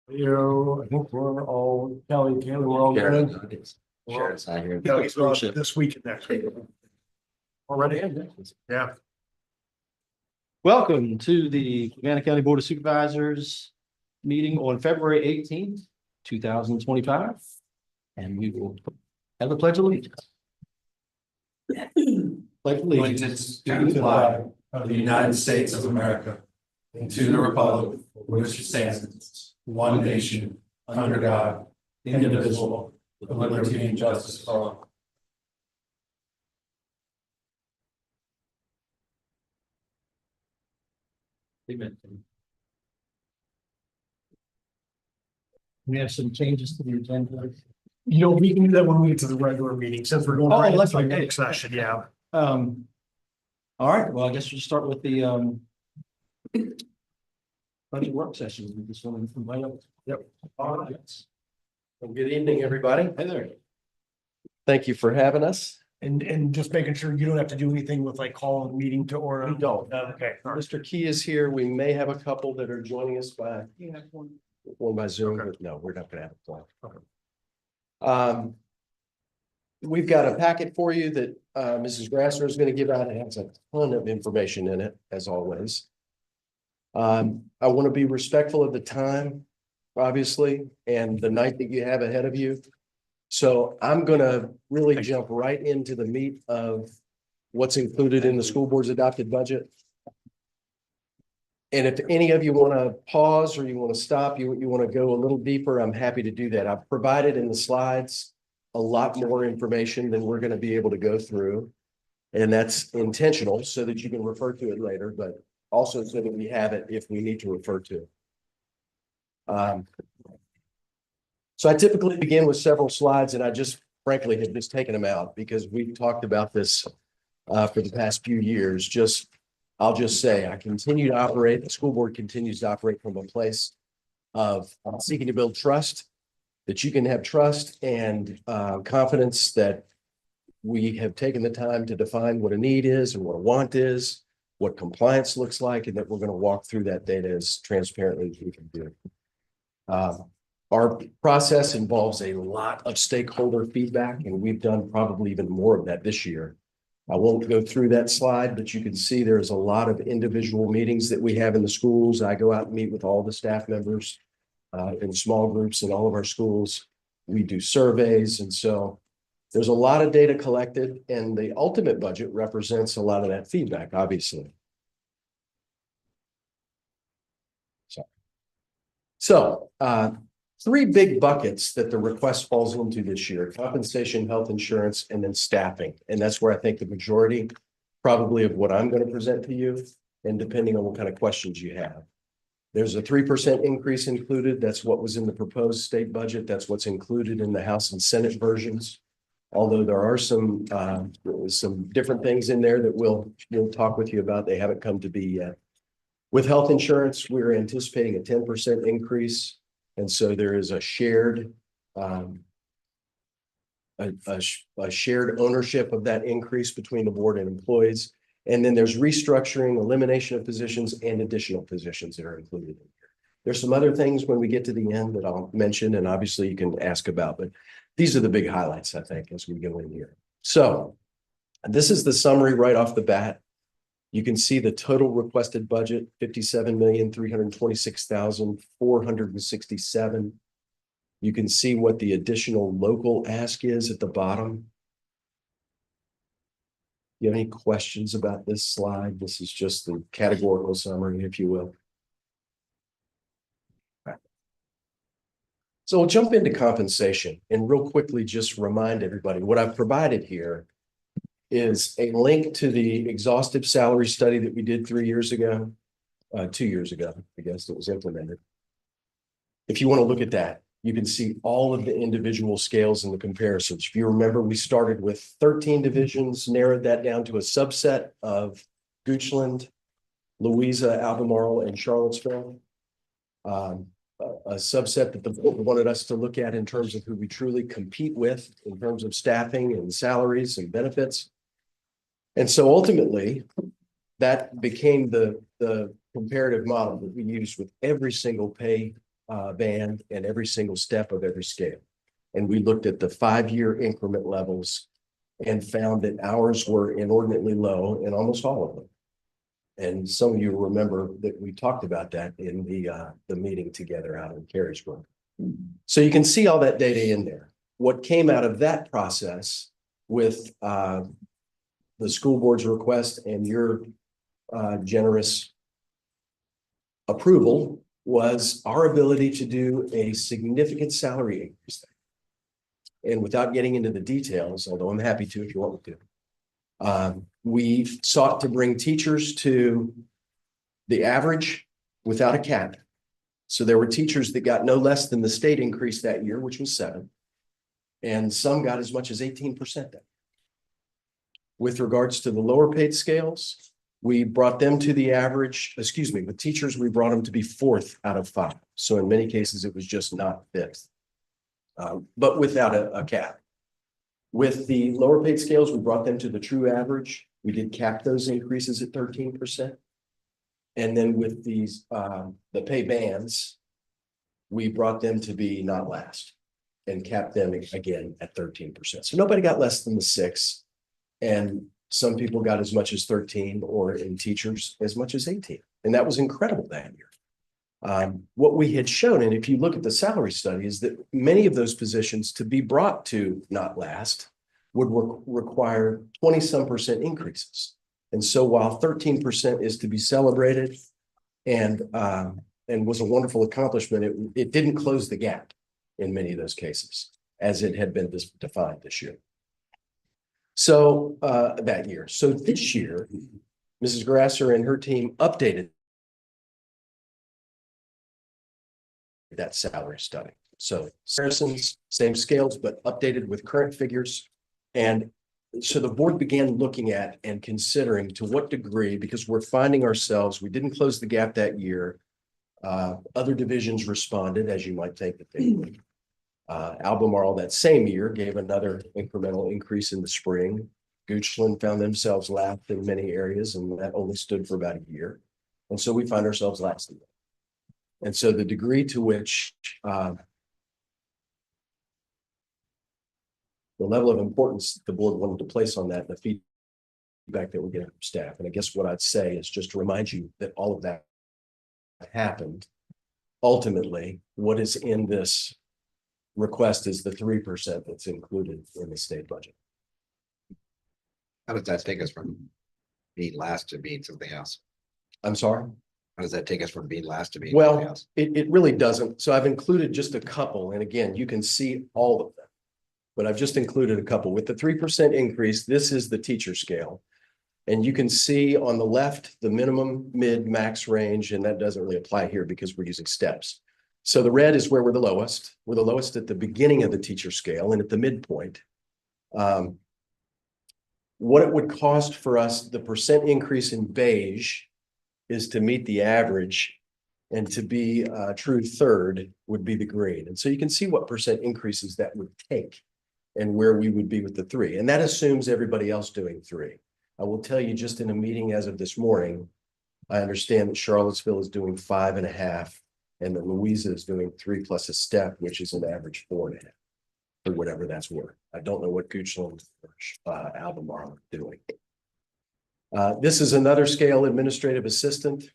I think we're all, Kelly, we're all good. Sharon's not here. Kelly's on this week and next week. Already in, yeah. Welcome to the Fluvanna County Board of Supervisors meeting on February 18th, 2025. And we will have a pledge of allegiance. Pledge of Allegiance to the flag of the United States of America and to the republic for which it stands, one nation, under God, indivisible, with liberty and justice for all. Amen. We have some changes to the agenda. We can do that when we get to the regular meeting, since we're going Oh, right that's into the right. work session, yeah. All right, well, I guess we'll start with the budget work session. We just want to invite up. Yep. All right. Well, good evening, everybody. Hey there. Thank you for having us. And just making sure you don't have to do anything with like calling the meeting to order. We don't. Okay. All right. Mr. Key is here. We may have a couple that are joining us by one by Zoom, but no, we're not gonna have a plan. Okay. We've got a packet for you that Mrs. Grasser is going to give out. It has a ton of information in it, as always. I want to be respectful of the time, obviously, and the night that you have ahead of you. So I'm going to really jump right into the meat of what's included in the school board's adopted budget. And if any of you want to pause or you want to stop, you want to go a little deeper, I'm happy to do that. I've provided in the slides a lot more information than we're going to be able to go through. And that's intentional so that you can refer to it later, but also so that we have it if we need to refer to it. So I typically begin with several slides, and I just frankly have just taken them out because we've talked about this for the past few years. I'll just say I continue to operate, the school board continues to operate from a place of seeking to build trust, that you can have trust and confidence that we have taken the time to define what a need is and what a want is, what compliance looks like, and that we're going to walk through that data as transparently as we can do. Our process involves a lot of stakeholder feedback, and we've done probably even more of that this year. I won't go through that slide, but you can see there's a lot of individual meetings that we have in the schools. I go out and meet with all the staff members in small groups in all of our schools. We do surveys, and so there's a lot of data collected, and the ultimate budget represents a lot of that feedback, obviously. So, three big buckets that the request falls into this year: compensation, health insurance, and then staffing. And that's where I think the majority probably of what I'm going to present to you, and depending on what kind of questions you have. There's a 3% increase included. That's what was in the proposed state budget. That's what's included in the House and Senate versions. Although there are some different things in there that we'll talk with you about. They haven't come to be yet. With health insurance, we're anticipating a 10% increase. And so there is a shared shared ownership of that increase between the board and employees. And then there's restructuring, elimination of positions, and additional positions that are included in here. There's some other things when we get to the end that I'll mention, and obviously you can ask about, but these are the big highlights, I think, as we go in here. So this is the summary right off the bat. You can see the total requested budget, $57,326,467. You can see what the additional local ask is at the bottom. You have any questions about this slide? This is just the categorical summary, if you will. So we'll jump into compensation and real quickly just remind everybody what I've provided here is a link to the exhaustive salary study that we did 2 years ago, I guess it was implemented. If you want to look at that, you can see all of the individual scales and the comparisons. If you remember, we started with 13 divisions, narrowed that down to a subset of Goochland, Louisa, Albemarle, and Charlottesville. A subset that the board wanted us to look at in terms of who we truly compete with in terms of staffing and salaries and benefits. And so ultimately, that became the comparative model that we used with every single pay band and every single step of every scale. And we looked at the 5-year increment levels and found that ours were inordinately low in almost all of them. And some of you remember that we talked about that in the meeting together out in Carysbrook. So you can see all that data in there. What came out of that process with the school board's request and your generous approval was our ability to do a significant salary increase. And without getting into the details, although I'm happy to if you want me to, we sought to bring teachers to the average without a cap. So there were teachers that got no less than the state increase that year, which was 7. And some got as much as 18% that year. With regards to the lower paid scales, we brought them to the average, with teachers, we brought them to be 4th out of 5. So in many cases, it was just not 5th, but without a cap. With the lower paid scales, we brought them to the true average. We did cap those increases at 13%. And then with these, the pay bands, we brought them to be not last and capped them again at 13%. So nobody got less than the 6. And some people got as much as 13, or in teachers as much as 18. And that was incredible that year. What we had shown, and if you look at the salary study, is that many of those positions to be brought to not last would require 20-some% increases. And so while 13% is to be celebrated and was a wonderful accomplishment, it didn't close the gap in many of those cases as it had been defined this year. So that year. So this year, Mrs. Grasser and her team updated that salary study. So comparisons, same scales, but updated with current figures. And so the board began looking at and considering to what degree, because we're finding ourselves, we didn't close the gap that year. Other divisions responded, as you might think that they would. Albemarle that same year gave another incremental increase in the spring. Goochland found themselves last in many areas, and that only stood for about a year. And so we find ourselves last in that. And so the degree to which the level of importance the board wanted to place on that, and the feedback that we're getting from staff. And I guess what I'd say is just to remind you that all of that happened. Ultimately, what is in this request is the 3% that's included in the state budget. How does that take us from being last to being something else? I'm sorry? How does that take us from being last to being something Well, else? it really doesn't. So I've included just a couple. And again, you can see all of them. But I've just included a couple. With the 3% increase, this is the teacher scale. And you can see on the left, the minimum, mid, max range, and that doesn't really apply here because we're using steps. So the red is where we're the lowest. We're the lowest at the beginning of the teacher scale and at the midpoint. What it would cost for us, the percent increase in beige is to meet the average, and to be a true third would be the green. And so you can see what percent increases that would take and where we would be with the 3. And that assumes everybody else doing 3. I will tell you, just in a meeting as of this morning, I understand that Charlottesville is doing 5.5, and that Louisa is doing 3 plus a step, which is an average 4.5, or whatever that's worth. I don't know what Goochland or Albemarle are doing. This is another scale, administrative assistant,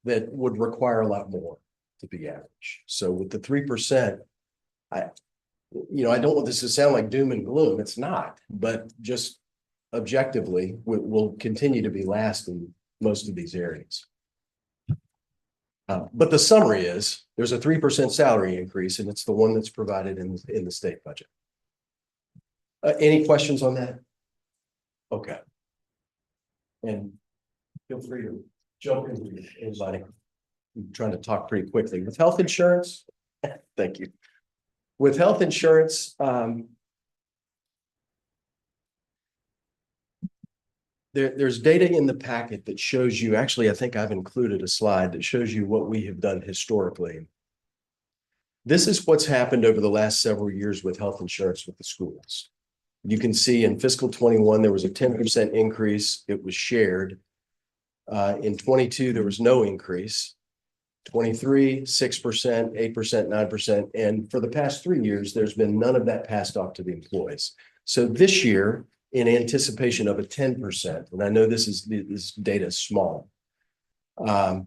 that would require a lot more to be average. So with the 3%, I don't want this to sound like doom and gloom. It's not, but just objectively, we'll continue to be last in most of these areas. But the summary is there's a 3% salary increase, and it's the one that's provided in the state budget. Any questions on that? Okay. And feel free to jump in, anybody. I'm trying to talk pretty quickly. With health insurance, thank you. With health insurance, there's data in the packet that shows you, actually, I think I've included a slide that shows you what we have done historically. This is what's happened over the last several years with health insurance with the schools. You can see in fiscal 21, there was a 10% increase. It was shared. In 22, there was no increase. 23, 6%, 8%, 9%. And for the past 3 years, there's been none of that passed off to the employees. So this year, in anticipation of a 10%, and I know this data is small. The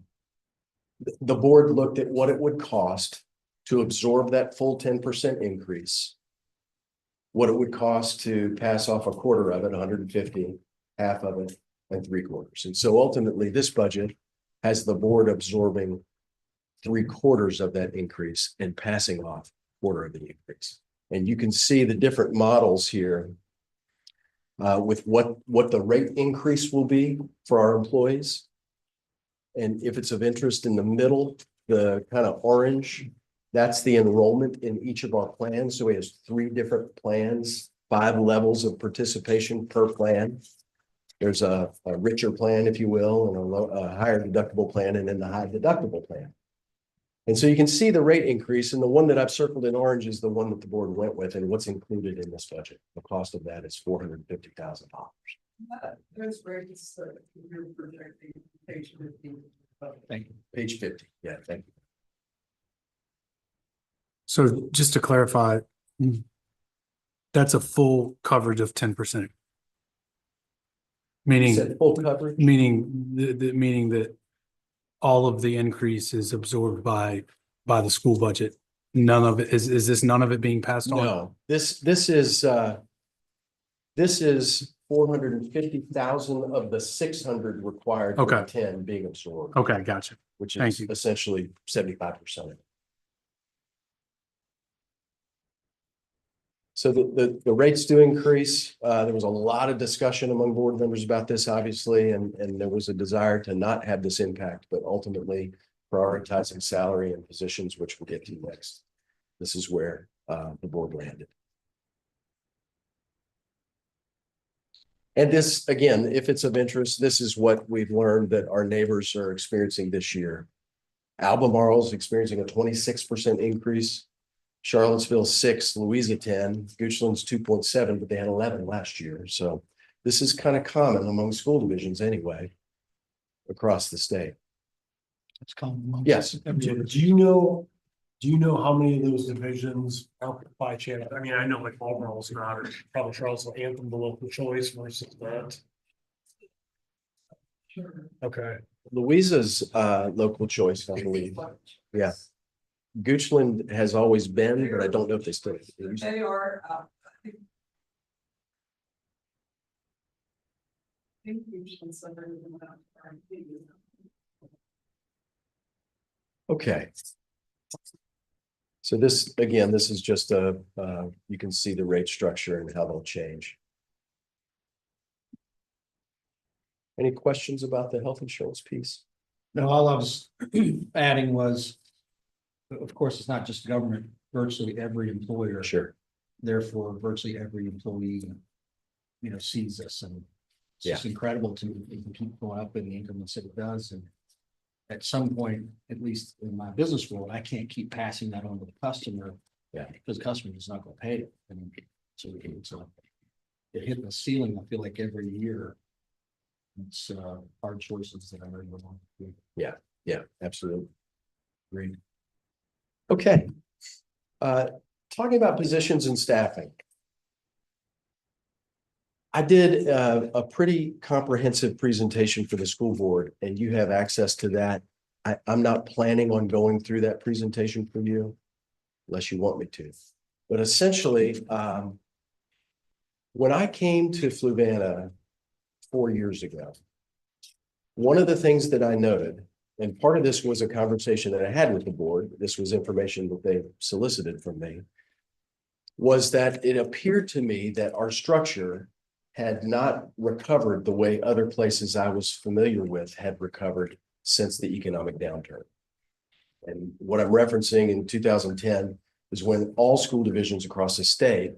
board looked at what it would cost to absorb that full 10% increase, what it would cost to pass off a quarter of it, 150, half of it, and 3/4. And so ultimately, this budget has the board absorbing 3/4 of that increase and passing off quarter of the increase. And you can see the different models here with what the rate increase will be for our employees. And if it's of interest, in the middle, the kind of orange, that's the enrollment in each of our plans. So we have 3 different plans, 5 levels of participation per plan. There's a richer plan, if you will, and a higher deductible plan, and then the high deductible plan. And so you can see the rate increase, and the one that I've circled in orange is the one that the board went with, and what's included in this budget. The cost of that is $450,000. Those rates, you're projecting page 15. Thank you. Page 50. Yeah, thank you. So just to clarify, that's a full coverage of 10%. You Meaning, said full coverage? meaning that all of the increase is absorbed by the school budget. None of it is this none of it being passed on? No, this is 450,000 of the 600 required for Okay. the 10 being absorbed, Okay, gotcha. which Thank is you. essentially 75%. So the rates do increase. There was a lot of discussion among board members about this, obviously, and there was a desire to not have this impact, but ultimately prioritizing salary and positions, which we'll get to next. This is where the board landed. And this, again, if it's of interest, this is what we've learned that our neighbors are experiencing this year. Albemarle is experiencing a 26% increase. Charlottesville 6, Louisa 10, Goochland's 2.7, but they had 11 last year. So this is kind of common among school divisions anyway, across the state. It's common. Yes. Do you know how many of those divisions are by chance? I mean, I know like Balmoral's not, or probably Charlottesville Anthem, the local choice versus that. Sure. Okay. Louisa's local choice, I believe. Yeah. Goochland has always been, but I don't know if they still. They are, I think we should separate them out. Okay. So this, again, this is just you can see the rate structure and how they'll change. Any questions about the health insurance piece? No, all I was adding was, of course, it's not just government, virtually every employer. Sure. Therefore, virtually every employee, sees this, and it's just incredible to me. It can keep going up in the increments that it does, and at some point, at least in my business world, I can't keep passing that on to the customer. Yeah. Because the customer is not going to pay it, and so it hit the ceiling. I feel like every year. It's hard choices that I really want to do. Yeah, absolutely. Great. Okay. Talking about positions and staffing. I did a pretty comprehensive presentation for the school board, and you have access to that. I'm not planning on going through that presentation for you unless you want me to. But essentially, when I came to Fluvanna 4 years ago, one of the things that I noted, and part of this was a conversation that I had with the board, this was information that they solicited from me, was that it appeared to me that our structure had not recovered the way other places I was familiar with had recovered since the economic downturn. And what I'm referencing in 2010 is when all school divisions across the state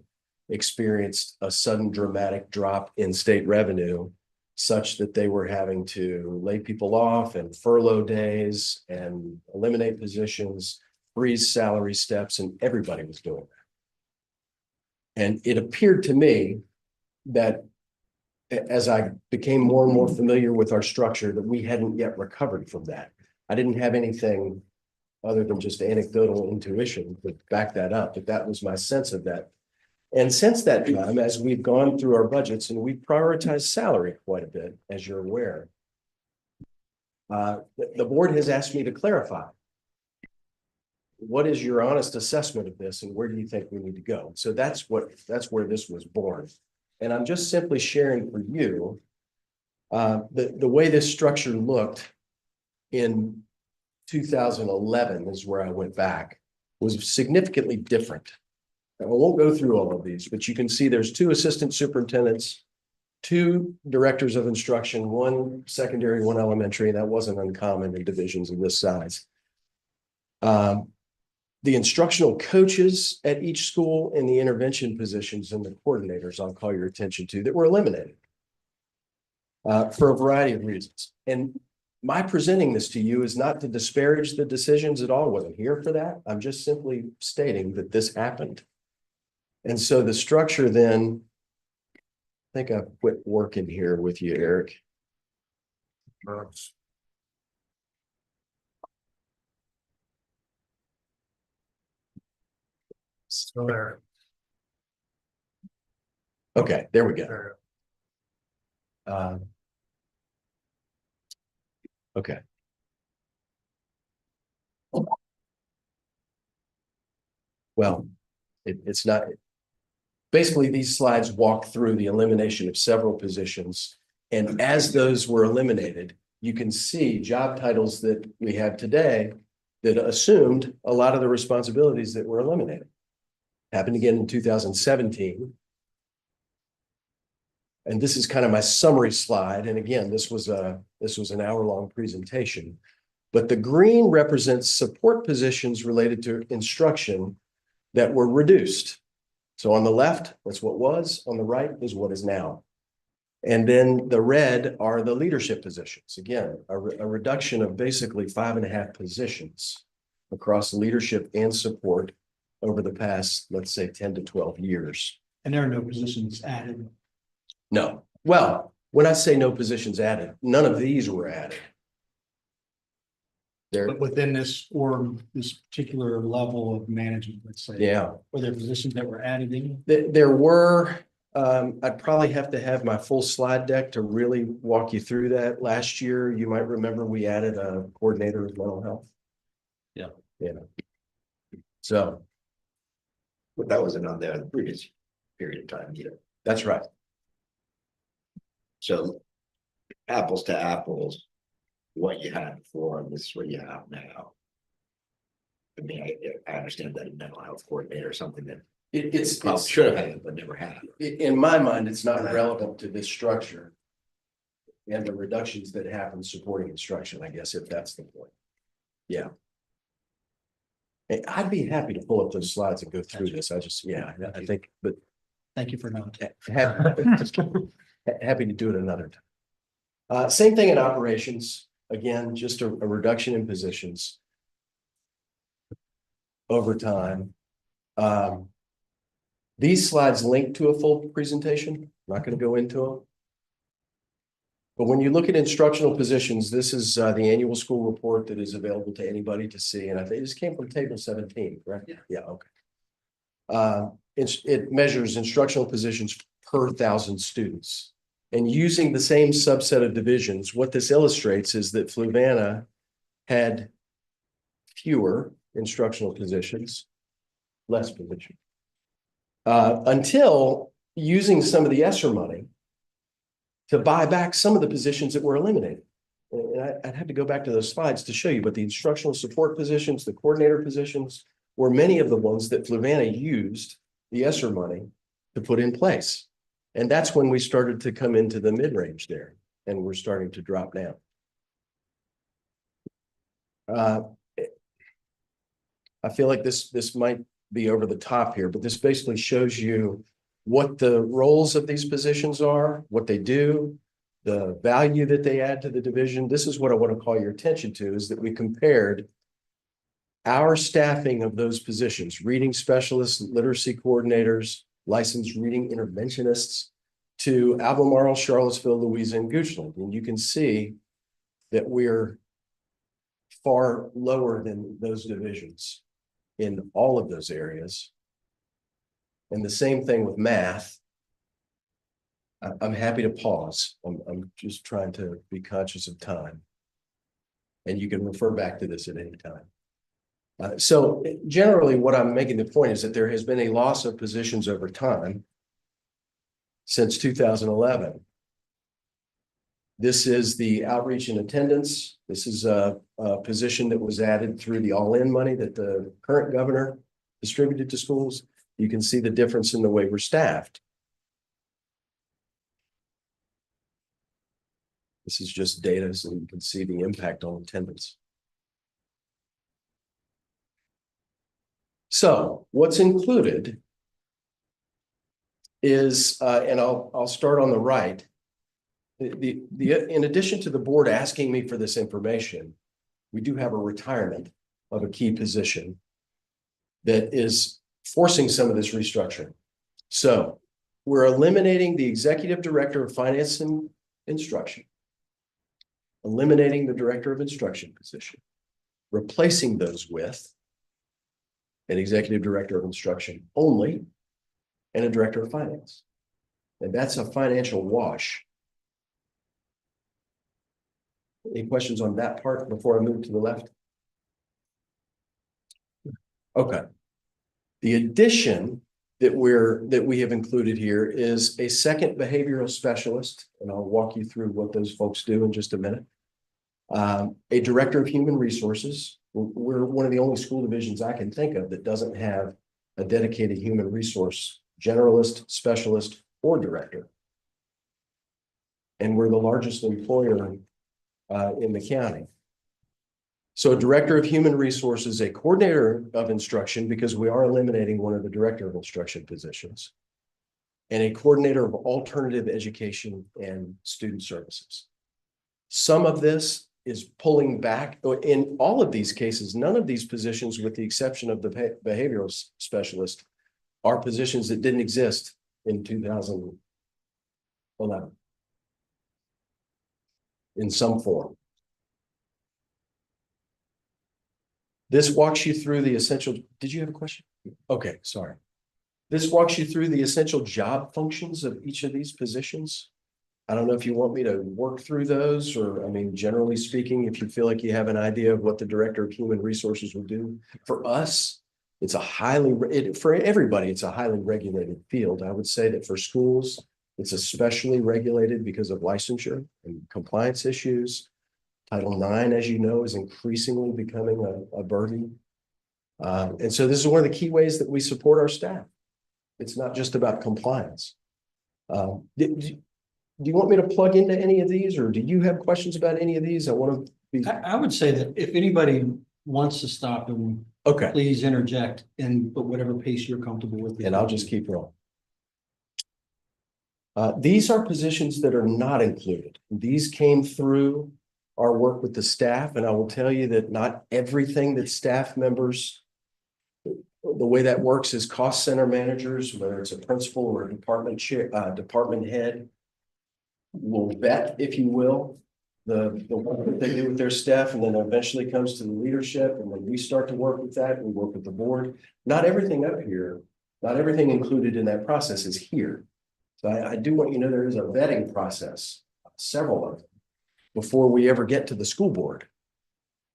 experienced a sudden dramatic drop in state revenue, such that they were having to lay people off and furlough days and eliminate positions, freeze salary steps, and everybody was doing that. And it appeared to me that as I became more and more familiar with our structure, that we hadn't yet recovered from that. I didn't have anything other than just anecdotal intuition to back that up, but that was my sense of that. And since that time, as we've gone through our budgets and we've prioritized salary quite a bit, as you're aware, the board has asked me to clarify. What is your honest assessment of this and where do you think we need to go? So that's where this was born. And I'm just simply sharing for you the way this structure looked in 2011 is where I went back, was significantly different. And I won't go through all of these, but you can see there's 2 assistant superintendents, 2 directors of instruction, 1 secondary, 1 elementary. That wasn't uncommon in divisions of this size. The instructional coaches at each school and the intervention positions and the coordinators I'll call your attention to that were eliminated for a variety of reasons. And my presenting this to you is not to disparage the decisions at all. I wasn't here for that. I'm just simply stating that this happened. And so the structure then, I think I've quit working here with you, Eric. Still there. Okay, there we go. There. Okay. Well, it's not. Basically, these slides walk through the elimination of several positions. And as those were eliminated, you can see job titles that we have today that assumed a lot of the responsibilities that were eliminated. Happened again in 2017. And this is kind of my summary slide. And again, this was an hour-long presentation. But the green represents support positions related to instruction that were reduced. So on the left, that's what was. On the right is what is now. And then the red are the leadership positions. Again, a reduction of basically 5.5 positions across leadership and support over the past, let's say, 10 to 12 years. And there are no positions added. No. Well, when I say no positions added, none of these were added. There, But within this particular level of management, let's say. yeah. Were there positions that were added in? There were, I'd probably have to have my full slide deck to really walk you through that. Last year, you might remember we added a coordinator of mental health. Yeah. Yeah. So But that wasn't on there in the previous period of time either. that's right. So apples to apples, what you had before and this is what you have now. I mean, I understand that a mental health coordinator or something that It's probably should have had, but never had. in my mind, it's not relevant to this structure. And the reductions that happen supporting instruction, I guess, if that's the point. Yeah. Hey, I'd be happy to pull up those slides and go through this. I just, yeah, I think, but Thank you for not. happy to do it another time. Same thing in operations. Again, just a reduction in positions over time. These slides link to a full presentation. I'm not going to go into them. But when you look at instructional positions, this is the annual school report that is available to anybody to see. And I think this came from table 17, correct? Yeah. Yeah, okay. It measures instructional positions per 1,000 students. And using the same subset of divisions, what this illustrates is that Fluvanna had fewer instructional positions, less positions. Until using some of the ESSER money to buy back some of the positions that were eliminated. And I'd have to go back to those slides to show you, but the instructional support positions, the coordinator positions, were many of the ones that Fluvanna used the ESSER money to put in place. And that's when we started to come into the mid-range there, and we're starting to drop down. I feel like this might be over the top here, but this basically shows you what the roles of these positions are, what they do, the value that they add to the division. This is what I want to call your attention to, is that we compared our staffing of those positions, reading specialists, literacy coordinators, licensed reading interventionists, to Albemarle, Charlottesville, Louisa, and Goochland. And you can see that we're far lower than those divisions in all of those areas. And the same thing with math. I'm happy to pause. I'm just trying to be conscious of time. And you can refer back to this at any time. So generally what I'm making the point is that there has been a loss of positions over time since 2011. This is the outreach and attendance. This is a position that was added through the all-in money that the current governor distributed to schools. You can see the difference in the way we're staffed. This is just data, so you can see the impact on attendance. So what's included is, and I'll start on the right. In addition to the board asking me for this information, we do have a retirement of a key position that is forcing some of this restructuring. So we're eliminating the executive director of finance and instruction, eliminating the director of instruction position, replacing those with an executive director of instruction only and a director of finance. And that's a financial wash. Any questions on that part before I move to the left? Okay. The addition that we have included here is a second behavioral specialist, and I'll walk you through what those folks do in just a minute. A director of human resources. We're one of the only school divisions I can think of that doesn't have a dedicated human resource generalist, specialist, or director. And we're the largest employer in the county. So a director of human resources, a coordinator of instruction, because we are eliminating one of the director of instruction positions, and a coordinator of alternative education and student services. Some of this is pulling back. In all of these cases, none of these positions, with the exception of the behavioral specialist, are positions that didn't exist in 2011 in some form. This walks you through the essential. Did you have a question? Okay, sorry. This walks you through the essential job functions of each of these positions. I don't know if you want me to work through those, or, I mean, generally speaking, if you feel like you have an idea of what the director of human resources would do. For us, it's a for everybody, it's a highly regulated field. I would say that for schools, it's especially regulated because of licensure and compliance issues. Title IX, as you know, is increasingly becoming a burden. And so this is one of the key ways that we support our staff. It's not just about compliance. Do you want me to plug into any of these, or do you have questions about any of these? I want to be. I would say that if anybody wants to stop and Okay. please interject, but whatever pace you're comfortable with. And I'll just keep rolling. These are positions that are not included. These came through our work with the staff, and I will tell you that not everything that staff members, the way that works is cost center managers, whether it's a principal or a department chair, department head, will vet, if you will, the work that they do with their staff, and then eventually comes to the leadership, and then we start to work with that. We work with the board. Not everything up here, not everything included in that process is here. So I do want you to know there is a vetting process, several of them, before we ever get to the school board.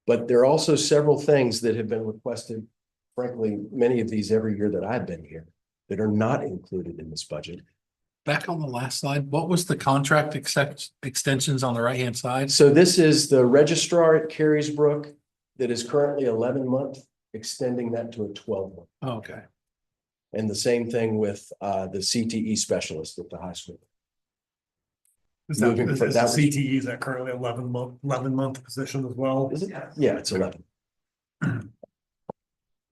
But there are also several things that have been requested, frankly, many of these every year that I've been here, that are not included in this budget. Back on the last slide, what was the contract extensions on the right-hand side? So this is the registrar at Carysbrook that is currently 11-month, extending that to a 12-month. Okay. And the same thing with the CTE specialist at the high school. Is that, Moving is from the that- CTE, is that currently 11-month position as well? Is it? Yeah, it's 11.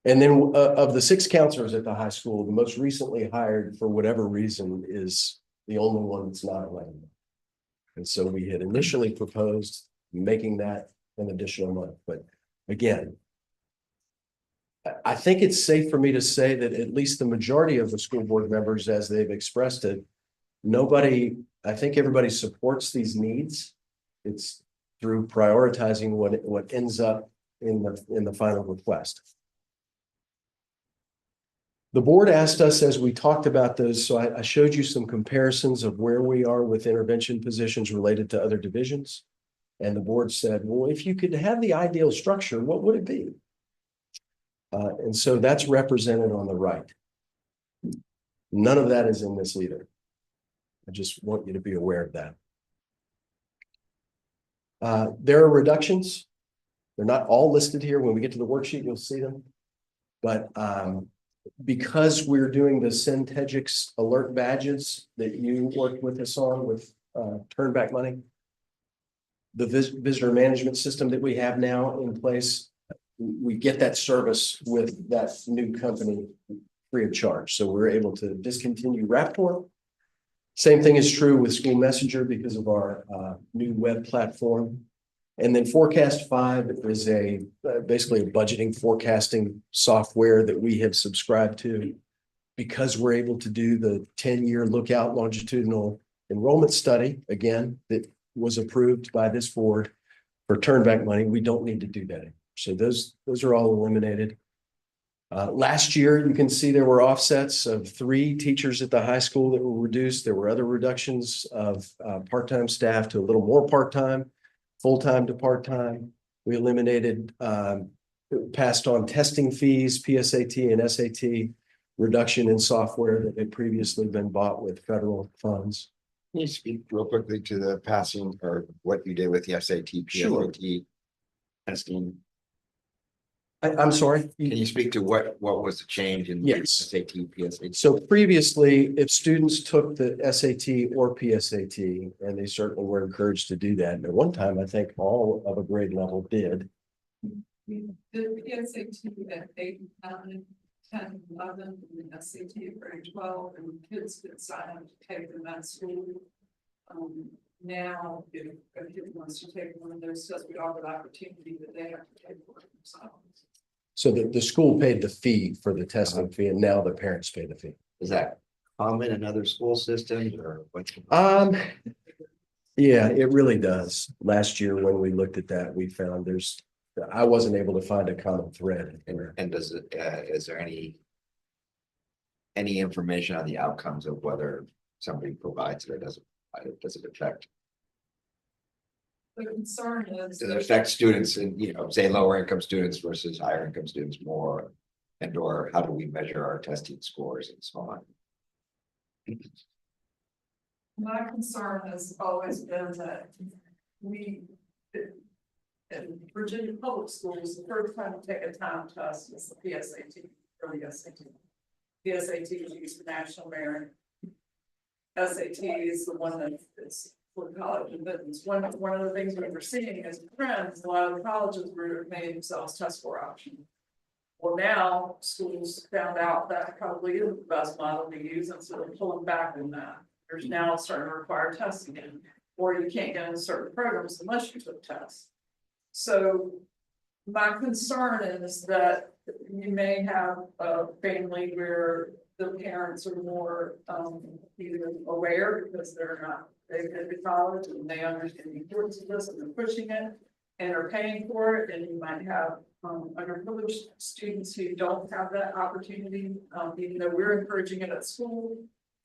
And then of the 6 counselors at the high school, the most recently hired, for whatever reason, is the only one that's not 11. And so we had initially proposed making that an additional month. But again, I think it's safe for me to say that at least the majority of the school board members, as they've expressed it, I think everybody supports these needs. It's through prioritizing what ends up in the final request. The board asked us as we talked about those, so I showed you some comparisons of where we are with intervention positions related to other divisions. And the board said, well, if you could have the ideal structure, what would it be? And so that's represented on the right. None of that is in this either. I just want you to be aware of that. There are reductions. They're not all listed here. When we get to the worksheet, you'll see them. But because we're doing the Centegix alert badges that you worked with us on with turn back money, the visitor management system that we have now in place, we get that service with that new company free of charge. So we're able to discontinue Raptor. Same thing is true with School Messenger because of our new web platform. And then Forecast 5 is basically a budgeting forecasting software that we have subscribed to because we're able to do the 10-year lookout longitudinal enrollment study, again, that was approved by this board for turnback money. We don't need to do that anymore. So those are all eliminated. Last year, you can see there were offsets of 3 teachers at the high school that were reduced. There were other reductions of part-time staff to a little more part-time, full-time to part-time. We eliminated, passed on testing fees, PSAT and SAT, reduction in software that had previously been bought with federal funds. Can you speak real quickly to the passing or what you did with the SAT, Sure. PSAT testing? I'm sorry? Can you speak to what was the change in Yes. SAT, PSAT? So previously, if students took the SAT or PSAT, and they certainly were encouraged to do that, and at one time, I think all of a grade level did. We did the SAT at 8, 9, 10, 11, and the SAT at grade 12, and kids could sign up to take them at school. Now, if a kid wants to take one of those tests, we offer the opportunity that they have to take for it themselves. So the school paid the fee for the testing fee, and now the parents pay the fee. Is that common in other school systems or what? Yeah, it really does. Last year, when we looked at that, we found I wasn't able to find a common thread. And does it, is there any information on the outcomes of whether somebody provides it or doesn't? Does it affect? The concern is. Does it affect students in, say lower income students versus higher income students more? And or how do we measure our testing scores and so on? My concern has always been that in Virginia public schools, the first time you take a time test is the PSAT or the SAT. PSAT is used for national merit. SAT is the one that is for college and business. One of the things we were seeing as trends, a lot of the colleges were made themselves test score option. Well, now schools found out that probably isn't the best model to use, and so they're pulling back on that. There's now starting to require testing in, or you can't get into certain programs unless you took tests. So my concern is that you may have a family where the parents are more either aware because they've been to college and they understand the importance of this and they're pushing it and are paying for it, and you might have underprivileged students who don't have that opportunity, even though we're encouraging it at school,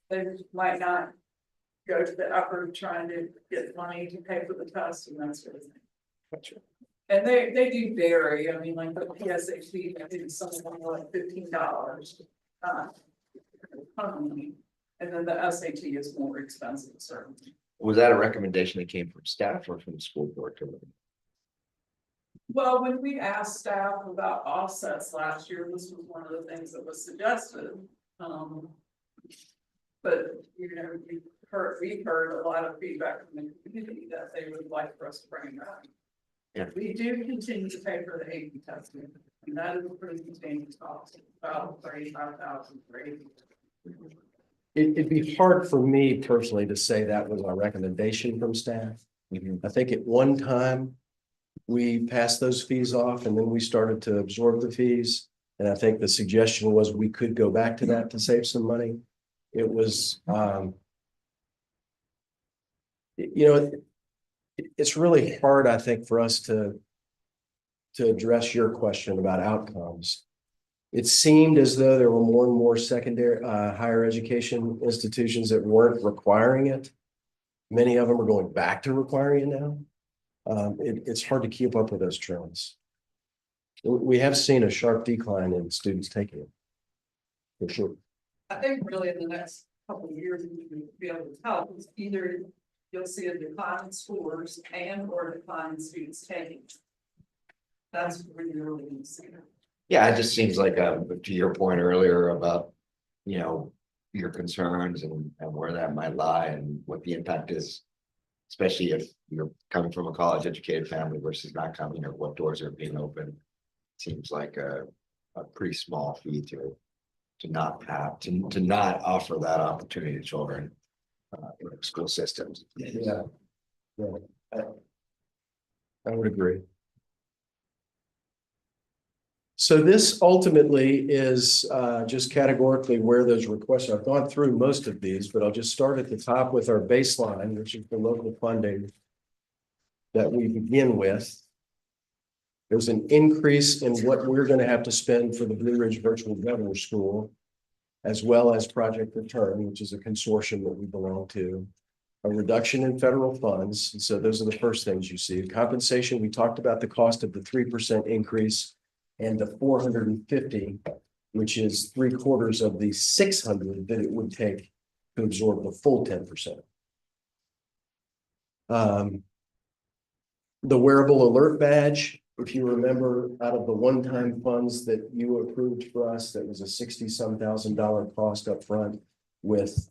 they might not go to the effort of trying to get money to pay for the test and that sort of thing. And they do vary. I mean, like the PSAT, I think it's something like $15. And then the SAT is more expensive, certainly. Was that a recommendation that came from staff or from the school board? Well, when we asked staff about offsets last year, this was one of the things that was suggested. But we've heard a lot of feedback from the community that they would like for us to bring it back. Yeah. We do continue to pay for the AP testing, and that is a pretty substantial cost, about $35,000 for AP. It'd be hard for me personally to say that was our recommendation from staff. I think at one time we passed those fees off and then we started to absorb the fees. And I think the suggestion was we could go back to that to save some money. It was, it's really hard, I think, for us to to address your question about outcomes. It seemed as though there were more and more secondary, higher education institutions that weren't requiring it. Many of them are going back to requiring it now. It's hard to keep up with those trends. We have seen a sharp decline in students taking it. For sure. I think really in the next couple of years, we'll be able to tell, it's either you'll see a decline in scores and or a decline in students taking. That's what you're really going to see. Yeah, it just seems like, to your point earlier about, you know, your concerns and where that might lie and what the impact is. Especially if you're coming from a college educated family versus not coming, or what doors are being opened. Seems like a pretty small fee to not have, to not offer that opportunity to children. In school systems. Yeah. I would agree. So this ultimately is just categorically where those requests are. I've gone through most of these, but I'll just start at the top with our baseline, which is the local funding that we begin with. There's an increase in what we're going to have to spend for the Blue Ridge Virtual Governor School, as well as Project Return, which is a consortium that we belong to. A reduction in federal funds. And so those are the first things you see. Compensation, we talked about the cost of the 3% increase and the 450, which is 3/4 of the 600 that it would take to absorb the full 10%. The wearable alert badge, if you remember, out of the one-time funds that you approved for us, that was a $60-some thousand cost up front with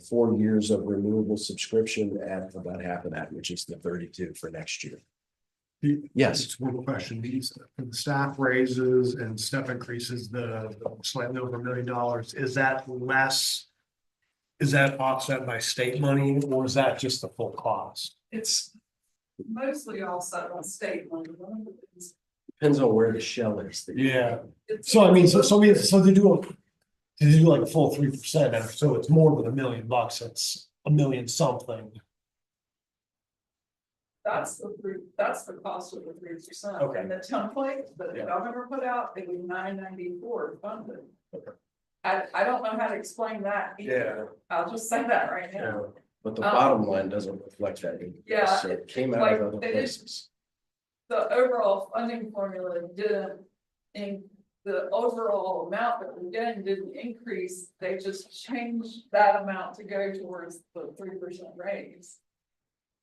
4 years of renewable subscription at about half of that, which is the 32 for next year. Yes. It's one question, these the staff raises and step increases, the slightly over $1 million, is that less? Is that offset by state money, or is that just the full cost? It's mostly all set on state money. Depends on where the shell is. Yeah, so I mean, so they do like a full 3%, and so it's more than $1 million, it's $1 million something. That's the cost of the 3%. Okay. And the template that the Yeah. governor put out, it was $994 funded. Okay. I don't know how to explain that either. I'll just say that right now. But the bottom line doesn't reflect that. Yeah, So it came out of other like, it is- places. The overall funding formula didn't, the overall amount that we're getting didn't increase. They just changed that amount to go towards the 3% raise.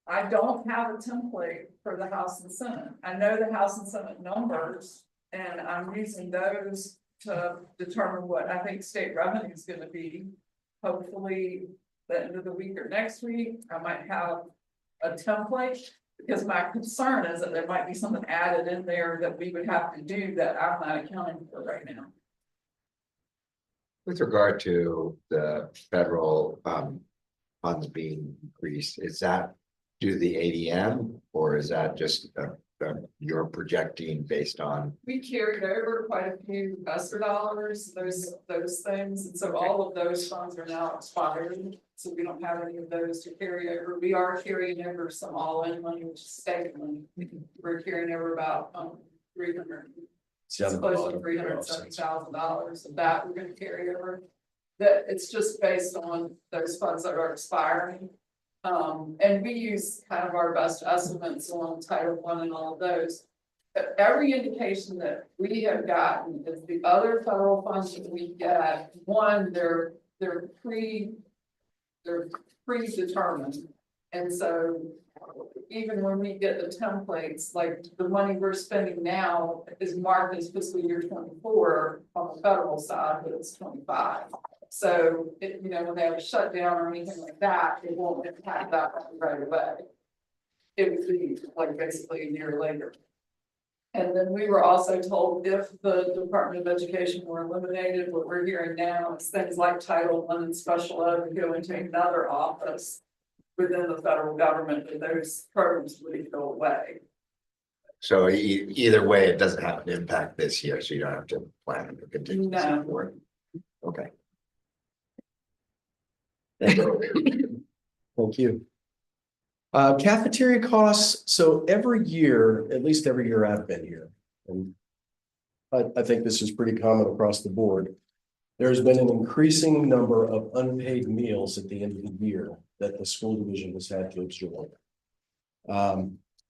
I don't have a template for the House and Senate. I know the House and Senate numbers, and I'm using those to determine what I think state revenue is gonna be. Hopefully, the end of the week or next week, I might have a template. Because my concern is that there might be something added in there that we would have to do that I'm not accounting for right now. With regard to the federal funds being increased, is that due to the ADM, or is that just you're projecting based on? We carried over quite a few ESSER dollars, those things, and so all of those funds are now expired. So we don't have any of those to carry over. We are carrying over some all-in money, which is state money. We're carrying over about 300. It's close to $370,000 of that we're going to carry over. That it's just based on those funds that are expiring. And we use kind of our best estimates on Title I and all of those. But every indication that we have gotten is the other federal funds that we get, one, they're predetermined. And so even when we get the templates, like the money we're spending now is marked as fiscal year 24 on the federal side, but it's 25. So it, when they have a shutdown or anything like that, it won't impact that right away. It would be like basically a year later. And then we were also told if the Department of Education were eliminated, what we're hearing now is things like Title I and Special Ed would go into another office within the federal government, and those programs would go away. So either way, it doesn't have an impact this year, so you don't have to plan for contingency for it. Okay. Thank you. Thank you. Cafeteria costs. So every year, at least every year I've been here, And I think this is pretty common across the board. There's been an increasing number of unpaid meals at the end of the year that the school division has had to absorb.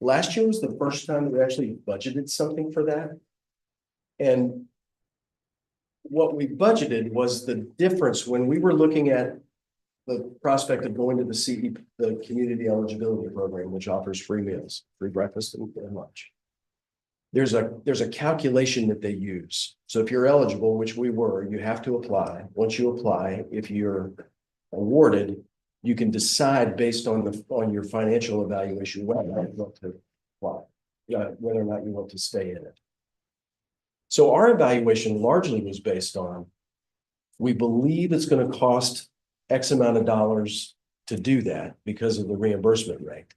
Last year was the first time we actually budgeted something for that. And what we budgeted was the difference when we were looking at the prospect of going to the CE, the Community Eligibility Program, which offers free meals, free breakfast and lunch. There's a calculation that they use. So if you're eligible, which we were, you have to apply. Once you apply, if you're awarded, you can decide based on your financial evaluation whether or not you want to apply, whether or not you want to stay in it. So our evaluation largely was based on, we believe it's going to cost X amount of dollars to do that because of the reimbursement rate.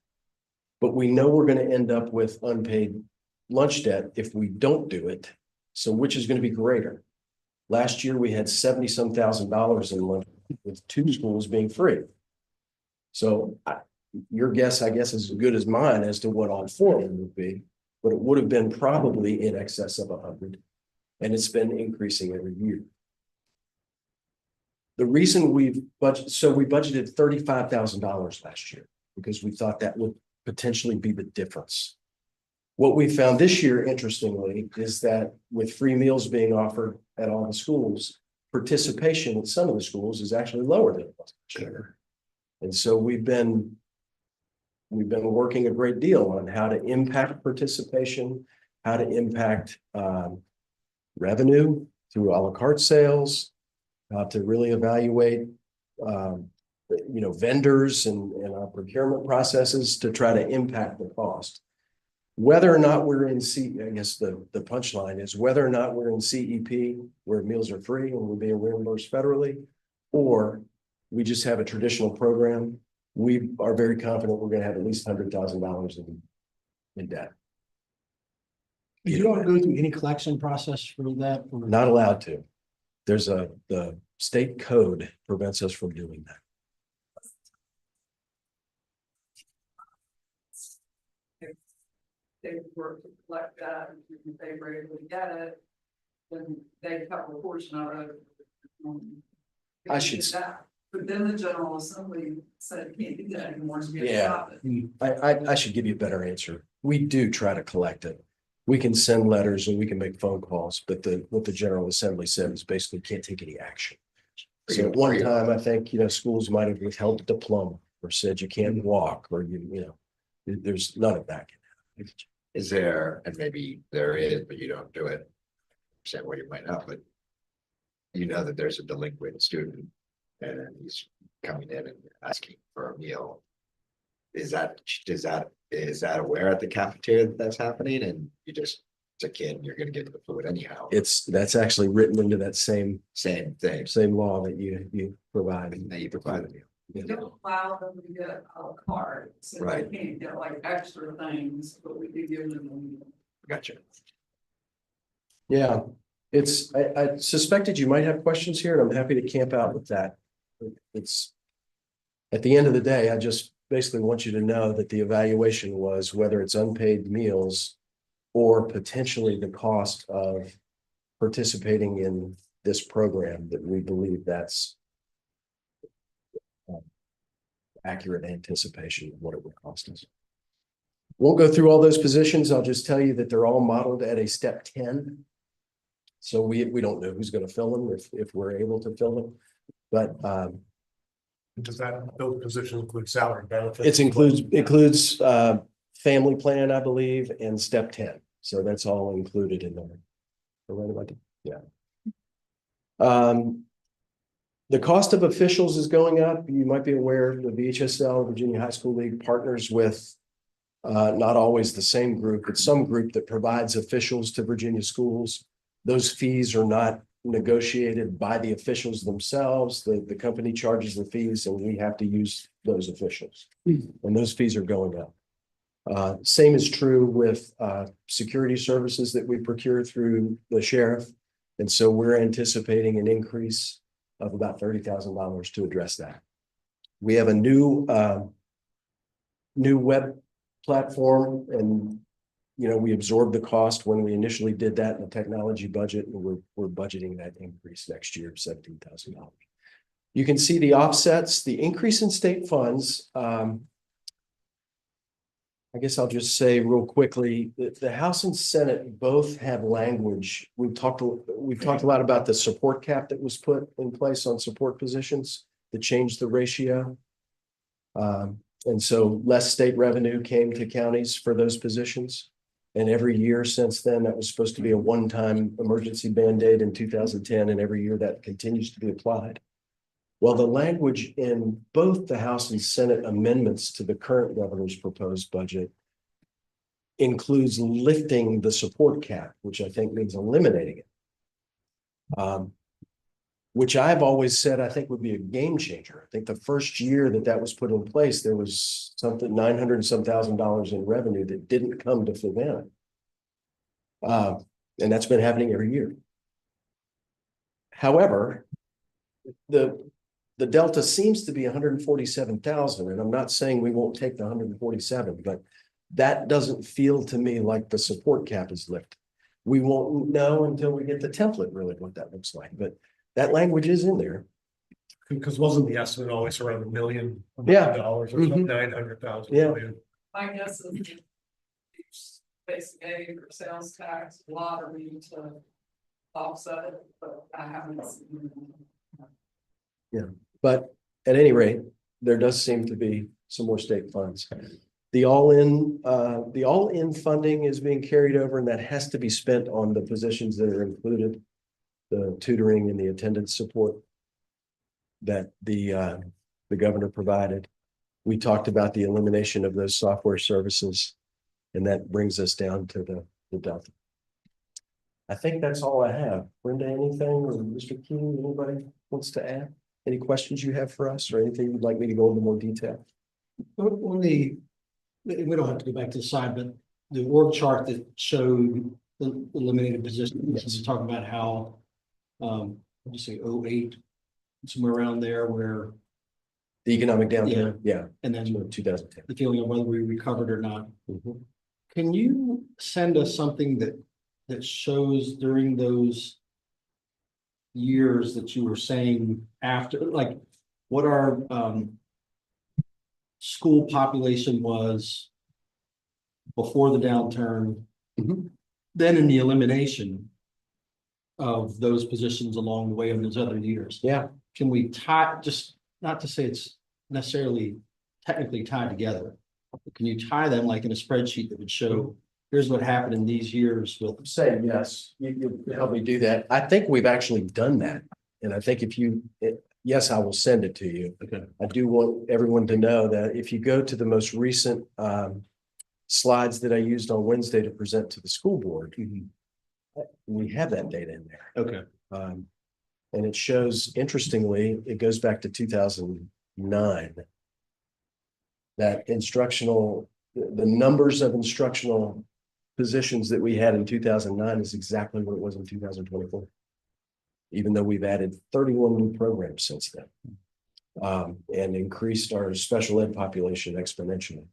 But we know we're going to end up with unpaid lunch debt if we don't do it. So which is going to be greater? Last year, we had 70-some thousand dollars in lunch with 2 schools being free. So your guess, I guess, is as good as mine as to what all 4 would be, but it would have been probably in excess of 100. And it's been increasing every year. The reason we budgeted $35,000 last year because we thought that would potentially be the difference. What we found this year, interestingly, is that with free meals being offered at all the schools, participation at some of the schools is actually lower than it was last year. And so we've been working a great deal on how to impact participation, how to impact revenue through a la carte sales, to really evaluate vendors and our procurement processes to try to impact the cost. Whether or not we're in I guess the punchline is whether or not we're in CEP, where meals are free and we're being reimbursed federally, or we just have a traditional program, we are very confident we're going to have at least $100,000 in debt. You don't go through any collection process for that? Or- Not allowed to. The state code prevents us from doing that. They work to collect that, and if they were able to get it, then they cover a portion of it. I should- But then the General Assembly said you can't do that anymore, so we have to Yeah. stop it. I should give you a better answer. We do try to collect it. We can send letters and we can make phone calls, but what the General Assembly said is basically can't take any action. So at one time, I think, schools might have withheld a diploma or said you can't walk or there's none of that. Is there, and maybe there is, but you don't do it, percent where you might not, but you know that there's a delinquent student and he's coming in and asking for a meal. Is that aware at the cafeteria that that's happening and it's a kid, you're gonna give them the food anyhow? That's actually written into that same Thing, same law that you provide. and then you provide the meal. We don't allow them to get a la carte, so they Right. can't get like extra things, but we do give them. Gotcha. Yeah, I suspected you might have questions here, and I'm happy to camp out with that. It's at the end of the day, I just basically want you to know that the evaluation was whether it's unpaid meals or potentially the cost of participating in this program, that we believe that's accurate anticipation of what it would cost us. Won't go through all those positions. I'll just tell you that they're all modeled at a step 10. So we don't know who's going to fill them if we're able to fill them. But Does those positions include salary benefits? it includes family plan, I believe, and step 10. So that's all included in there. Right about that? Yeah. The cost of officials is going up. You might be aware the VHSL, Virginia High School League, partners with not always the same group, but some group that provides officials to Virginia schools. Those fees are not negotiated by the officials themselves. The company charges the fees and we have to use those officials. And those fees are going up. Same is true with security services that we procure through the sheriff. And so we're anticipating an increase of about $30,000 to address that. We have a new web platform, and we absorbed the cost when we initially did that in the technology budget, and we're budgeting that increase next year of $17,000. You can see the offsets, the increase in state funds. I guess I'll just say real quickly that the House and Senate both have language. We've talked a lot about the support cap that was put in place on support positions that changed the ratio. And so less state revenue came to counties for those positions. And every year since then, that was supposed to be a one-time emergency Band-Aid in 2010, and every year that continues to be applied. Well, the language in both the House and Senate amendments to the current governor's proposed budget includes lifting the support cap, which I think means eliminating it. Which I've always said I think would be a game changer. I think the first year that was put in place, there was something $900 and some $1,000 in revenue that didn't come to Fluvanna. And that's been happening every year. However, the delta seems to be 147,000, and I'm not saying we won't take the 147, but that doesn't feel to me like the support cap is lifted. We won't know until we get the template really what that looks like, but that language is in there. Because wasn't the estimate always around $1 million? Yeah. Dollars or Mhm. 900,000. Yeah. My guess is basic aid or sales tax, lottery to offset it, but I haven't seen. But at any rate, there does seem to be some more state funds. The all-in funding is being carried over, and that has to be spent on the positions that are included, the tutoring and the attendance support that the governor provided. We talked about the elimination of those software services, and that brings us down to the delta. I think that's all I have. Brenda, anything, or Mr. King, anybody wants to add? Any questions you have for us, or anything you'd like me to go into more detail? We don't have to go back to the side, but the org chart that showed the eliminated positions, is talking about how, what'd you say, 08, somewhere around there where, The economic downturn, yeah, and then 2010. the feeling of whether we recovered or not. Mhm. Can you send us something that shows during those years that you were saying after, like, what our school population was before the downturn, Mhm. then in the elimination of those positions along the way in those other years? Yeah, Can we tie, just not to say it's necessarily technically tied together, but can you tie them like in a spreadsheet that would show, here's what happened in these years with, saying yes, you help me do that. I think we've actually done that. And I think yes, I will send it to you. okay, I do want everyone to know that if you go to the most recent slides that I used on Wednesday to present to the school board, we have that data in there. okay, And it shows, interestingly, it goes back to 2009. That the numbers of instructional positions that we had in 2009 is exactly what it was in 2024. Even though we've added 31 new programs since then. And increased our special ed population exponentially.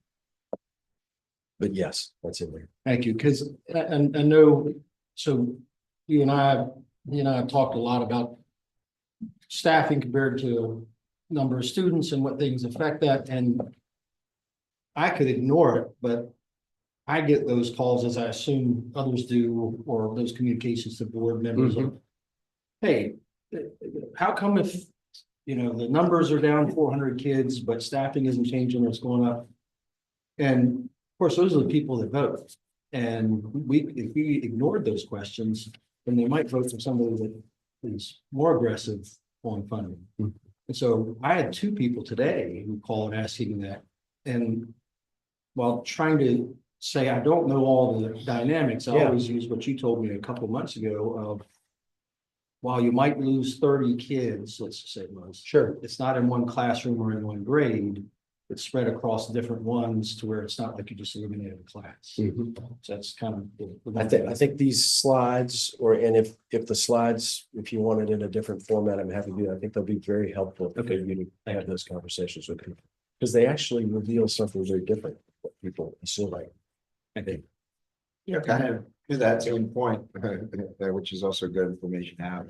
But yes, that's in there. thank you, because I know, so you and I have talked a lot about staffing compared to number of students and what things affect that, and I could ignore it, but I get those calls, as I assume others do, or those communications to board members of, hey, how come if, the numbers are down 400 kids, but staffing isn't changing, it's going up? And of course, those are the people that vote. And if we ignored those questions, then they might vote for somebody that is more aggressive on funding. And so I had 2 people today who called asking that. And while trying to say, I don't know all the dynamics, I Yeah. always use what you told me a couple of months ago of, while you might lose 30 kids, let's just say it was. Sure. It's not in one classroom or in one grade. It's spread across different ones to where it's not like you just eliminated a class. So that's kind of. I think these slides, and if the slides, if you want it in a different format, I'm happy to do that. I think they'll be very helpful for you to have those conversations with people. Because they actually reveal something very different, what people assume. I think. You know, kind of to that same point, which is also good information to have.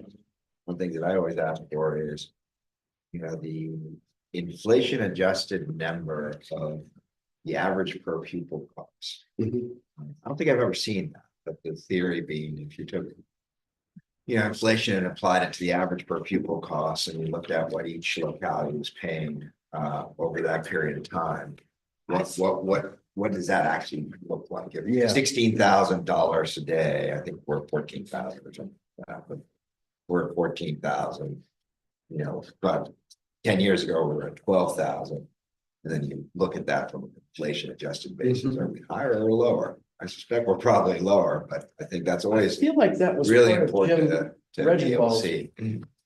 One thing that I always ask for is, you know, the inflation adjusted number of the average per pupil cost. Mhm. I don't think I've ever seen that, but the theory being if you took, you know, inflation and applied it to the average per pupil costs and you looked at what each locality was paying over that period of time. What does that actually look like? If Yeah. $16,000 a day, I think we're 14,000 or something like that, but we're at 14,000, you know, but 10 years ago, we were at 12,000. And then you look at that from an inflation adjusted basis, are we higher or lower? I suspect we're probably lower, but I think that's I always feel like that was really part of important Jim to be able to Reginald's- see.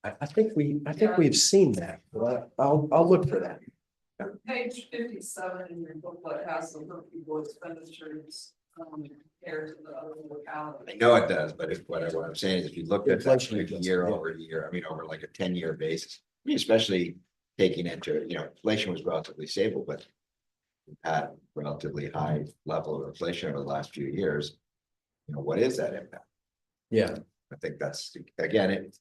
I think we've seen that, but I'll look for that. Page 57 in your booklet has the per pupil expenditures, compared to the other I localities. know it does, but if what I'm saying is if you looked at that Inflation adjusted, year yeah. over year, I mean, over like a 10-year basis, I mean, especially taking into, you know, inflation was relatively stable, but we've had relatively high level of inflation over the last few years. You know, what is that impact? Yeah, I think that's, again, it's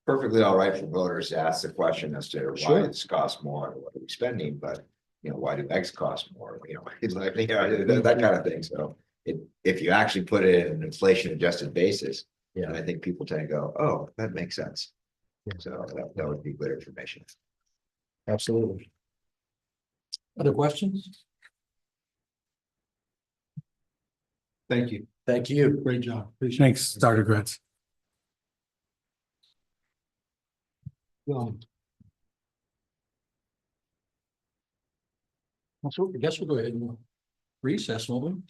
perfectly all right for voters to ask the question as to why Sure. this costs more, what are we spending, but you know, why do eggs cost more? You know, it's like, you know, that kind of thing. So if you actually put it in an inflation adjusted basis, Yeah. and I think people tend to go, oh, that makes sense. Yeah. So that would be good information. absolutely. Other questions? Thank you. Thank you. Great job. Thanks, Dr. Gretz. So I guess we'll go ahead and recess, won't we?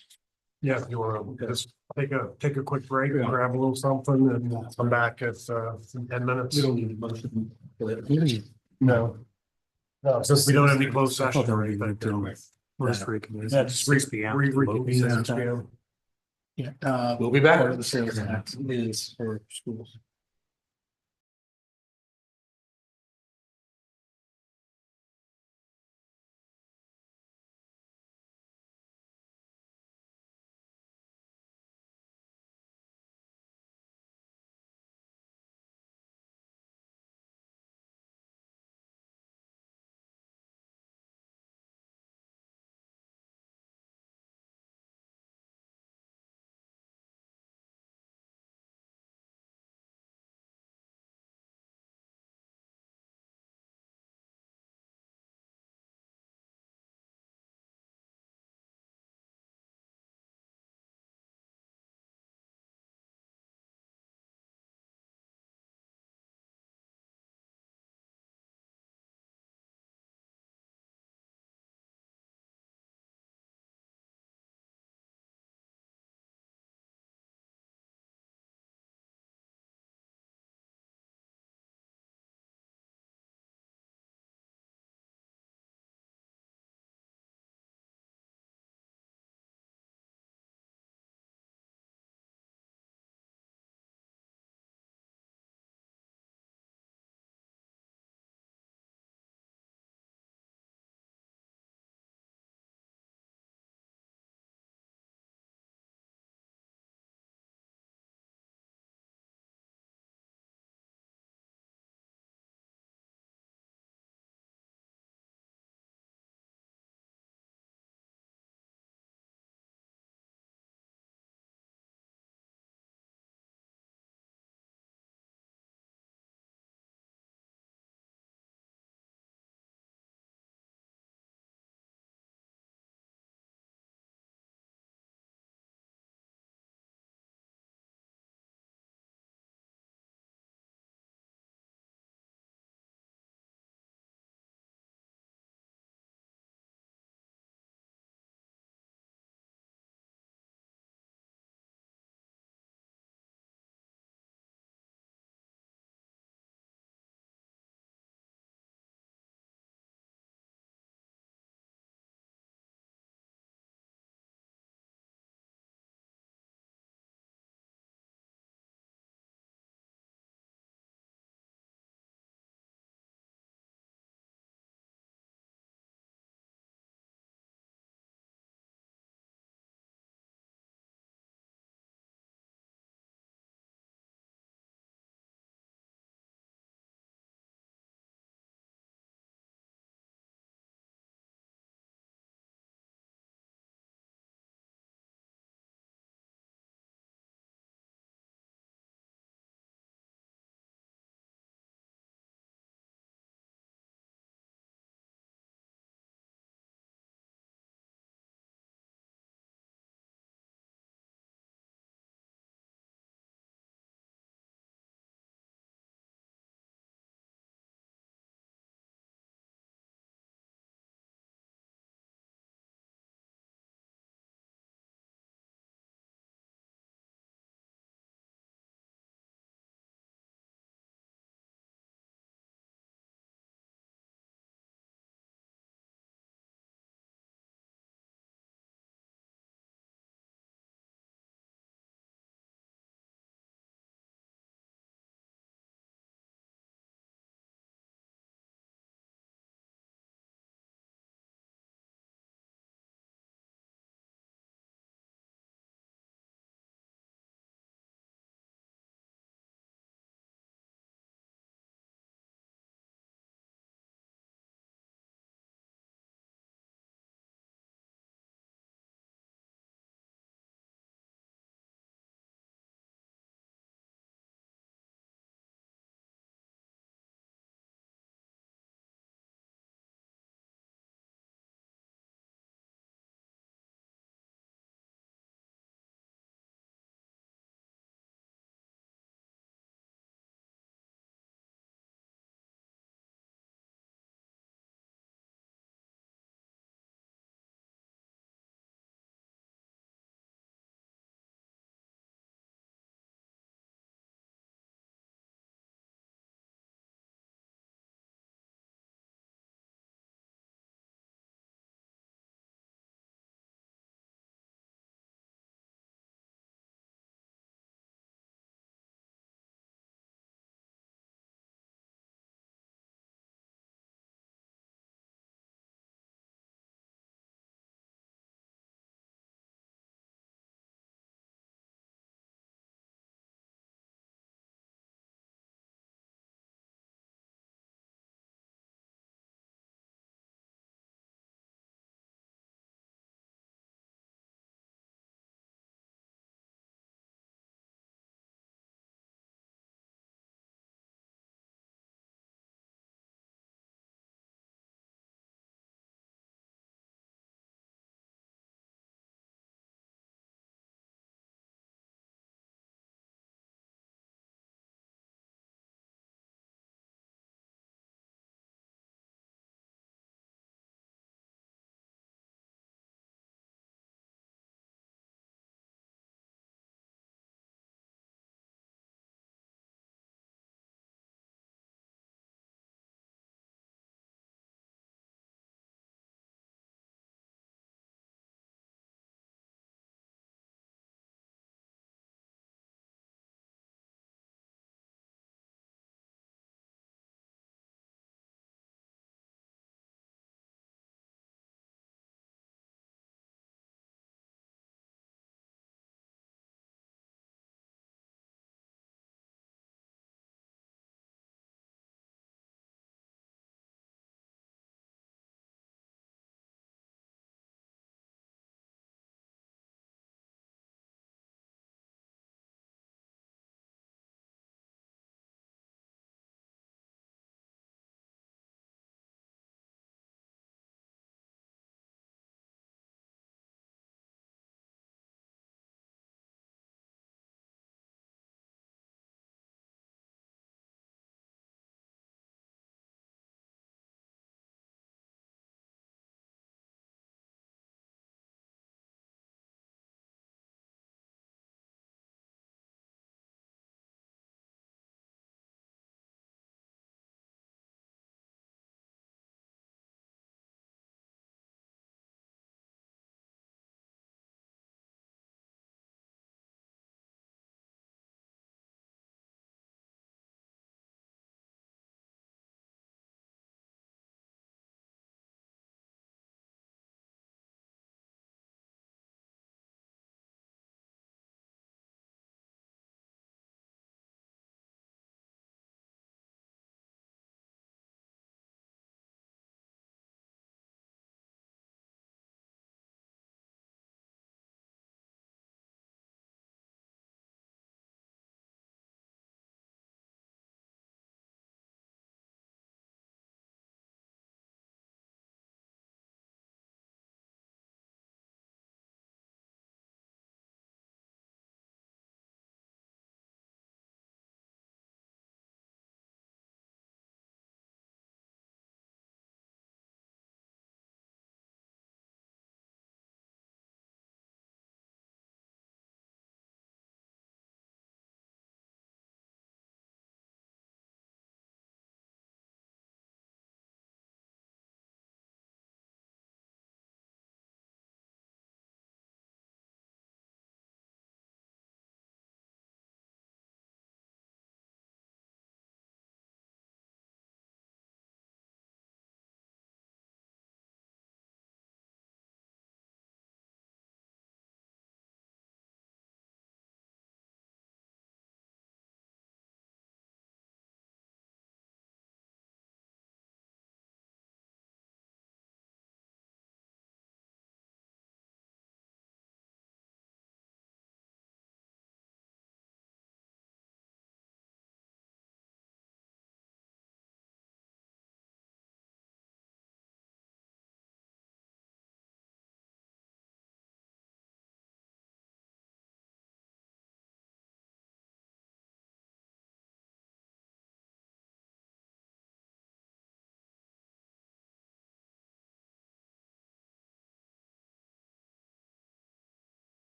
Yeah, if you want to just take a quick break, and grab a little something and come back at 10 minutes. We don't need a motion for that. No. No, since we don't have any closed I session thought they or were anything. doing That's That's reconvene at 6 p.m. Yeah, We'll be back. part of the sales tax is for schools.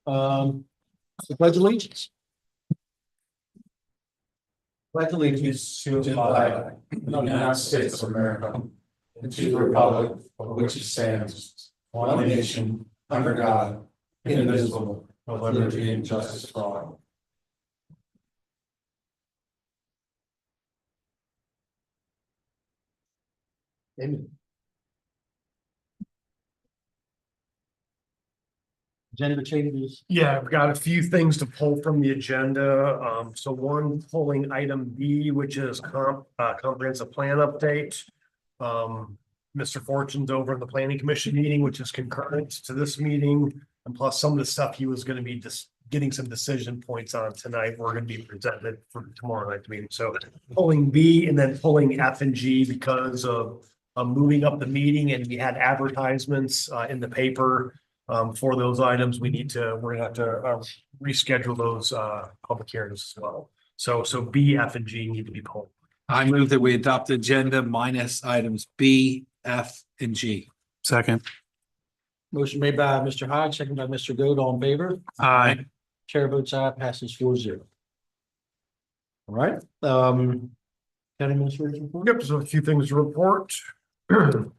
The pledge of allegiance. Pledge allegiance To the flag of the United States of America, and to the republic for which it stands, one nation, under God, indivisible, with liberty and justice for all. Amen. Agenda changes. Yeah, I've got a few things to pull from the agenda. So one, pulling item B, which is comprehensive plan update. Mr. Fortune's over in the planning commission meeting, which is concurrent to this meeting. And plus some of the stuff he was gonna be just getting some decision points on tonight, we're gonna be presented for tomorrow night's meeting. So pulling B and then pulling F and G because of moving up the meeting, and we had advertisements in the paper. For those items, we're gonna have to reschedule those public hearings as well. So B, F, and G need to be pulled. I move that we adopt the agenda minus items B, F, and G. Second. Motion made by Mr. Hodge, second by Mr. Goode, all in favor? Aye. Chair votes aye, passes 4-0. All right, county administrator's report. Yep, so a few things to report. So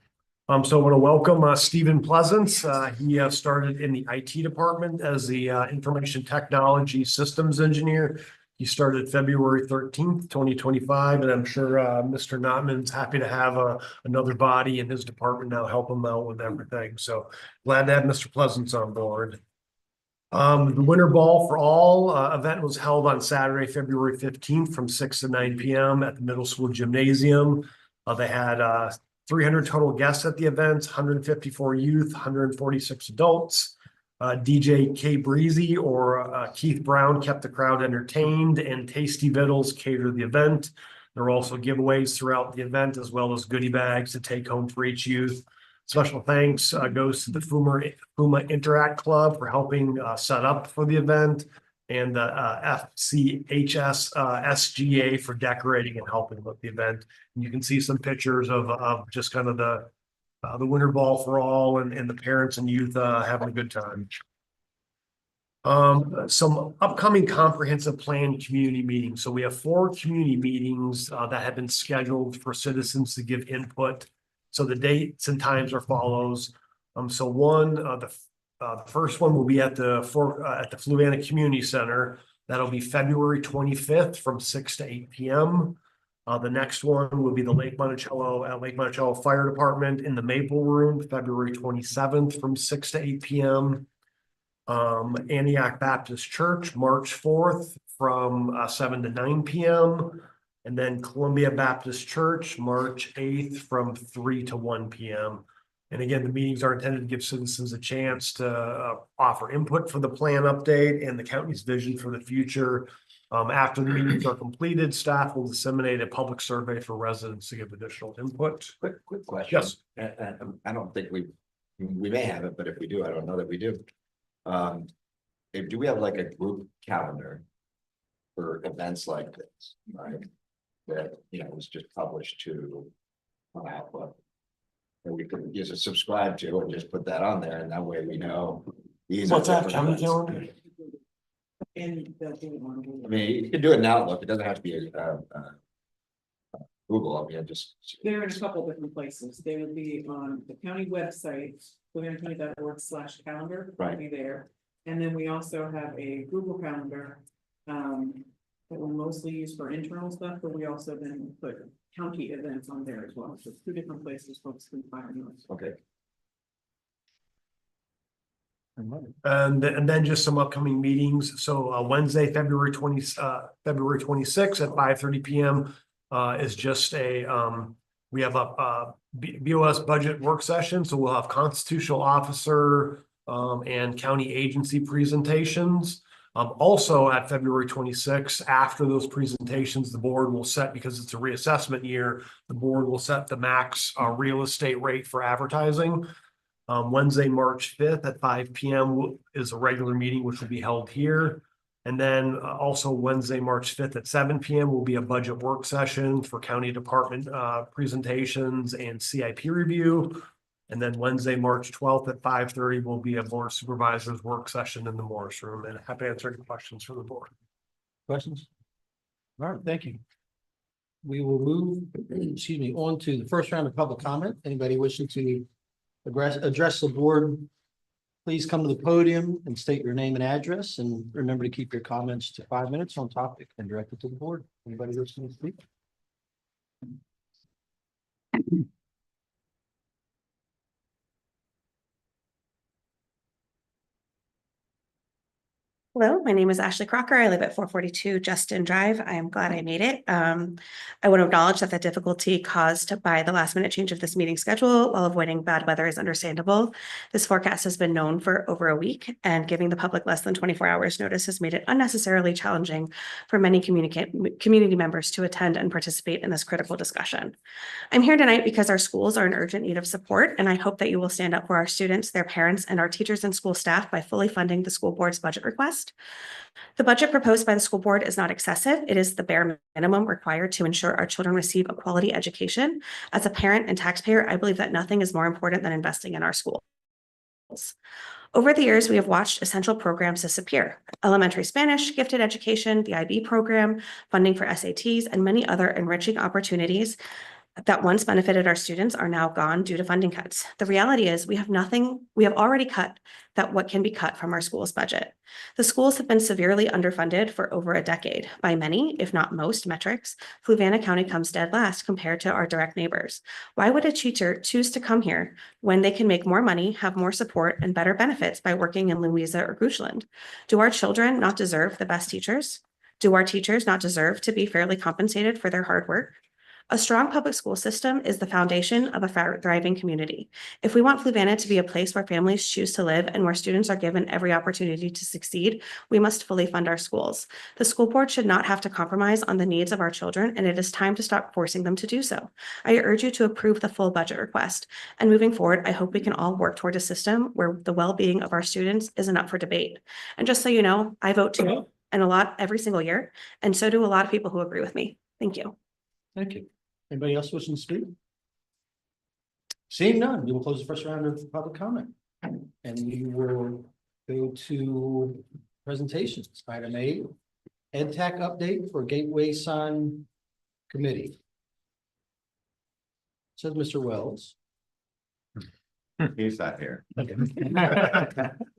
I want to welcome Stephen Pleasance. He started in the IT department as the information technology systems engineer. He started February 13th, 2025, and I'm sure Mr. Notman's happy to have another body in his department now help him out with everything. So glad to have Mr. Pleasance on board. The Winter Ball for All event was held on Saturday, February 15th from 6 to 9 p.m. at the middle school gymnasium. They had 300 total guests at the event, 154 youth, 146 adults. DJ K Breezy or Keith Brown kept the crowd entertained, and Tasty Vittles catered the event. There were also giveaways throughout the event, as well as goodie bags to take home for each youth. Special thanks goes to the Fuma Interact Club for helping set up for the event, and the FCHS SGA for decorating and helping with the event. And you can see some pictures of just kind of the Winter Ball for All and the parents and youth having a good time. Some upcoming comprehensive plan community meetings. So we have 4 community meetings that have been scheduled for citizens to give input. So the dates and times are follows. So one, the first one will be at the Fluvanna Community Center. That'll be February 25th from 6 to 8 p.m. The next one will be the Lake Monticello Fire Department in the Maple Room, February 27th from 6 to 8 p.m. Antioch Baptist Church, March 4th from 7 to 9 p.m. And then Columbia Baptist Church, March 8th from 3 to 1 p.m. And again, the meetings are intended to give citizens a chance to offer input for the plan update and the county's vision for the future. After the meetings are completed, staff will disseminate a public survey for residents to give additional input. Quick question. Yes. I don't think we may have it, but if we do, I don't know that we do. Do we have like a group calendar for events like this, right? That, was just published to, that we could just subscribe to and just put that on there, and that way we know. What's that, county calendar? I mean, you can do it in Outlook. It doesn't have to be Google. I mean, just. They're in a couple different places. They would be on the county website, fluvannacounty.org/calendar. Right. Be there. And then we also have a Google Calendar that we mostly use for internal stuff, but we also then put county events on there as well. So 2 different places folks can find those. Okay. And then just some upcoming meetings. So Wednesday, February 26th at 5:30 p.m. Is just we have a BOS budget work session. So we'll have constitutional officer and county agency presentations. Also at February 26th, after those presentations, the board will set, because it's a reassessment year, the board will set the max real estate rate for advertising. Wednesday, March 5th at 5 p.m. is a regular meeting, which will be held here. And then also Wednesday, March 5th at 7 p.m. will be a budget work session for county department presentations and CIP review. And then Wednesday, March 12th at 5:30 will be a board of supervisors work session in the Morris Room, and happy to answer any questions from the board. Questions? All right, thank you. We will move, excuse me, on to the first round of public comment. Anybody wishing to address the board, please come to the podium and state your name and address, and remember to keep your comments to 5 minutes on topic and direct it to the board. Anybody wishing to speak? Hello, my name is Ashley Crocker. I live at 442 Justin Drive. I am glad I made it. I want to acknowledge that the difficulty caused by the last minute change of this meeting schedule while avoiding bad weather is understandable. This forecast has been known for over a week, and giving the public less than 24 hours notice has made it unnecessarily challenging for many community members to attend and participate in this critical discussion. I'm here tonight because our schools are in urgent need of support, and I hope that you will stand up for our students, their parents, and our teachers and school staff by fully funding the school board's budget request. The budget proposed by the school board is not excessive. It is the bare minimum required to ensure our children receive a quality education. As a parent and taxpayer, I believe that nothing is more important than investing in our schools. Over the years, we have watched essential programs disappear: elementary Spanish, gifted education, the IB program, funding for SATs, and many other enriching opportunities that once benefited our students are now gone due to funding cuts. The reality is we have already cut that what can be cut from our school's budget. The schools have been severely underfunded for over a decade. By many, if not most metrics, Fluvanna County comes dead last compared to our direct neighbors. Why would a teacher choose to come here when they can make more money, have more support, and better benefits by working in Louisa or Goochland? Do our children not deserve the best teachers? Do our teachers not deserve to be fairly compensated for their hard work? A strong public school system is the foundation of a thriving community. If we want Fluvanna to be a place where families choose to live and where students are given every opportunity to succeed, we must fully fund our schools. The school board should not have to compromise on the needs of our children, and it is time to stop forcing them to do so. I urge you to approve the full budget request. And moving forward, I hope we can all work toward a system where the well-being of our students isn't up for debate. And just so you know, I vote too, and a lot every single year, and so do a lot of people who agree with me. Thank you. Thank you. Anybody else wishing to speak? Seeing none, we will close the first round of public comment. And we will go to presentations. Item 8, EdTech update for Gateway Sign Committee. Says Mr. Wells. He's not here. Okay.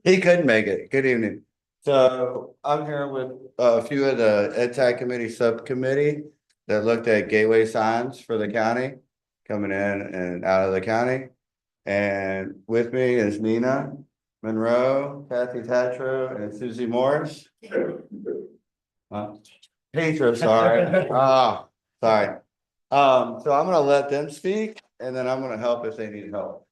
He couldn't make it. Good evening. So I'm here with a few of the Ed Tech Committee subcommittee that looked at gateway signs for the county, coming in and out of the county. And with me is Nina Monroe, Kathy Tatro, and Susie Morris. Petra, sorry. Oh, sorry. So I'm gonna let them speak, and then I'm gonna help if they need help.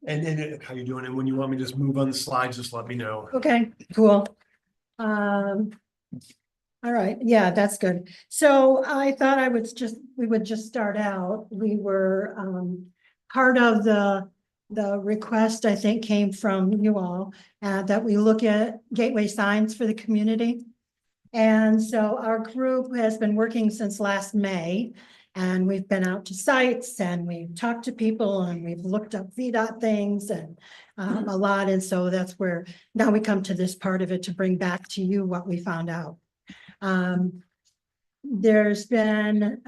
And then how you doing? And when you want me to just move on the slides, just let me know. Okay, cool. All right, yeah, that's good. So I thought we would just start out. We were part of the request, I think, came from you all, that we look at gateway signs for the community. And so our group has been working since last May, and we've been out to sites and we've talked to people and we've looked up VDOT things and a lot. And so that's where now we come to this part of it to bring back to you what we found out. There's been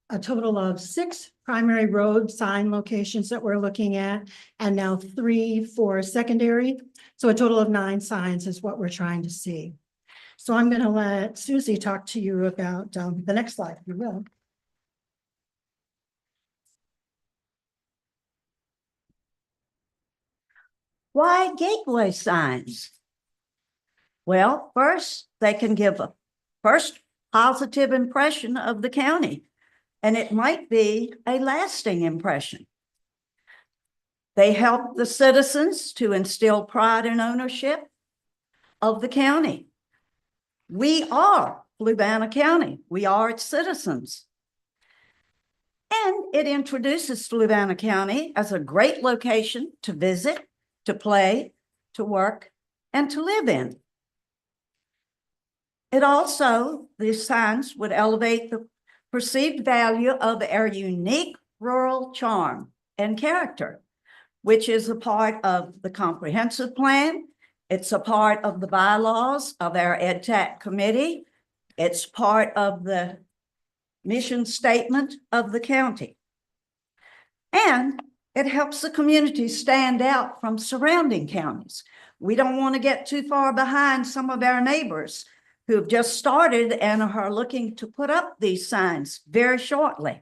a total of 6 primary road sign locations that we're looking at, and now 3 for secondary. So a total of 9 signs is what we're trying to see. So I'm going to let Susie talk to you about the next slide, if you will. Why gateway signs? Well, first, they can give a first positive impression of the county, and it might be a lasting impression. They help the citizens to instill pride and ownership of the county. We are Fluvanna County. We are its citizens. And it introduces Fluvanna County as a great location to visit, to play, to work, and to live in. It also, these signs would elevate the perceived value of our unique rural charm and character, which is a part of the comprehensive plan. It's a part of the bylaws of our EdTech committee. It's part of the mission statement of the county. And it helps the community stand out from surrounding counties. We don't want to get too far behind some of our neighbors who have just started and are looking to put up these signs very shortly.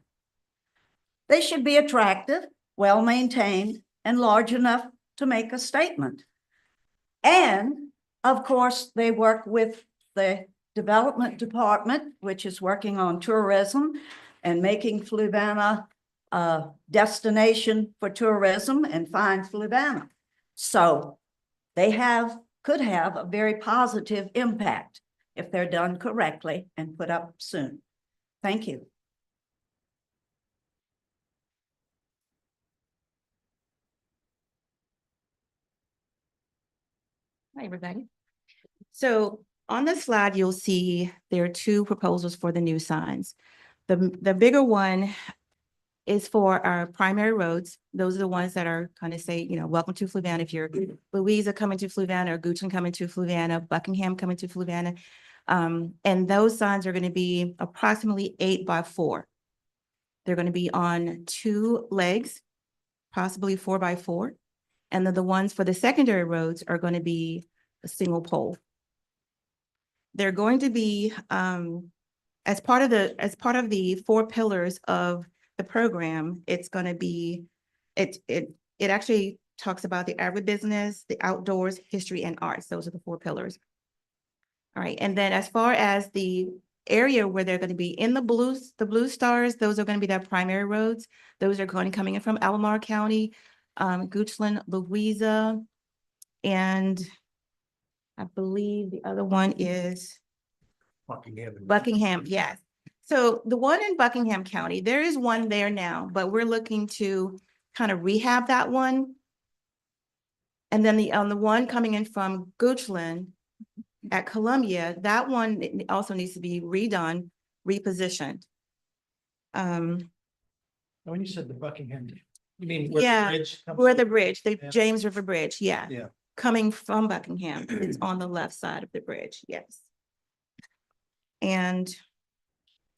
They should be attractive, well-maintained, and large enough to make a statement. And of course, they work with the development department, which is working on tourism and making Fluvanna a destination for tourism and find Fluvanna. So they could have a very positive impact if they're done correctly and put up soon. Thank you. Hi, everybody. So on the slide, you'll see there are two proposals for the new signs. The bigger one is for our primary roads. Those are the ones that are kind of say, you know, welcome to Fluvanna. If you're Louisa coming to Fluvanna or Goochland coming to Fluvanna, Buckingham coming to Fluvanna. And those signs are going to be approximately 8 by 4. They're going to be on 2 legs, possibly 4 by 4. And then the ones for the secondary roads are going to be a single pole. They're going to be as part of the 4 pillars of the program. It's going to be it actually talks about the agribusiness, the outdoors, history, and arts. Those are the 4 pillars. All right, and then as far as the area where they're going to be in the blue stars, those are going to be their primary roads. Those are going coming in from Albemarle County, Goochland, Louisa, and I believe the other one is Buckingham, yes. So the one in Buckingham County, there is one there now, but we're looking to kind of rehab that one. And then the one coming in from Goochland at Columbia, that one also needs to be redone, repositioned. When you said the Buckingham, you mean where the bridge, the Yeah. James River Bridge, yeah. Yeah. Coming from Buckingham, it's on the left side of the bridge, yes. And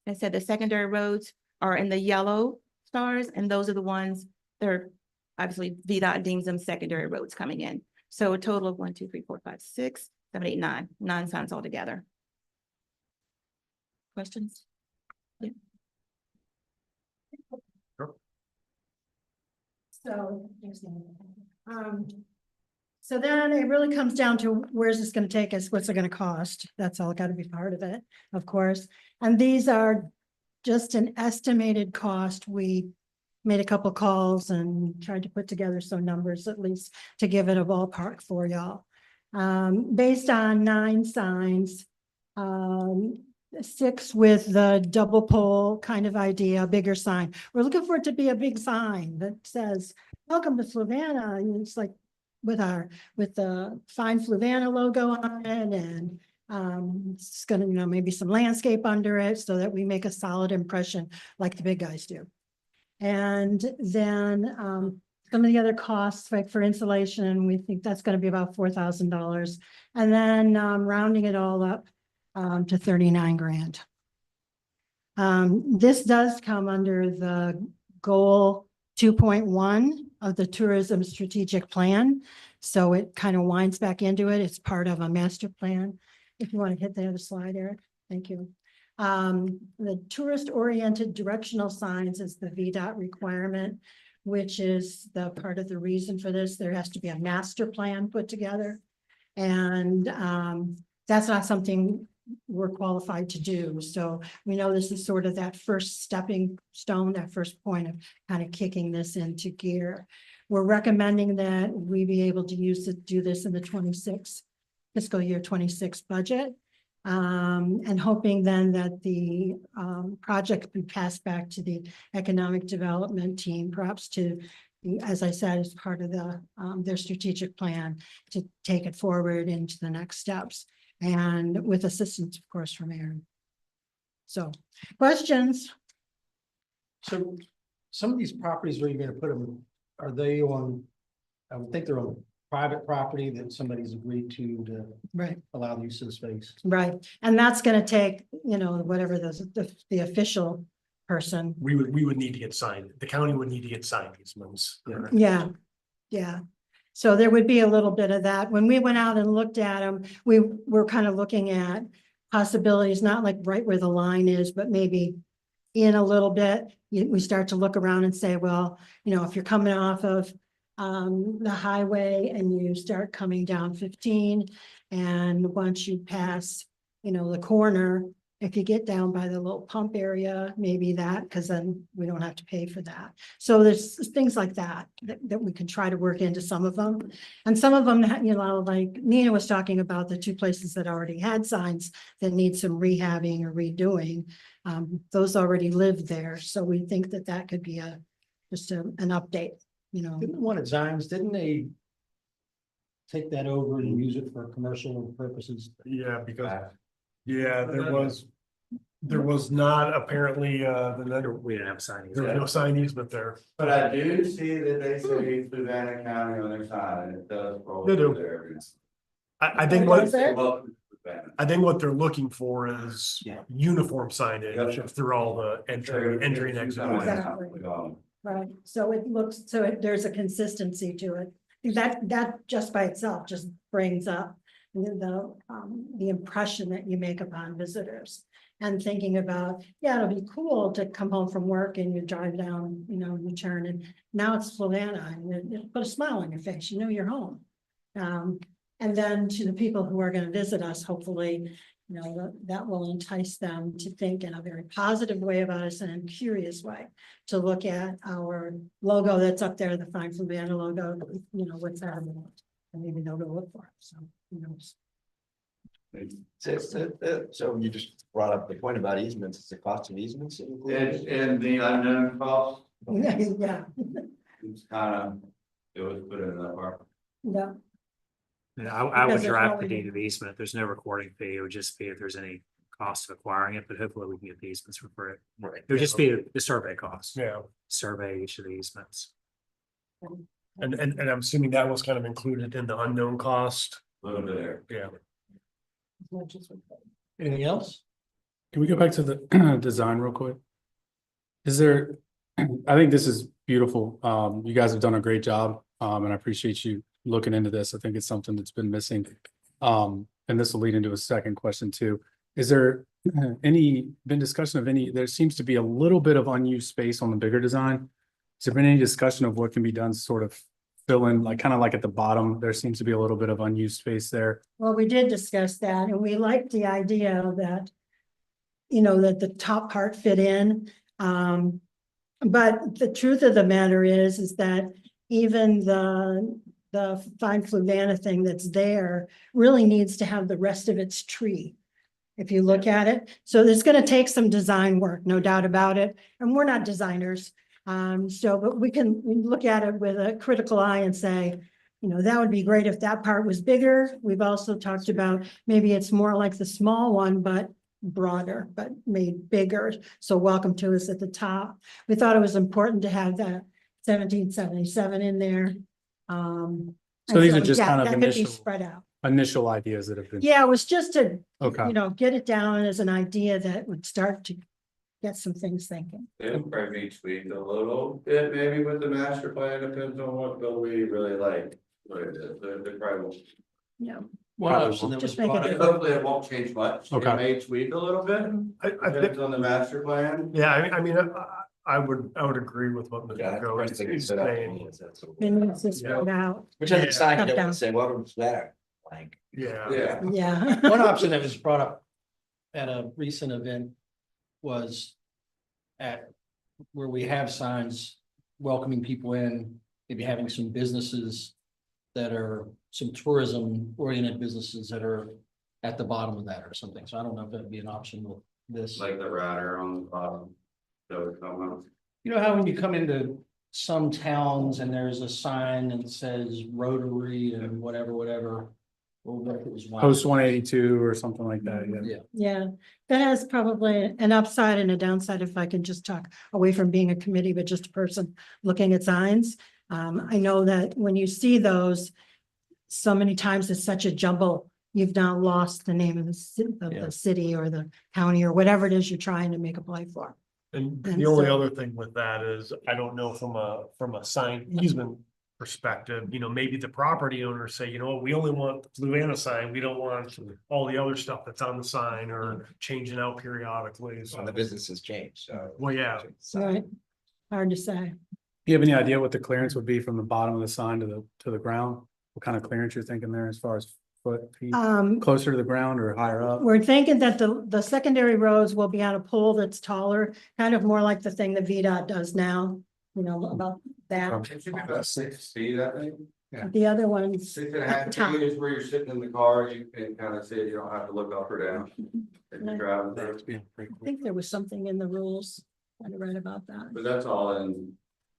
I said the secondary roads are in the yellow stars, and those are the ones that are obviously VDOT deems them secondary roads coming in. So a total of 1, 2, 3, 4, 5, 6, 7, 8, 9, 9 signs altogether. Questions? Yeah. So then it really comes down to where's this going to take us? What's it going to cost? That's all got to be part of it, of course. And these are just an estimated cost. We made a couple calls and tried to put together some numbers at least to give it a ballpark for y'all. Based on 9 signs, 6 with the double pole kind of idea, a bigger sign. We're looking for it to be a big sign that says, welcome to Fluvanna. And it's like with the Fine Fluvanna logo on it, and it's gonna, maybe some landscape under it so that we make a solid impression like the big guys do. And then some of the other costs, like for insulation, we think that's going to be about $4,000. And then rounding it all up to 39 grand. This does come under the goal 2.1 of the tourism strategic plan. So it kind of winds back into it. It's part of a master plan. If you want to hit the other slide, Eric, thank you. The tourist-oriented directional signs is the VDOT requirement, which is the part of the reason for this. There has to be a master plan put together. And that's not something we're qualified to do. So we know this is sort of that first stepping stone, that first point of kind of kicking this into gear. We're recommending that we be able to do this in the fiscal year 26 budget. And hoping then that the project be passed back to the economic development team, perhaps to, as I said, as part of their strategic plan to take it forward into the next steps, and with assistance, of course, from Aaron. So, questions? some of these properties where you're gonna put them, are they on, I would think they're on private property that somebody's agreed to Right, allow the use of the space. right. And that's gonna take, whatever the official person. We would need to get signed, the county would need to get signed easements. Yeah, yeah. So there would be a little bit of that. When we went out and looked at them, we were kind of looking at possibilities, not like right where the line is, but maybe in a little bit. We start to look around and say, well, if you're coming off of the highway and you start coming down 15, and once you pass, the corner, if you get down by the little pump area, maybe that, because then we don't have to pay for that. So there's things like that we can try to work into some of them. And some of them, like Nina was talking about, the two places that already had signs that need some rehabbing or redoing. Those already live there. So we think that could be just an update, Didn't one at Zions, didn't they take that over and use it for commercial purposes? Yeah, because, there was not apparently, We didn't have signings. there was no sign easement there. But I do see that they say Fluvanna County on their sign, and it does. roll They do. through there. I think Was what, it? Welcome to Fluvanna. I think what they're looking for is Yeah. uniform signage Yep. through all the entry and exit. Exactly. Right, so it looks, there's a consistency to it. That just by itself just brings up the impression that you make upon visitors. And thinking about, it'll be cool to come home from work and you drive down, you turn, and now it's Fluvanna, and it put a smile on your face, you're home. And then to the people who are gonna visit us, hopefully, that will entice them to think in a very positive way about us and in a curious way. To look at our logo that's up there, the Fine Fluvanna logo, what's that about? And maybe they'll go look for it, so who knows? So you just brought up the point about easements, it's the cost of easements included? And the unknown cost, Yeah, it's kind of, it was put in that part. yeah, Yeah, I would Because there's draft no the way- deed of easement. There's no recording fee. It would just be if there's any cost of acquiring it, but hopefully we can get the easements for free. Right. It would just be the survey cost, Yeah, survey each of the easements. and I'm assuming that was kind of included in the unknown cost. A little bit there. Yeah. Anything else? Can we go back to the design real quick? Is there, I think this is beautiful. You guys have done a great job, and I appreciate you looking into this. I think it's something that's been missing. And this will lead into a second question too. Is there been discussion of there seems to be a little bit of unused space on the bigger design. Has there been any discussion of what can be done to sort of fill in, like kind of like at the bottom, there seems to be a little bit of unused space there. well, we did discuss that, and we liked the idea that, that the top part fit in. But the truth of the matter is that even the Fine Fluvanna thing that's there really needs to have the rest of its tree. If you look at it, so it's gonna take some design work, no doubt about it, and we're not designers. But we can look at it with a critical eye and say, that would be great if that part was bigger. We've also talked about maybe it's more like the small one, but broader, but made bigger. So welcome to us at the top. We thought it was important to have that 1777 in there. So these are just kind of that could be initial, spread out. initial ideas that have been. Yeah, it was just to, Okay. get it down as an idea that would start to get some things thinking. It'll probably be tweaked a little bit, maybe with the master plan, depends on what Bill we really like. The probably Yeah. One option that was Just make it brought different. up, hopefully it won't change much. It Okay. may tweak a little bit, I think, depends on the master plan. yeah, I mean, I would agree with what Mr. Yeah, Go I is think it's saying. It needs to spread out. Which other sign you Cut don't down. want to say, welcome to that, like. Yeah. Yeah. Yeah. one option that was brought up at a recent event was at where we have signs welcoming people in, maybe having some businesses that are some tourism oriented businesses that are at the bottom of that or something. So I don't know if that'd be an option with this. Like the router on the bottom. That would come up. You know how when you come into some towns and there's a sign that says Rotary and whatever, Post 182 or something like that, yeah. Yeah. Yeah, that has probably an upside and a downside if I can just talk away from being a committee, but just a person looking at signs. I know that when you see those, so many times it's such a jumble. You've now lost the name of the city or the county or whatever it is you're trying to make a play for. And And the only so- other thing with that is, I don't know from a sign easement perspective, maybe the property owners say, what, we only want the Fluvanna sign, we don't want all the other stuff that's on the sign or changing out periodically, so. And the businesses change, so. Well, yeah. Right, hard to say. Do you have any idea what the clearance would be from the bottom of the sign to the ground? What kind of clearance you're thinking there as far as feet, closer to the ground or higher up? We're thinking that the secondary roads will be on a pole that's taller, kind of more like the thing that VDOT does now, about that. It should be about 6 feet, I think. The other ones. 6.5 top. feet is where you're sitting in the car, you can kind of see it, you don't have to look up or down. If you're driving through. I think there was something in the rules, I read about that. But that's all in,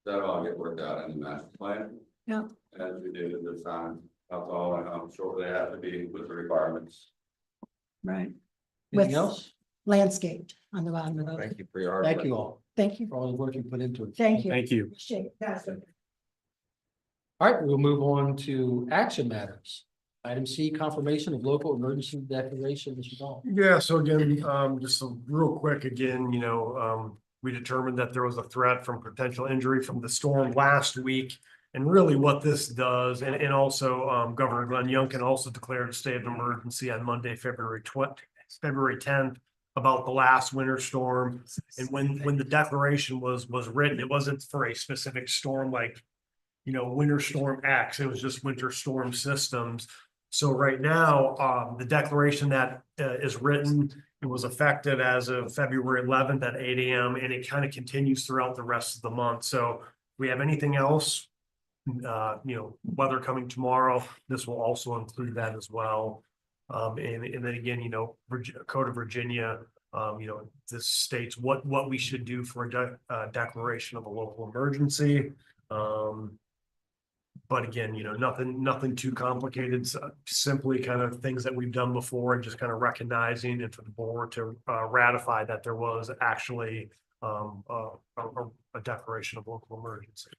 that'll all get worked out in the master plan. Yeah. As we do the sign, that's all, and I'm sure they have to be with the requirements. Right. Anything With else? landscaped on the bottom of Thank it. you for your hard Thank work. you all Thank you. for all the work you put into it. Thank you. Thank you. Appreciate it. All right, we'll move on to action matters. Item C, confirmation of local emergency declaration, Mr. Dahl. Yeah, so again, just real quick, again, we determined that there was a threat from potential injury from the storm last week. And really what this does, and also Governor Glenn Youngkin also declared a state of emergency on Monday, February 10th, about the last winter storm. And when the declaration was written, it wasn't for a specific storm like, winter storm X, it was just winter storm systems. So right now, the declaration that is written, it was effective as of February 11th at 8 AM, and it kind of continues throughout the rest of the month. So if we have anything else, weather coming tomorrow, this will also include that as well. And then again, Code of Virginia, this states what we should do for a declaration of a local emergency. But again, nothing too complicated, simply kind of things that we've done before and just kind of recognizing and for the board to ratify that there was actually a declaration of local emergency.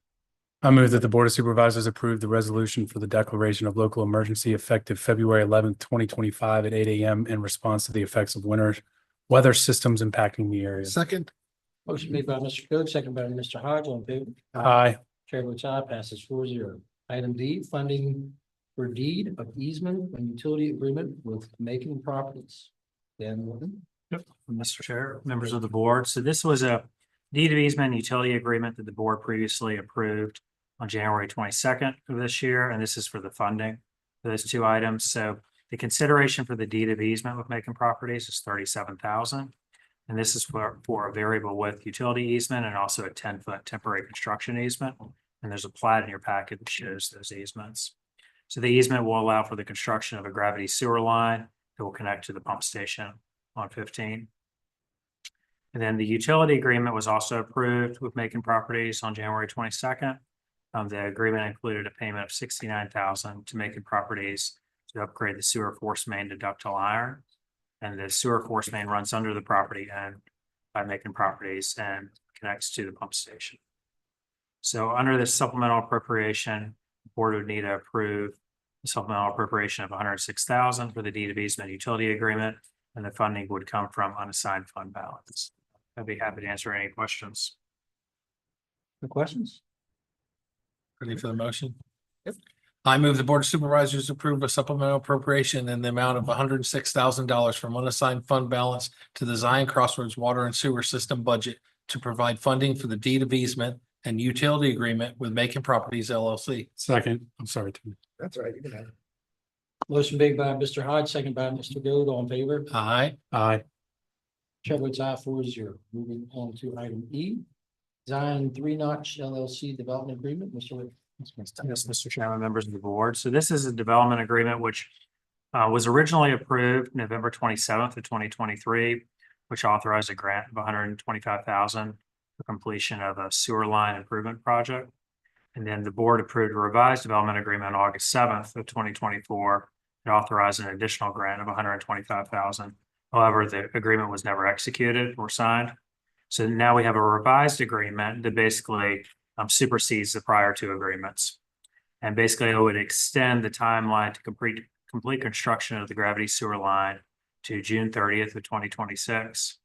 I move that the Board of Supervisors approve the resolution for the declaration of local emergency effective February 11th, 2025 at 8 AM in response to the effects of winter weather systems impacting the area. Second. Motion made by Mr. Code, second by Mr. Hodge, on favor. Aye. Chair votes aye, passes 4-0. Item D, funding for deed of easement and utility agreement with Macon Properties. Dan Morgan. Mr. Chair, members of the board. So this was a deed of easement and utility agreement that the board previously approved on January 22nd of this year, and this is for the funding for those two items. So the consideration for the deed of easement with Macon Properties is $37,000. And this is for a variable width utility easement and also a 10-foot temporary construction easement. And there's a plat in your packet that shows those easements. So the easement will allow for the construction of a gravity sewer line that will connect to the pump station on 15. And then the utility agreement was also approved with Macon Properties on January 22nd. The agreement included a payment of $69,000 to Macon Properties to upgrade the sewer force main to ductile iron. And the sewer force main runs under the property and by Macon Properties and connects to the pump station. So under this supplemental appropriation, the board would need to approve the supplemental appropriation of $106,000 for the deed of easement utility agreement, and the funding would come from unassigned fund balance. I'd be happy to answer any questions. The questions? Ready for the motion? Yep. I move the Board of Supervisors approve a supplemental appropriation in the amount of $106,000 from unassigned fund balance to the Zion Crossroads Water and Sewer System budget to provide funding for the deed of easement and utility agreement with Macon Properties LLC. Second. I'm sorry, Tim. That's right. You can have it. Motion made by Mr. Hodge, second by Mr. Goode, all in favor. Aye. Aye. Chair votes aye, 4-0. Moving on to item E. Zion 3-Notch LLC Development Agreement, Mr. Wick. Yes, Mr. Chairman, members of the board. So this is a development agreement which was originally approved November 27th of 2023, which authorized a grant of $125,000 for completion of a sewer line improvement project. And then the board approved a revised development agreement on August 7th of 2024, It authorized an additional grant of $125,000. However, the agreement was never executed or signed. So now we have a revised agreement that basically supersedes the prior two agreements. And basically it would extend the timeline to complete construction of the gravity sewer line to June 30th of 2026.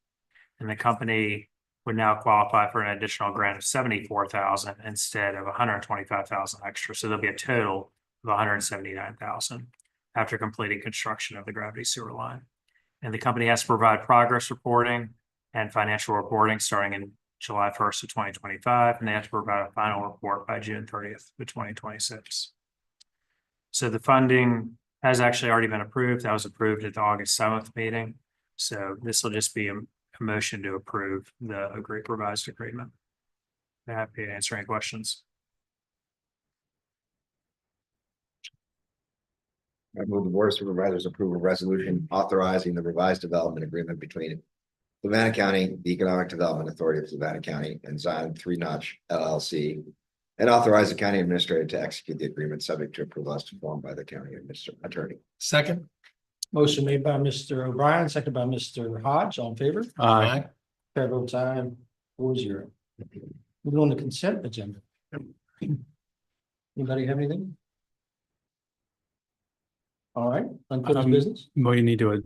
And the company would now qualify for an additional grant of $74,000 instead of $125,000 extra. So there'll be a total of $179,000 after completing construction of the gravity sewer line. And the company has to provide progress reporting and financial reporting starting in July 1st of 2025, and they have to provide a final report by June 30th of 2026. So the funding has actually already been approved. That was approved at the August 7th meeting. So this will just be a motion to approve the revised agreement. I'm happy to answer any questions. I move the Board of Supervisors approve a resolution authorizing the revised development agreement between Fluvanna County, the Economic Development Authority of Fluvanna County, and Zion 3 Notch LLC, and authorize the county administrator to execute the agreement subject to approval as performed by the county attorney. Second. Motion made by Mr. O'Brien, seconded by Mr. Hodge, all in favor? Aye. Chair votes aye, 4-0. Moving on to consent agenda. Anybody have anything? All right, unfinished business? Well, you need to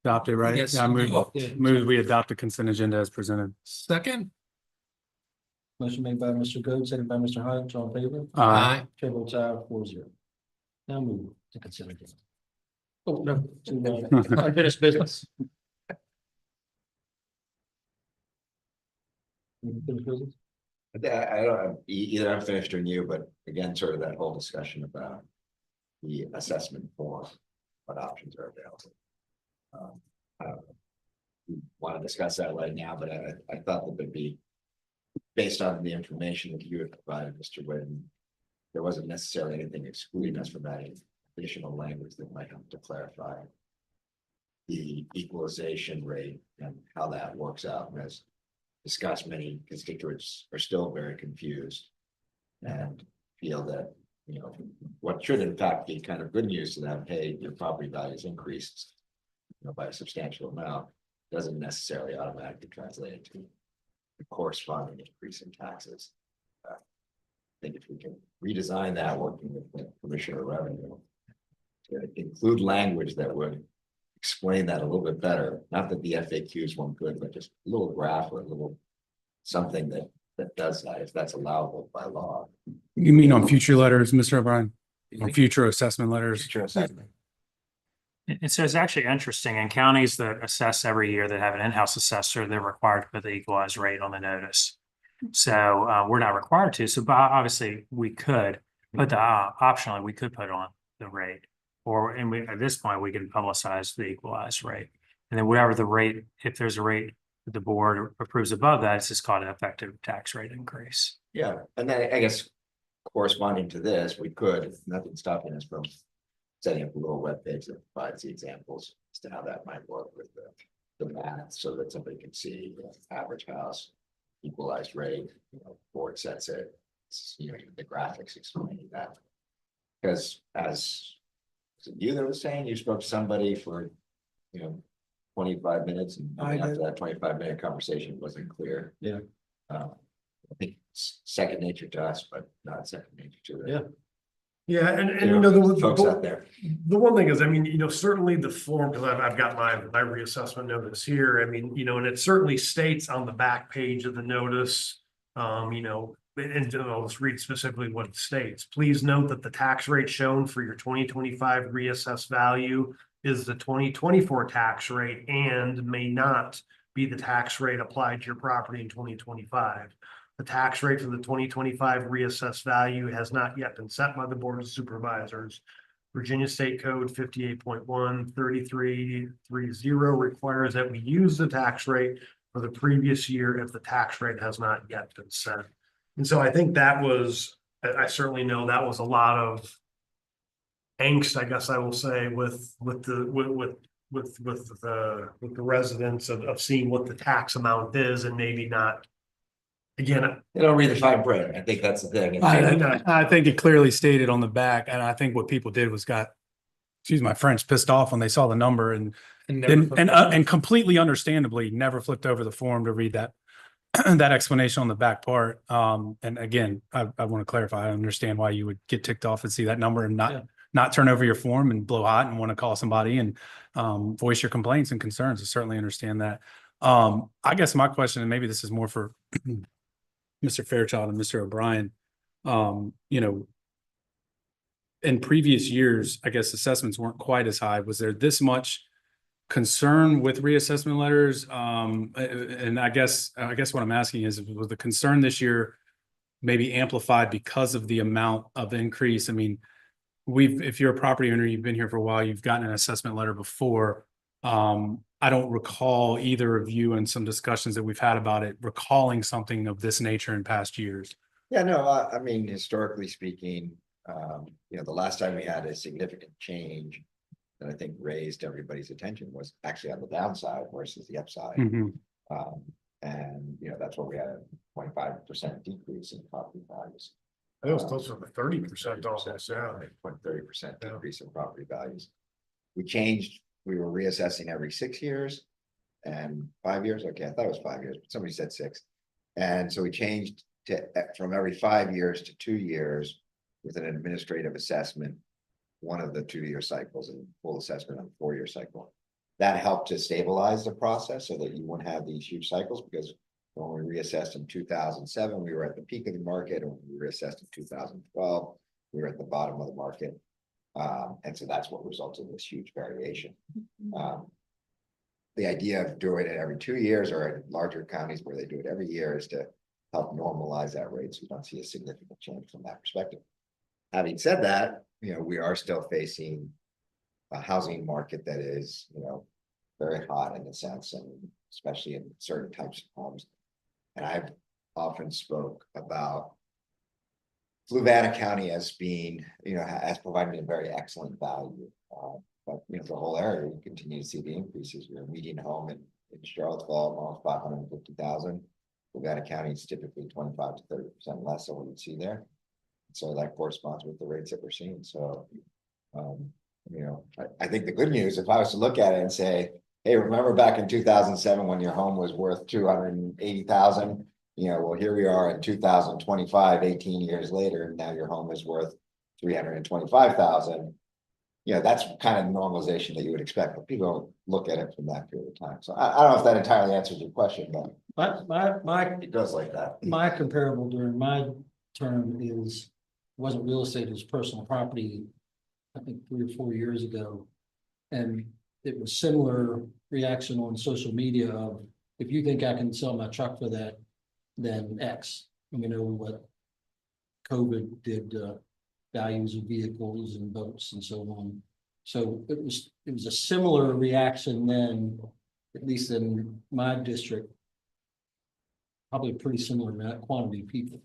adopt it, right? Yes. Yeah, move we adopt the consent agenda as presented. Second. Motion made by Mr. Goode, seconded by Mr. Hodge, all in favor? Aye. Chair votes aye, 4-0. Now move to consent agenda. Oh, no, to unfinished business. Unfinished business? I don't have either unfinished or new, but again, sort of that whole discussion about the assessment form, what options are available. I don't know. We want to discuss that right now, but I thought that would be based on the information that you had provided, Mr. Whitten. There wasn't necessarily anything excluding us from adding additional language that might have to clarify the equalization rate and how that works out. And as discussed, many constituents are still very confused and feel that, you know, what should in fact be kind of good news to them, hey, your property values increased, you know, by a substantial amount, doesn't necessarily automatically translate into the corresponding increase in taxes. I think if we can redesign that, working with the Commissioner of Revenue, to include language that would explain that a little bit better. Not that the FAQs weren't good, but just a little graph or a little something that does that, if that's allowable by law. You mean on future letters, Mr. O'Brien? On future assessment letters? Future assessment. And so it's actually interesting in counties that assess every year that have an in-house assessor, they're required to put the equalized rate on the notice. So we're not required to. So obviously we could put the optionally, we could put on the rate. Or at this point, we can publicize the equalized rate. And then whatever the rate, if there's a rate that the board approves above that, it's just called an effective tax rate increase. Yeah, and then I guess corresponding to this, we could, nothing stopping us from setting up a little webpage that provides the examples as to how that might work with the math, so that somebody can see, you know, average house, equalized rate, you know, board sets it, you know, the graphics explaining that. Because as you that was saying, you spoke to somebody for, you know, 25 minutes, and after that 25-minute conversation wasn't clear. Yeah. I think it's second nature to us, but not second nature to the. Yeah. Yeah, and you know, the folks out there. The one thing is, I mean, you know, certainly the form, because I've got my reassessment notice here. I mean, you know, and it certainly states on the back page of the notice, you know, and I'll just read specifically what it states. Please note that the tax rate shown for your 2025 reassessed value is the 2024 tax rate and may not be the tax rate applied to your property in 2025. The tax rate for the 2025 reassessed value has not yet been set by the Board of Supervisors. Virginia State Code 58.13330 requires that we use the tax rate for the previous year if the tax rate has not yet been set. And so I think that was, I certainly know that was a lot of angst, I guess I will say, with the residents of seeing what the tax amount is and maybe not. Again, They don't read the fine print. I think that's the thing. I think it clearly stated on the back, and I think what people did was got excuse my French, pissed off when they saw the number and never flipped it. and completely understandably never flipped over the form to read that that explanation on the back part. And again, I want to clarify, I understand why you would get ticked off and see that number and not turn over your form and blow hot and want to call somebody and voice your complaints and concerns. I certainly understand that. I guess my question, and maybe this is more for Mr. Fairchild and Mr. O'Brien, you know, in previous years, I guess assessments weren't quite as high. Was there this much concern with reassessment letters? And I guess what I'm asking is, was the concern this year maybe amplified because of the amount of increase? I mean, if you're a property owner, you've been here for a while, you've gotten an assessment letter before. I don't recall either of you in some discussions that we've had about it, recalling something of this nature in past years. Yeah, no, I mean, historically speaking, you know, the last time we had a significant change that I think raised everybody's attention was actually on the downside versus the upside. And, you know, that's where we had a 25% decrease in property values. It was closer to 30% almost, yeah. 30% decrease in property values. We changed, we were reassessing every 6 years and 5 years. Okay, I thought it was 5 years, but somebody said 6. And so we changed to from every 5 years to 2 years with an administrative assessment, one of the 2-year cycles, and full assessment on a 4-year cycle. That helped to stabilize the process so that you wouldn't have these huge cycles, because when we reassessed in 2007, we were at the peak of the market, and when we reassessed in 2012, we were at the bottom of the market. And so that's what resulted in this huge variation. The idea of doing it every 2 years, or in larger counties where they do it every year, is to help normalize that rate so you don't see a significant change from that perspective. Having said that, you know, we are still facing a housing market that is, you know, very hot in a sense, and especially in certain types of homes. And I've often spoke about Fluvanna County as being, you know, as providing a very excellent value. But, you know, the whole area, we continue to see the increases. We're a median home in Charlottesville, almost 550,000. Fluvanna County is typically 25 to 30% less than what you see there. So that corresponds with the rates that we're seeing. So, you know, I think the good news, if I was to look at it and say, hey, remember back in 2007 when your home was worth 280,000, you know, well, here we are in 2025, 18 years later, and now your home is worth 325,000. You know, that's kind of normalization that you would expect, but people don't look at it from that period of time. So I don't know if that entirely answers your question, but it does like that. My comparable during my term wasn't real estate, it was personal property, I think 3 or 4 years ago. And it was similar reaction on social media of, if you think I can sell my truck for that, then X. And we know what COVID did, values of vehicles and boats and so on. So it was a similar reaction then, at least in my district. Probably a pretty similar quantity of people.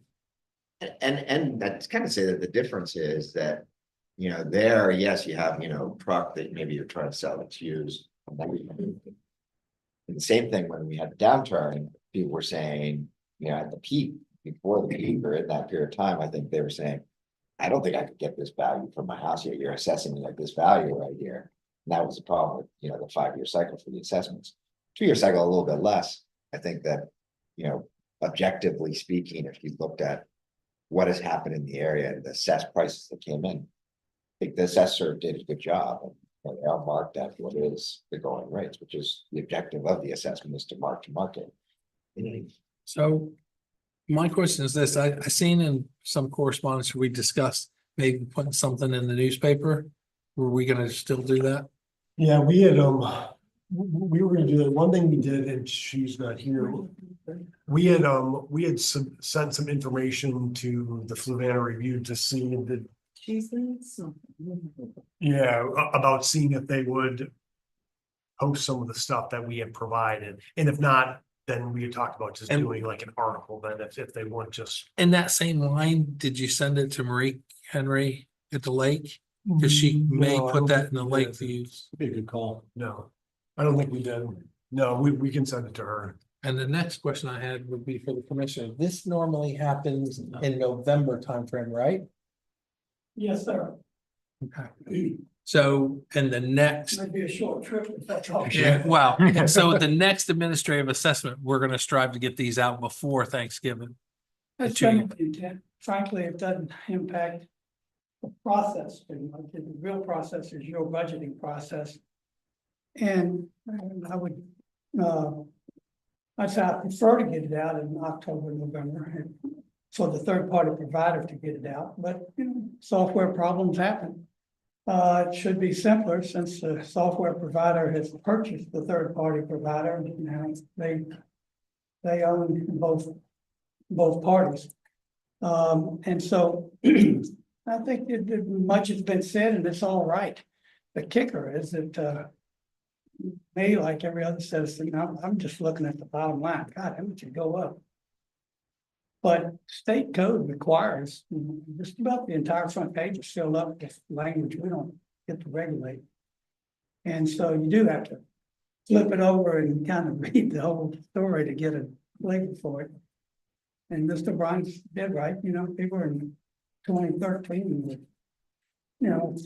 And that's kind of say that the difference is that, you know, there, yes, you have, you know, truck that maybe you're trying to sell that's used. And the same thing when we had the downturn, people were saying, you know, at the peak, before the peak, or in that period of time, I think they were saying, I don't think I could get this value from my house here. You're assessing me like this value right here. And that was the problem with, you know, the 5-year cycle for the assessments. 2-year cycle, a little bit less. I think that, you know, objectively speaking, if you looked at what has happened in the area and the assessed prices that came in, I think the assessor did a good job. And they are marked at what is the going rates, which is the objective of the assessment, is to market. So my question is this, I seen in some correspondence we discussed maybe putting something in the newspaper. Were we gonna still do that? Yeah, we had, we were gonna do that. One thing we did, and she's not here. We had sent some information to the Fluvanna Review to see the, She said something. yeah, about seeing if they would post some of the stuff that we had provided. And if not, then we had talked about just doing like an article then if they weren't just. In that same line, did you send it to Marie Henry at the lake? Because she may No, I put don't that think in the we lake did. to use. Be a good call. No, I don't think we did. No, we can send it to her. And the next question I had would be for the commissioner. This normally happens in November timeframe, right? Yes, sir. Okay. So, and the next, Might be a short trip if that's all. yeah, well, so the next administrative assessment, we're gonna strive to get these out before Thanksgiving. That's Two- been the intent. Frankly, it doesn't impact the process, too much. The real process is your budgeting process. And I would, I'd say I prefer to get it out in October, November, and for the third-party provider to get it out, but, you know, software problems happen. It should be simpler since the software provider has purchased the third-party provider, now they own both parties. And so I think much has been said and it's all right. The kicker is that, me, like every other citizen, I'm just looking at the bottom line. God, how much it go up? But state code requires just about the entire front page is filled up with language we don't get to regulate. And so you do have to flip it over and kind of read the whole story to get a flavor for it. And Mr. Bryan did right, you know, they were in 2013, you know,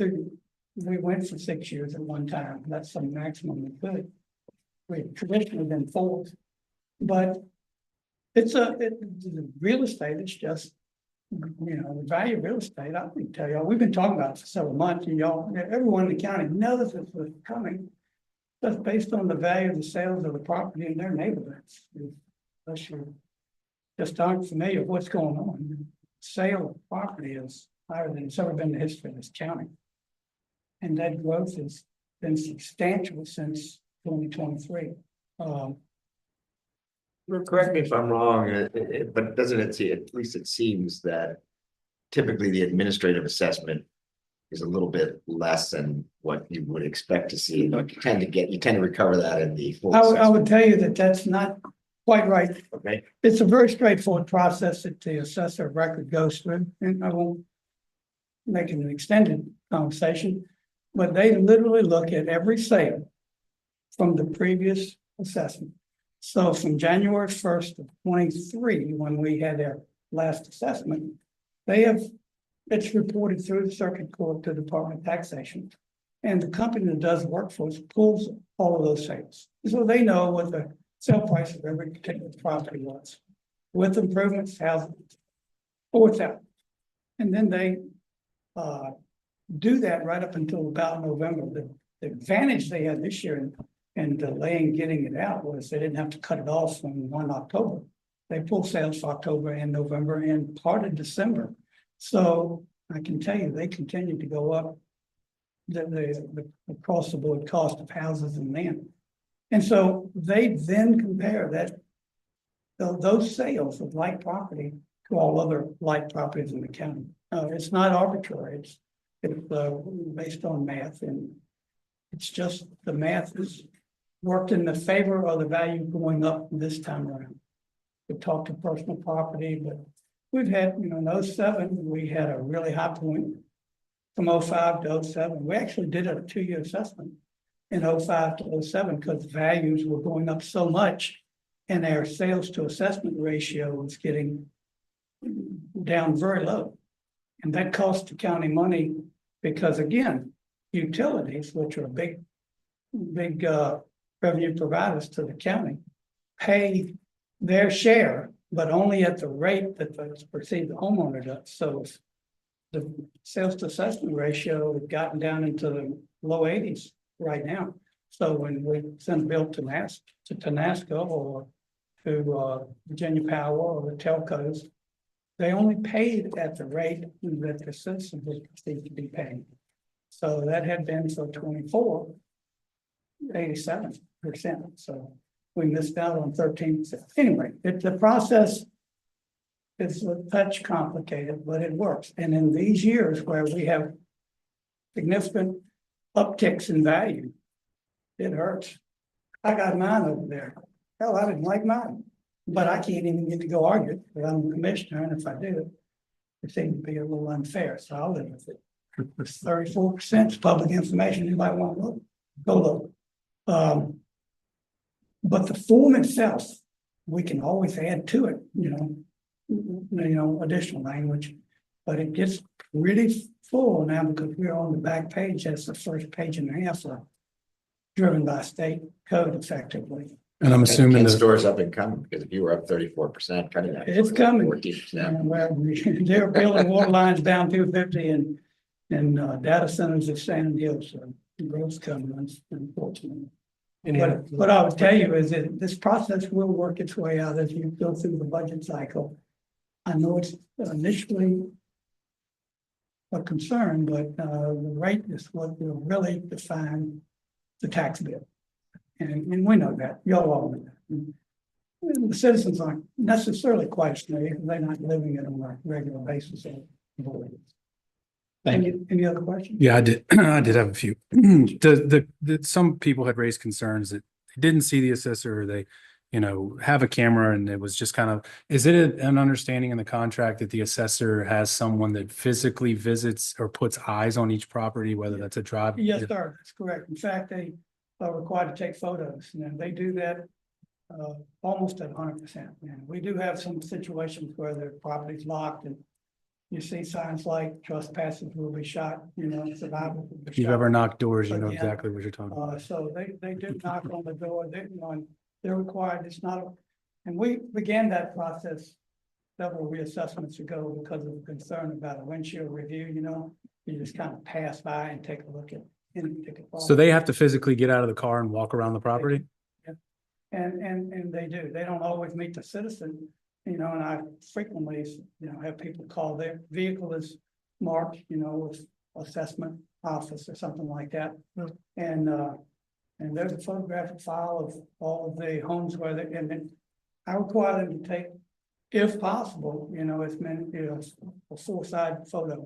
we went for 6 years at one time. That's the maximum we could. We've traditionally been 4, but real estate. It's just, you know, the value of real estate. I can tell y'all, we've been talking about it for several months, and y'all, everyone in the county knows this was coming. That's based on the value of the sales of the property in their neighborhoods. Unless you're just aren't familiar with what's going on. Sale of property is higher than it's ever been in the history of this county. And that growth has been substantial since 2023. Correct me if I'm wrong, but doesn't it see, at least it seems that typically the administrative assessment is a little bit less than what you would expect to see. Like you tend to recover that in the full I assessment. would tell you that that's not quite right. Okay. It's a very straightforward process that the assessor record goes through, and I won't make it an extended conversation, but they literally look at every sale from the previous assessment. So from January 1st of 23, when we had our last assessment, it's reported through the circuit court to the Department of Taxation. And the company that does work for us pulls all of those sales. So they know what the sale price of every particular property was. With improvements, housing, what's out. And then they do that right up until about November. The advantage they had this year in delaying getting it out was they didn't have to cut it off from 1 October. They pulled sales for October and November and part of December. So I can tell you, they continue to go up the across the board cost of houses and land. And so they then compare those sales of light property to all other light properties in the county. It's not arbitrary. It's based on math, and it's just the math is worked in the favor of the value going up this time around. We talked to personal property, but we've had, you know, in 07, we had a really high point from 05 to 07. We actually did a 2-year assessment in 05 to 07 because values were going up so much and our sales to assessment ratio was getting down very low. And that cost the county money because, again, utilities, which are big revenue providers to the county, pay their share, but only at the rate that the perceived homeowner does. So the sales to assessment ratio has gotten down into the low 80s right now. So when we send a bill to Tenasco or to Virginia Power or the telcos, they only paid at the rate that the citizens would perceive to be paying. So that had been for 24, 87%. So we missed out on 13%. Anyway, the process is a touch complicated, but it works. And in these years where we have significant upticks in value, it hurts. I got mine over there. Hell, I didn't like mine, but I can't even get to go argue it because I'm a commissioner, and if I do, it seems to be a little unfair, so I'll live with it. It's 34% is public information. Anybody want to look? Go look. But the form itself, we can always add to it, additional language, but it gets really full now because we're on the back page. That's the first page and a half driven by state code effectively. And I'm assuming Kent that Store's up and coming, because if you were up 34%, cutting that. It's coming. 14%. Well, they're building water lines down 250 and data centers at Sand Hills, so the growth's coming, unfortunately. But what I would tell you is that this process will work its way out as you go through the budget cycle. I know it's initially a concern, but the rate is what will really define the tax bill. And we know that, y'all all know that. And the citizens aren't necessarily questioning it, they're not living it on a regular basis. Thank you. Any other questions? yeah, I did. I did have a few. Some people had raised concerns that they didn't see the assessor, or they, have a camera, and it was just kind of. Is it an understanding in the contract that the assessor has someone that physically visits or puts eyes on each property, whether that's a drive? Yes, sir, that's correct. In fact, they are required to take photos, and they do that almost at 100%. And we do have some situations where the property's locked and you see signs like trespassers will be shot, survivors will be If you've shot. ever knocked doors, you know Again, exactly what you're talking about. So they do knock on the door, they're required, it's not, and we began that process several reassessments ago because of concern about a windshield review, you just kind of pass by and take a look at any particular. So they have to physically get out of the car and walk around the property? And they do, they don't always meet the citizen, and I frequently, have people call their vehicle is marked, with assessment office or something like that. And there's a photographic file of all of the homes where they, and then I require them to take, if possible, as many, a full-size photo,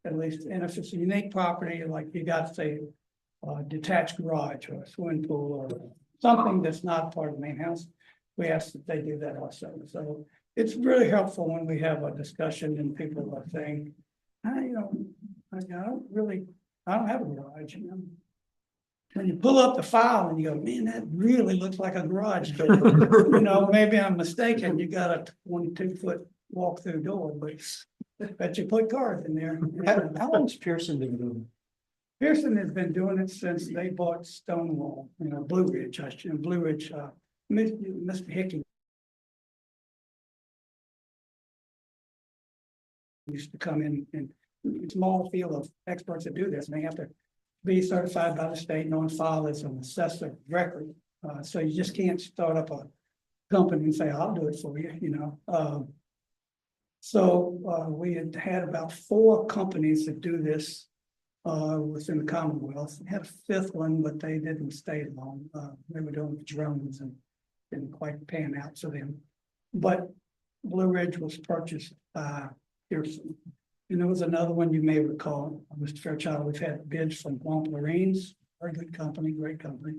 at least, and if it's a unique property, like you got, say, a detached garage or a swimming pool or something that's not part of the main house, we ask that they do that also. So it's really helpful when we have a discussion and people are saying, I don't have a garage, When you pull up the file and you go, man, that really looks like a garage door. Maybe I'm mistaken. You got a 22-foot walk-through door, but you put cars in there. How long's Pearson been doing? Pearson has been doing it since they bought Stonewall, Blue Ridge, Mr. Hickey used to come in and a small field of experts that do this, and they have to be certified by the state and on file as an assessor record. So you just can't start up a company and say, I'll do it for you, So we had about 4 companies that do this within the Commonwealth. We had a 5th one, but they didn't stay long. They were doing drones and didn't quite pan out for them. But Blue Ridge was purchased by Pearson. And there was another one you may recall, Mr. Fairchild, we've had bids from Marines, very good company, great company.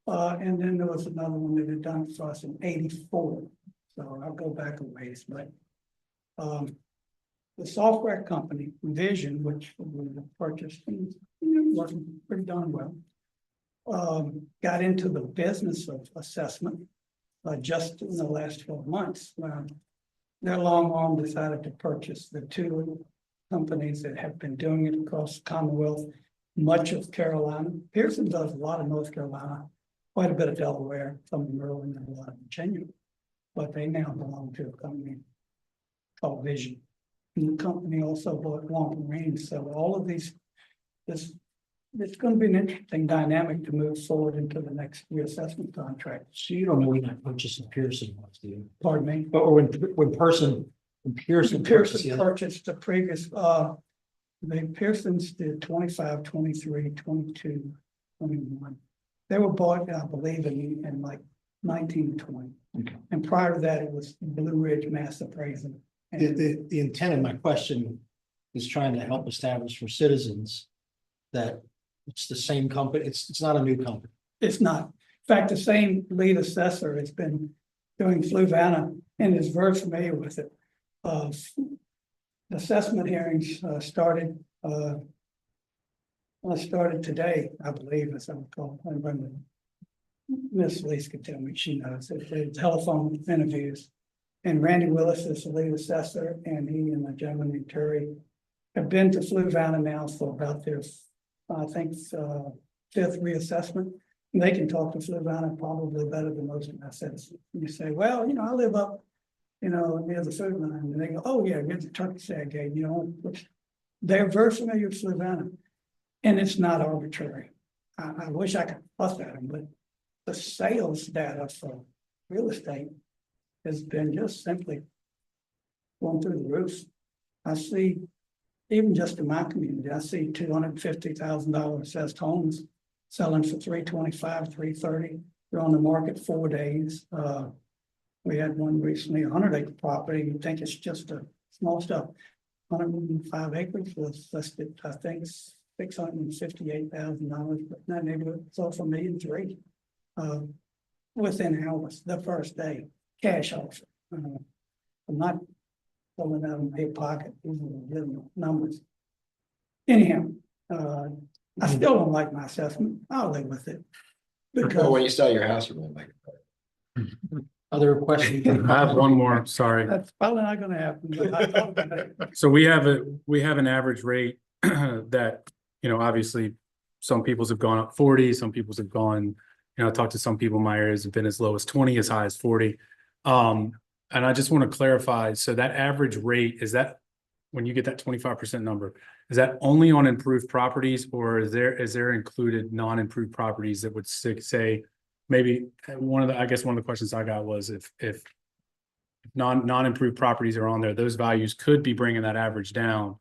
And then there was another one that had done it for us in '84. So I'll go back a ways, but the software company, Vision, which we purchased, and working pretty darn well, got into the business of assessment just in the last 12 months. Their long arm decided to purchase the 2 companies that have been doing it across the Commonwealth, much of Carolina. Pearson does a lot of North Carolina, quite a bit of Delaware, some of Maryland, and a lot of Virginia, but they now belong to a company called Vision. And the company also bought Long Range. So all of these, it's going to be an interesting dynamic to move forward into the next reassessment contract. So you don't know when that purchase of Pearson was, do you? Pardon me? But when Pearson purchased the previous, the Pearsons did 25, 23, 22, 21. They were bought, I believe, in like 1920. Okay. And prior to that, it was Blue Ridge Mass Appraisal. The intent of my question is trying to help establish for citizens that it's the same company. It's not a new company. It's not. In fact, the same lead assessor has been doing Fluvanna and is very familiar with it. Assessment hearings started today, I believe, as I recall. I remember Miss Lees could tell me, she knows it. The telephone interviews. And Randy Willis is the lead assessor, and he and the gentleman named Terry have been to Fluvanna now for about their, I think, fifth reassessment. And they can talk to Fluvanna probably better than most of my citizens. You say, well, you know, I live up, you know, near the food line, and they go, oh yeah, here's the turkey sag gate, you know, which they're very familiar with Fluvanna. And it's not arbitrary. I wish I could fuss at them, but the sales data for real estate has been just simply going through the roof. I see, even just in my community, I see $250,000 assessed homes selling for $325,000, $330,000. They're on the market 4 days. We had one recently, 100-acre property. You think it's just a small stuff. 105 acres was listed, I think, $658,000, but in that neighborhood sold for $1.3 million within hours, the first day, cash offer. I'm not pulling out of my pocket, these are legitimate numbers. Anyhow, I still don't like my assessment. I'll live with it. Well, Because when you sell your house, you won't like it. Other questions? I have one more, sorry. that's probably not gonna happen, but I thought about it. So we have an average rate that, you know, obviously some people's have gone up 40, some people's have gone, you know, I talked to some people in my areas have been as low as 20, as high as 40. And I just want to clarify, so that average rate, is that when you get that 25% number, is that only on improved properties, or is there included non-improved properties that would say, maybe I guess one of the questions I got was if non-improved properties are on there, those values could be bringing that average down.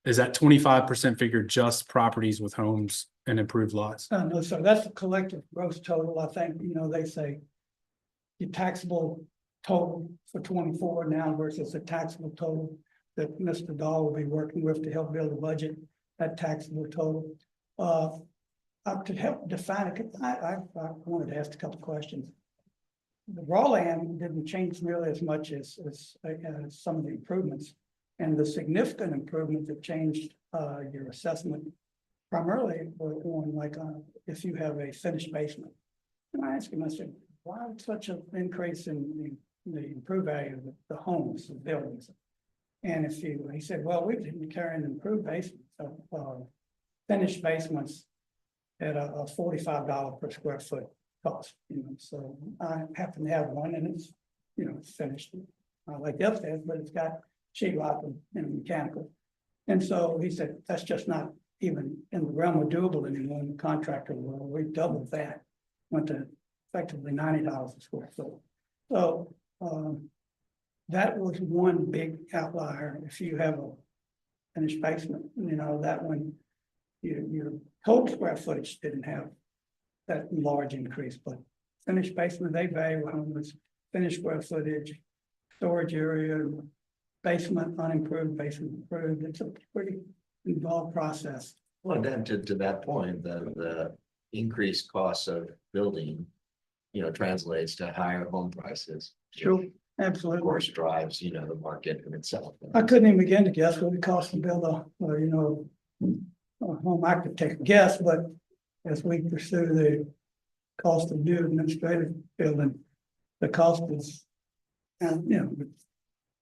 Is that 25% figure just properties with homes and improved lots? No, sir, that's the collective gross total. I think, you know, they say your taxable total for 24 now versus the taxable total that Mr. Dahl will be working with to help build a budget, that taxable total. To help define it, I wanted to ask a couple of questions. The raw land didn't change nearly as much as some of the improvements, and the significant improvement that changed your assessment primarily on like if you have a finished basement. And I asked him, I said, why such an increase in the improved value of the homes, the buildings? And he said, well, we've been carrying improved basements, finished basements at a $45 per square foot cost, you know. So I happen to have one, and it's, you know, it's finished. I like the upstairs, but it's got sheetrock and mechanical. And so he said, that's just not even in the realm of doable anymore in the contractor world. We've doubled that, went to effectively $90 a square foot. So that was one big outlier. If you have a finished basement, you know, that one, your total square footage didn't have that large increase, but finished basement, they value homes, finished square footage, storage area, basement unimproved, basement improved. It's a pretty involved process. Well, then to that point, the increased costs of building, you know, translates to higher home prices. Sure, Of absolutely. course, drives, you know, the market in itself. I couldn't even begin to guess what it costs to build a home. I could take a guess, but as we pursue the cost of new administrative building, the cost is, you know,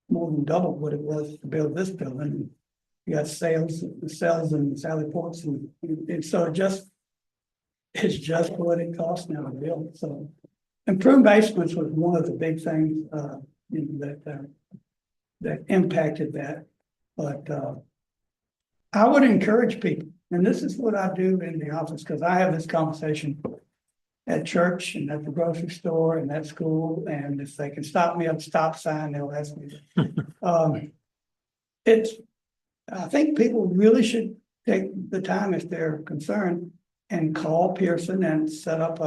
more than double what it was to build this building. You got sales and Sally Ports, and so it's just what it costs now to build. So improved basements was one of the big things you know, that impacted that. But I would encourage people, and this is what I do in the office, because I have this conversation at church and at the grocery store and at school, and if they can stop me at a stop sign, they'll ask me. I think people really should take the time, if they're concerned, and call Pearson and set up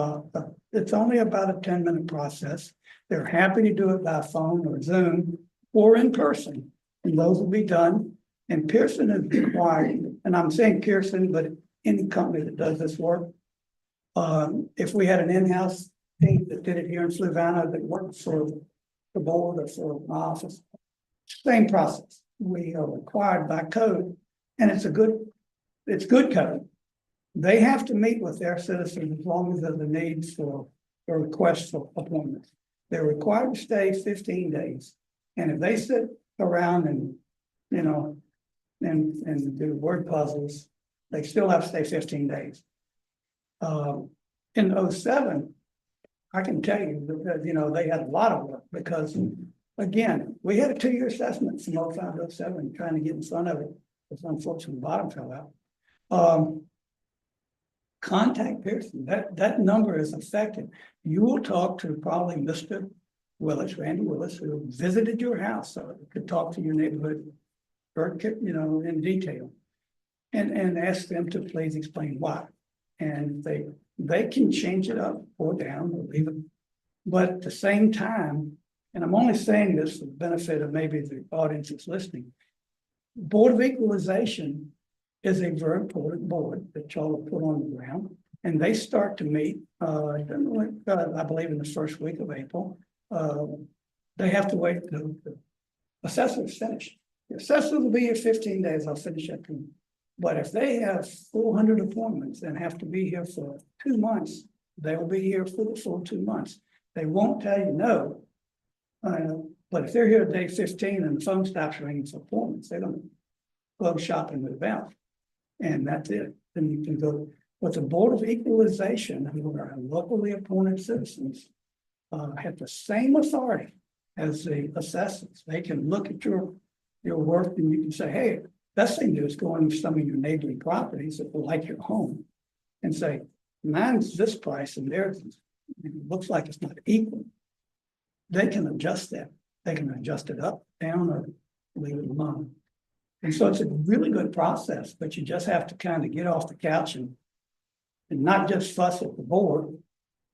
it's only about a 10-minute process. They're happy to do it by phone or Zoom or in person, and those will be done. And Pearson is required, and I'm saying Pearson, but any company that does this work. If we had an in-house team that did it here in Fluvanna that worked for the board or for my office, same process. We are required by code, and it's good code. They have to meet with their citizens as long as there's a need for a request for appointments. They're required to stay 15 days. And if they sit around and, you know, and do word puzzles, they still have to stay 15 days. In 07, I can tell you that, you know, they had a lot of work because, again, we had a 2-year assessment from 05 to 07, trying to get in front of it. It's unfortunately, the bottom fell out. Contact Pearson, that number is affected. You will talk to probably Mr. Willis, Randy Willis, who visited your house, so could talk to your neighborhood, or, you know, in detail. And ask them to please explain why. And they can change it up or down or leave it. But at the same time, and I'm only saying this for the benefit of maybe the audience that's listening. Board of Equalization is a very important board that y'all have put on the ground. And they start to meet, I believe in the first week of April. They have to wait, the assessor's finished. The assessor will be here 15 days, I'll finish that. But if they have 400 appointments and have to be here for 2 months, they will be here for the full 2 months. They won't tell you no. But if they're here at day 15 and the phone stops ringing for appointments, they don't go shopping and move out. And that's it. Then you can go. But the Board of Equalization, who are locally appointed citizens, have the same authority as the assessors. They can look at your work and you can say, hey, best thing to do is go on some of your neighboring properties that will like your home and say, mine's this price and theirs looks like it's not equal. They can adjust that. They can adjust it up, down, or leave it alone. And so it's a really good process, but you just have to kind of get off the couch and not just fuss at the board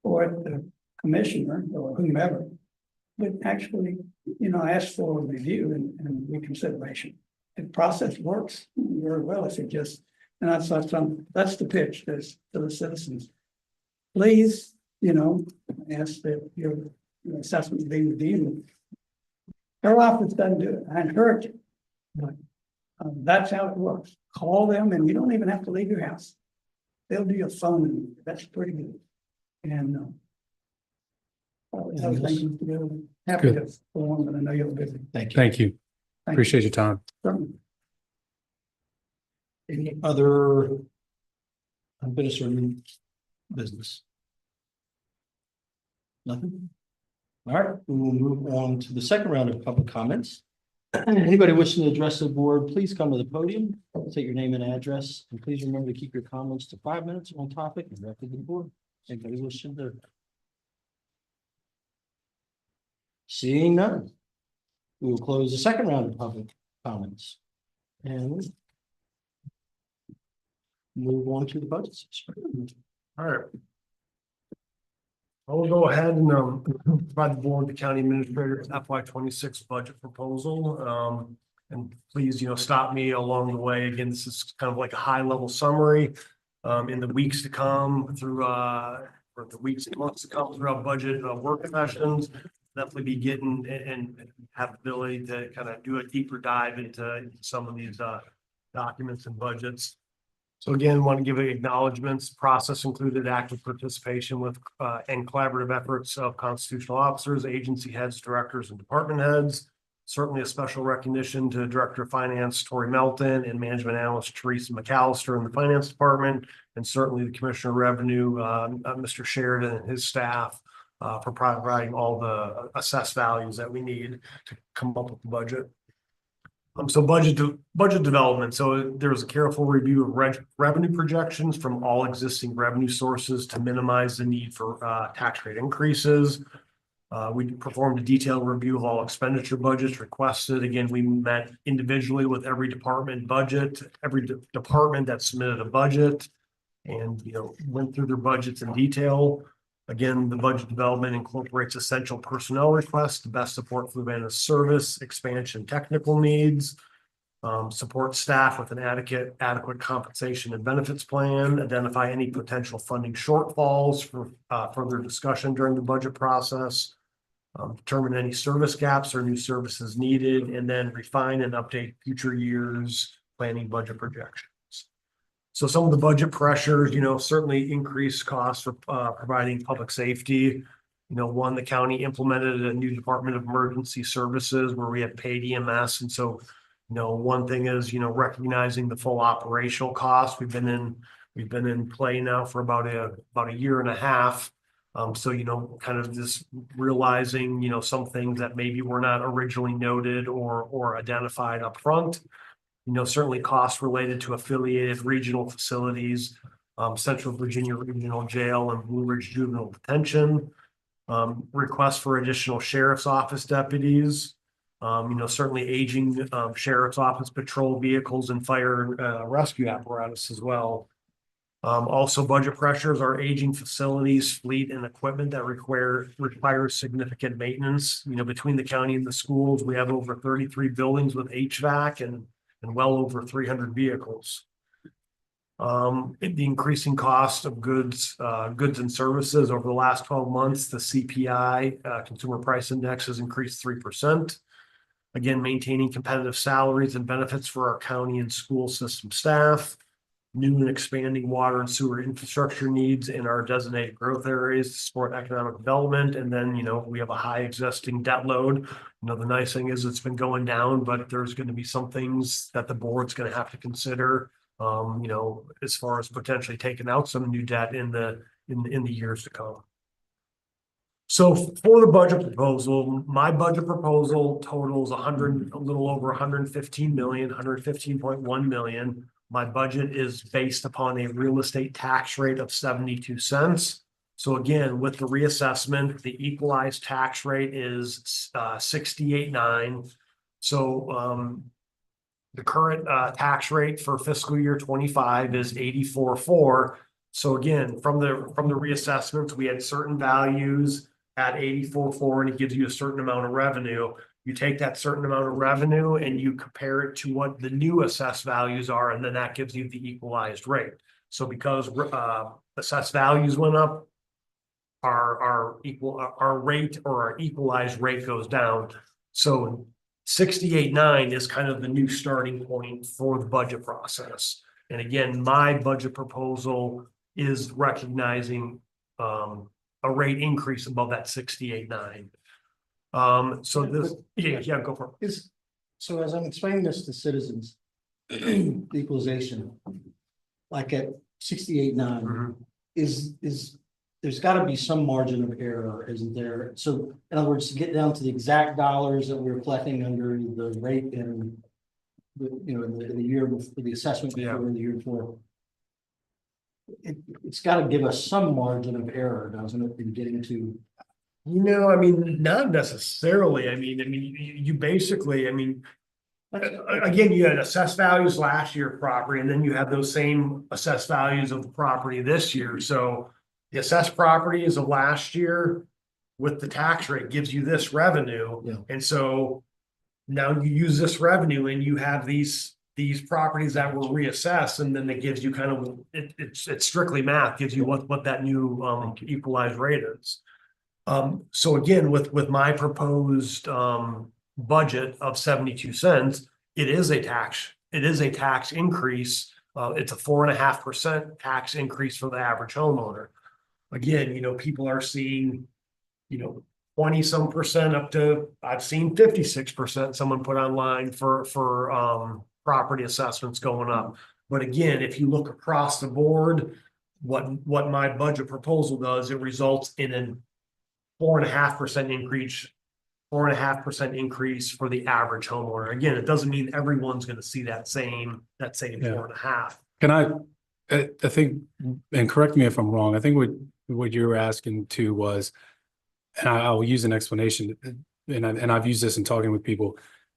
or at the commissioner or whomever, but actually, you know, ask for a review and reconsideration. The process works very well if it just, and that's the pitch to the citizens. Please, you know, ask that your assessment be reviewed. Our office doesn't do it. I encourage it, but that's how it works. Call them, and you don't even have to leave your house. They'll do your phone interview. That's pretty good. And happy to form, but I know you're busy. Thank you. Thank you. Appreciate your time. Certainly. Any other unfinished or new business? Nothing? All right, we will move on to the second round of public comments. Anybody wishing to address the board, please come to the podium, state your name and address, and please remember to keep your comments to 5 minutes on topic and directly to the board. Anybody wishing to? Seeing none, we will close the second round of public comments and move on to the budget. All right. I will go ahead and provide the board the county administrator's FY26 budget proposal. And please, you know, stop me along the way. Again, this is kind of like a high level summary. In the weeks to come through or the weeks and months to come through our budget work sessions, definitely be getting and have the ability to kind of do a deeper dive into some of these documents and budgets. So again, want to give acknowledgements. Process included active participation with and collaborative efforts of constitutional officers, agency heads, directors, and department heads. Certainly a special recognition to Director of Finance, Tori Melton, and Management Analyst Teresa McAllister in the Finance Department, and certainly the Commissioner of Revenue, Mr. Sheridan and his staff for providing all the assessed values that we need to come up with the budget. So budget development. So there was a careful review of revenue projections from all existing revenue sources to minimize the need for tax rate increases. We performed a detailed review of all expenditure budgets requested. Again, we met individually with every department budget, every department that submitted a budget, and went through their budgets in detail. Again, the budget development incorporates essential personnel requests to best support Fluvanna's service, expansion, technical needs, support staff with an adequate compensation and benefits plan, identify any potential funding shortfalls for further discussion during the budget process, determine any service gaps or new services needed, and then refine and update future years planning budget projections. So some of the budget pressures, certainly increased costs for providing public safety. One, the county implemented a new Department of Emergency Services where we have paid EMS. And so, One thing is, recognizing the full operational cost. We've been in play now for about a year and a half. So, kind of just realizing, some things that maybe were not originally noted or identified up front. Certainly costs related to affiliated regional facilities, Central Virginia Regional Jail and Blue Ridge Juvenile Detention. Requests for additional sheriff's office deputies. Certainly aging sheriff's office patrol vehicles and fire rescue apparatus as well. Also budget pressures are aging facilities, fleet and equipment that require significant maintenance. Between the county and the schools, we have over 33 buildings with HVAC and well over 300 vehicles. The increasing cost of goods and services over the last 12 months, the CPI, Consumer Price Index, has increased 3%. Again, maintaining competitive salaries and benefits for our county and school system staff, new and expanding water and sewer infrastructure needs in our designated growth areas to support economic development. And then, we have a high existing debt load. The nice thing is it's been going down, but there's going to be some things that the board's going to have to consider, as far as potentially taking out some new debt in the years to come. So for the budget proposal, my budget proposal totals a little over 115 million, 115.1 million. My budget is based upon a real estate tax rate of 72 cents. So again, with the reassessment, the equalized tax rate is 68.9. So the current tax rate for fiscal year 25 is 84.4. So again, from the reassessments, we had certain values at 84.4, and it gives you a certain amount of revenue. You take that certain amount of revenue and you compare it to what the new assessed values are, and then that gives you the equalized rate. So because assessed values went up, our rate or our equalized rate goes down. So 68.9 is kind of the new starting point for the budget process. And again, my budget proposal is recognizing a rate increase above that 68.9. So this, yeah, go for it. So as I'm explaining this to citizens, the equalization, like at 68.9, is there's got to be some margin of error, isn't there? So in other words, to get down to the exact dollars that we're collecting under the rate in the year before the assessment before the year before. It's got to give us some margin of error, doesn't it, in getting to? Not necessarily. You basically, again, you had assessed values last year of property, and then you have those same assessed values of the property this year. So the assessed properties of last year with the tax rate gives you this revenue. Yeah. And so now you use this revenue and you have these properties that were reassessed, and then it gives you kind of, it's strictly math, gives you what that new equalized rate is. So again, with my proposed budget of 72 cents, it is a tax increase. It's a 4.5% tax increase for the average homeowner. Again, people are seeing, 20-some% up to, I've seen 56% someone put online for property assessments going up. But again, if you look across the board, what my budget proposal does, it results in an 4.5% increase for the average homeowner. Again, it doesn't mean everyone's going to see that same 4.5. Can I think, and correct me if I'm wrong, I think what you were asking to was, and I'll use an explanation, and I've used this in talking with people.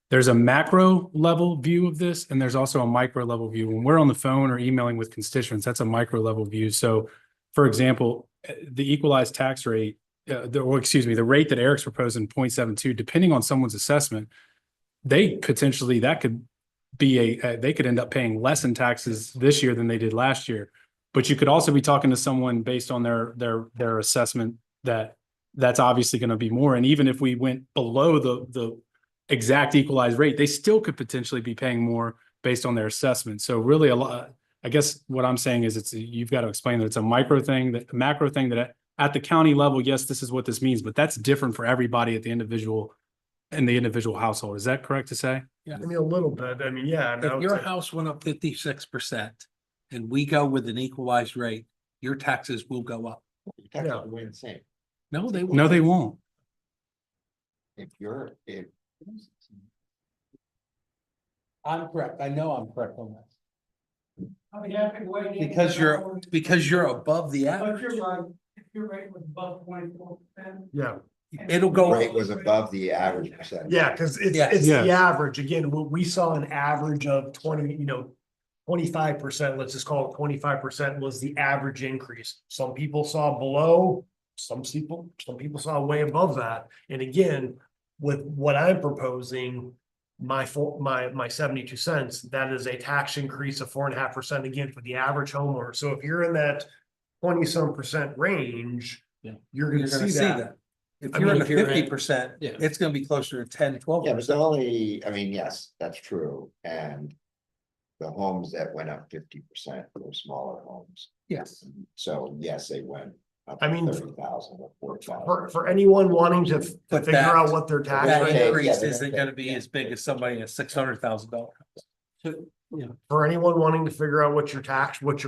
There's a macro level view of this, and there's also a micro level view. When we're on the phone or emailing with constituents, that's a micro level view. So, for example, the equalized tax rate, the rate that Eric's proposing, 0.72, depending on someone's assessment, they could end up paying less in taxes this year than they did last year. But you could also be talking to someone based on their assessment that's obviously going to be more. And even if we went below the exact equalized rate, they still could potentially be paying more based on their assessment. So really I guess what I'm saying is you've got to explain that it's a macro thing that at the county level, yes, this is what this means, but that's different for everybody at the individual in the individual household. Is that correct to say? I mean, a little bit, I mean, yeah. I mean, I If would your say- house went up 56% and we go with an equalized rate, your taxes will go up. Taxes will remain the same. No, they No, they won't. If I'm correct. I know I'm correct on that. I'll be happy to weigh in. Because you're above the But average. you're right, if your rate was above 24%. Yeah, It'll go. rate was above the average percentage. yeah, because it's Yes. the Yes. average. Again, we saw an average of 25%, let's just call it 25% was the average increase. Some people saw below, some people saw way above that. And again, with what I'm proposing, my 72 cents, that is a tax increase of 4.5% again for the average homeowner. So if you're in that 20-some% range, Yeah. you're gonna see that. If I you're mean, in if the you're in- 50%, Yeah. it's gonna be closer to 10, 12. Yeah, but the only, I mean, yes, that's true, and the homes that went up 50% were smaller homes. Yes. So yes, they went up I mean, 30,000 or 40,000. For anyone wanting to But figure that- out what their tax That rate Yeah, increase they're isn't gonna gonna be as big as somebody in a $600,000 house. For anyone wanting to figure out what your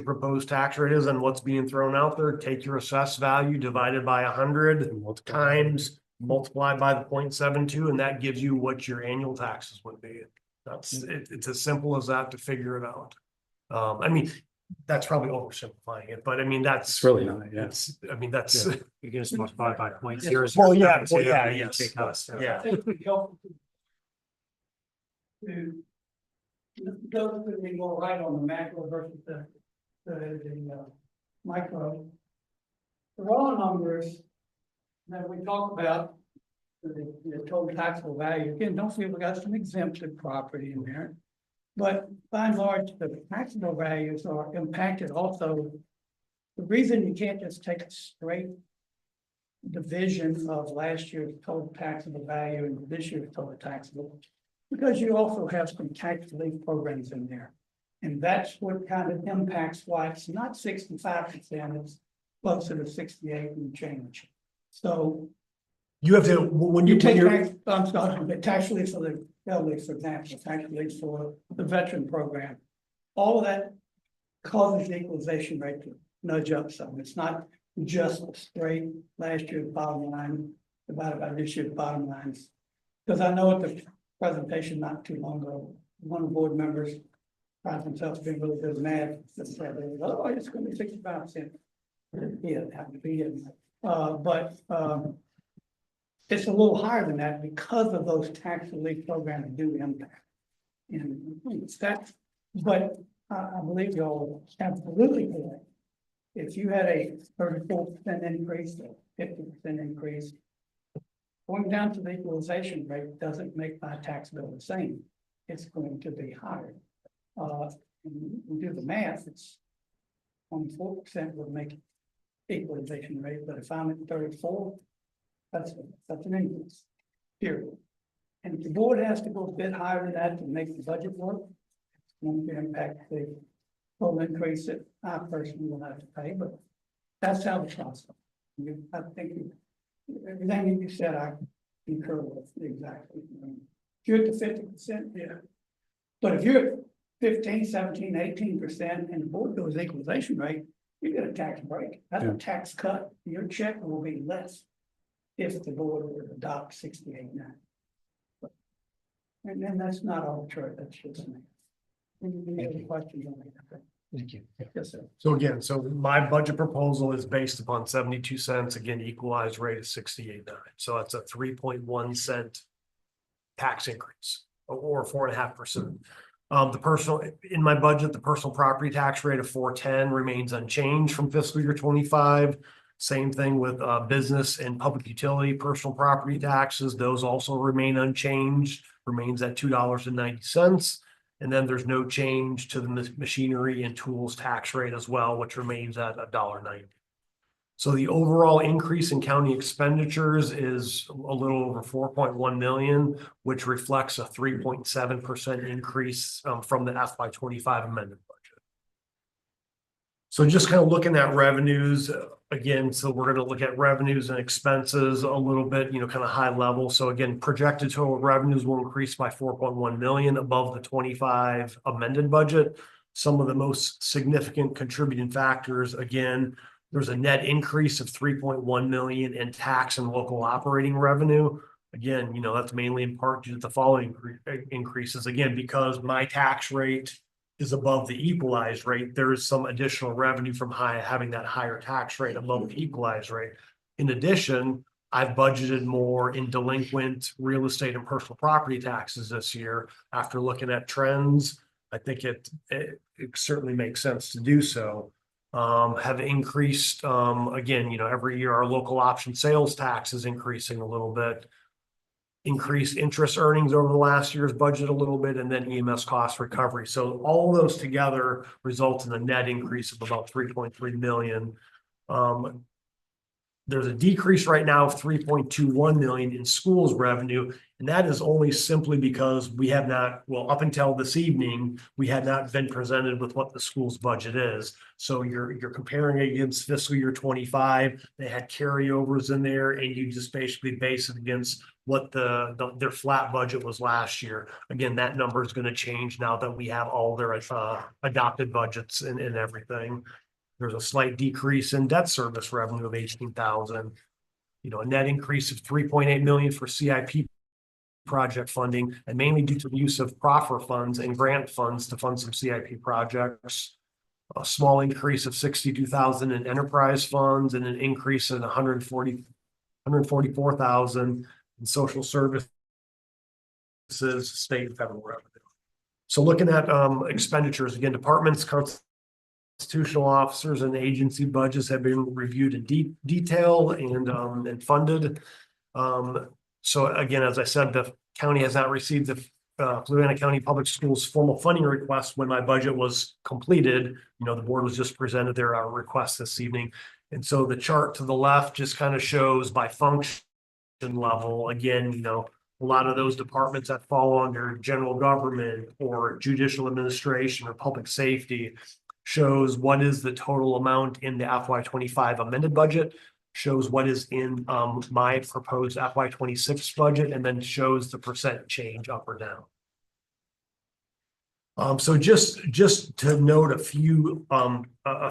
proposed tax rate is and what's being thrown out there, take your assessed value divided by 100 times, multiply by the 0.72, and that gives you what your annual taxes would be. It's as simple as that to figure it out. I mean, that's probably oversimplifying it, but I mean, that's. It's really not, yeah. I mean, that's, You just multiply by point yes. Yes. Yeah. I think it'd be helpful to those that we go right on the macro versus the micro. The raw numbers that we talk about, the total taxable value, again, don't forget we got some exempted property in there. But by and large, the taxable values are impacted also. The reason you can't just take a straight division of last year's total taxable value and this year's total taxable, because you also have some tax relief programs in there. And that's what kind of impacts why it's not 65%, it's closer to 68 and change. So You have to, when you you take take tax, I'm sorry, the tax relief for the elderly, for example, tax relief for the veteran program. All of that causes the equalization rate to nudge up some. It's not just straight last year's bottom line divided by this year's bottom lines. Because I know at the presentation not too long ago, one of the board members found himself being really good math. Said, oh, it's going to be 65%. Yeah, it happened to be it. But it's a little higher than that because of those tax relief programs that do impact. And it's that, but I believe you're absolutely correct. If you had a 34% increase or 50% increase, going down to the equalization rate doesn't make my tax bill the same. It's going to be higher. We do the math, it's 24% would make equalization rate, but if I'm at 34, that's an increase, period. And if the board has to go a bit higher than that to make the budget work, it's going to impact the total increase that I personally will have to pay, but that's how the process. I think everything you said, I concur with exactly. If you're at the 50%, yeah. But if you're at 15, 17, 18%, and the board goes equalization rate, you get a tax break. That's a tax cut. Your check will be less if the board would adopt 68.9. And then that's not arbitrary, that's just me. Any other questions on that? Thank you. Yes, sir. So again, so my budget proposal is based upon 72 cents, again, equalized rate is 68.9. So that's a 3.1 cent tax increase or 4.5%. The personal, in my budget, the personal property tax rate of 410 remains unchanged from fiscal year 25. Same thing with business and public utility, personal property taxes. Those also remain unchanged, remains at $2.90. And then there's no change to the machinery and tools tax rate as well, which remains at $1.90. So the overall increase in county expenditures is a little over 4.1 million, which reflects a 3.7% increase from the FY25 amended budget. So just kind of looking at revenues again, so we're going to look at revenues and expenses a little bit, kind of high level. So again, projected total revenues will increase by 4.1 million above the 25 amended budget. Some of the most significant contributing factors, again, there's a net increase of 3.1 million in tax and local operating revenue. Again, that's mainly in part due to the following increases. Again, because my tax rate is above the equalized rate, there is some additional revenue from having that higher tax rate above the equalized rate. In addition, I've budgeted more in delinquent real estate and personal property taxes this year. After looking at trends, I think it certainly makes sense to do so. Have increased, again, every year our local option sales tax is increasing a little bit. Increased interest earnings over the last year's budget a little bit, and then EMS cost recovery. So all those together result in a net increase of about 3.3 million. There's a decrease right now of 3.21 million in schools revenue, and that is only simply because we have not, well, up until this evening, we had not been presented with what the school's budget is. So you're comparing it against fiscal year 25. They had carryovers in there, and you just basically base it against what their flat budget was last year. Again, that number is going to change now that we have all their adopted budgets and everything. There's a slight decrease in debt service revenue of 18,000. A net increase of 3.8 million for CIP project funding, and mainly due to the use of proffer funds and grant funds to fund some CIP projects. A small increase of 62,000 in enterprise funds, and an increase in 144,000 in social services, state and federal revenue. So looking at expenditures, again, departments, constitutional officers, and agency budgets have been reviewed in detail and funded. So again, as I said, the county has not received the Fluvanna County Public Schools formal funding request when my budget was completed. The board was just presented their request this evening. And so the chart to the left just kind of shows by function level. Again, a lot of those departments that fall under general government or judicial administration or public safety shows what is the total amount in the FY25 amended budget, shows what is in my proposed FY26 budget, and then shows the percent change up or down. So just to note a few of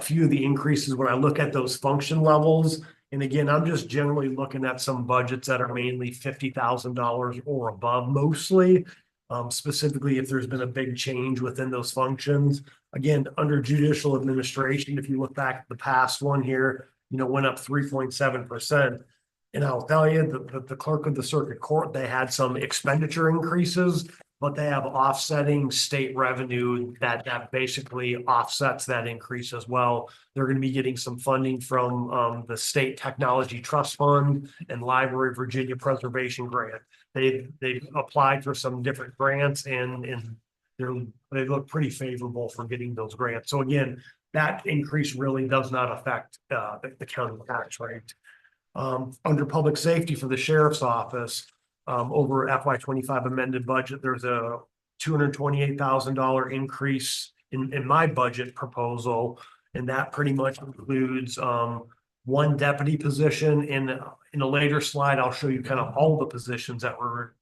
the increases when I look at those function levels. And again, I'm just generally looking at some budgets that are mainly $50,000 or above mostly. Specifically, if there's been a big change within those functions. Again, under judicial administration, if you look back at the past one here, went up 3.7%. And I'll tell you that the clerk of the circuit court, they had some expenditure increases, but they have offsetting state revenue that basically offsets that increase as well. They're going to be getting some funding from the State Technology Trust Fund and Library of Virginia Preservation Grant. They've applied for some different grants, and they look pretty favorable for getting those grants. So again, that increase really does not affect the county tax rate. Under public safety for the sheriff's office, over FY25 amended budget, there's a $228,000 increase in my budget proposal, and that pretty much includes one deputy position. In a later slide, I'll show you kind of all the positions that were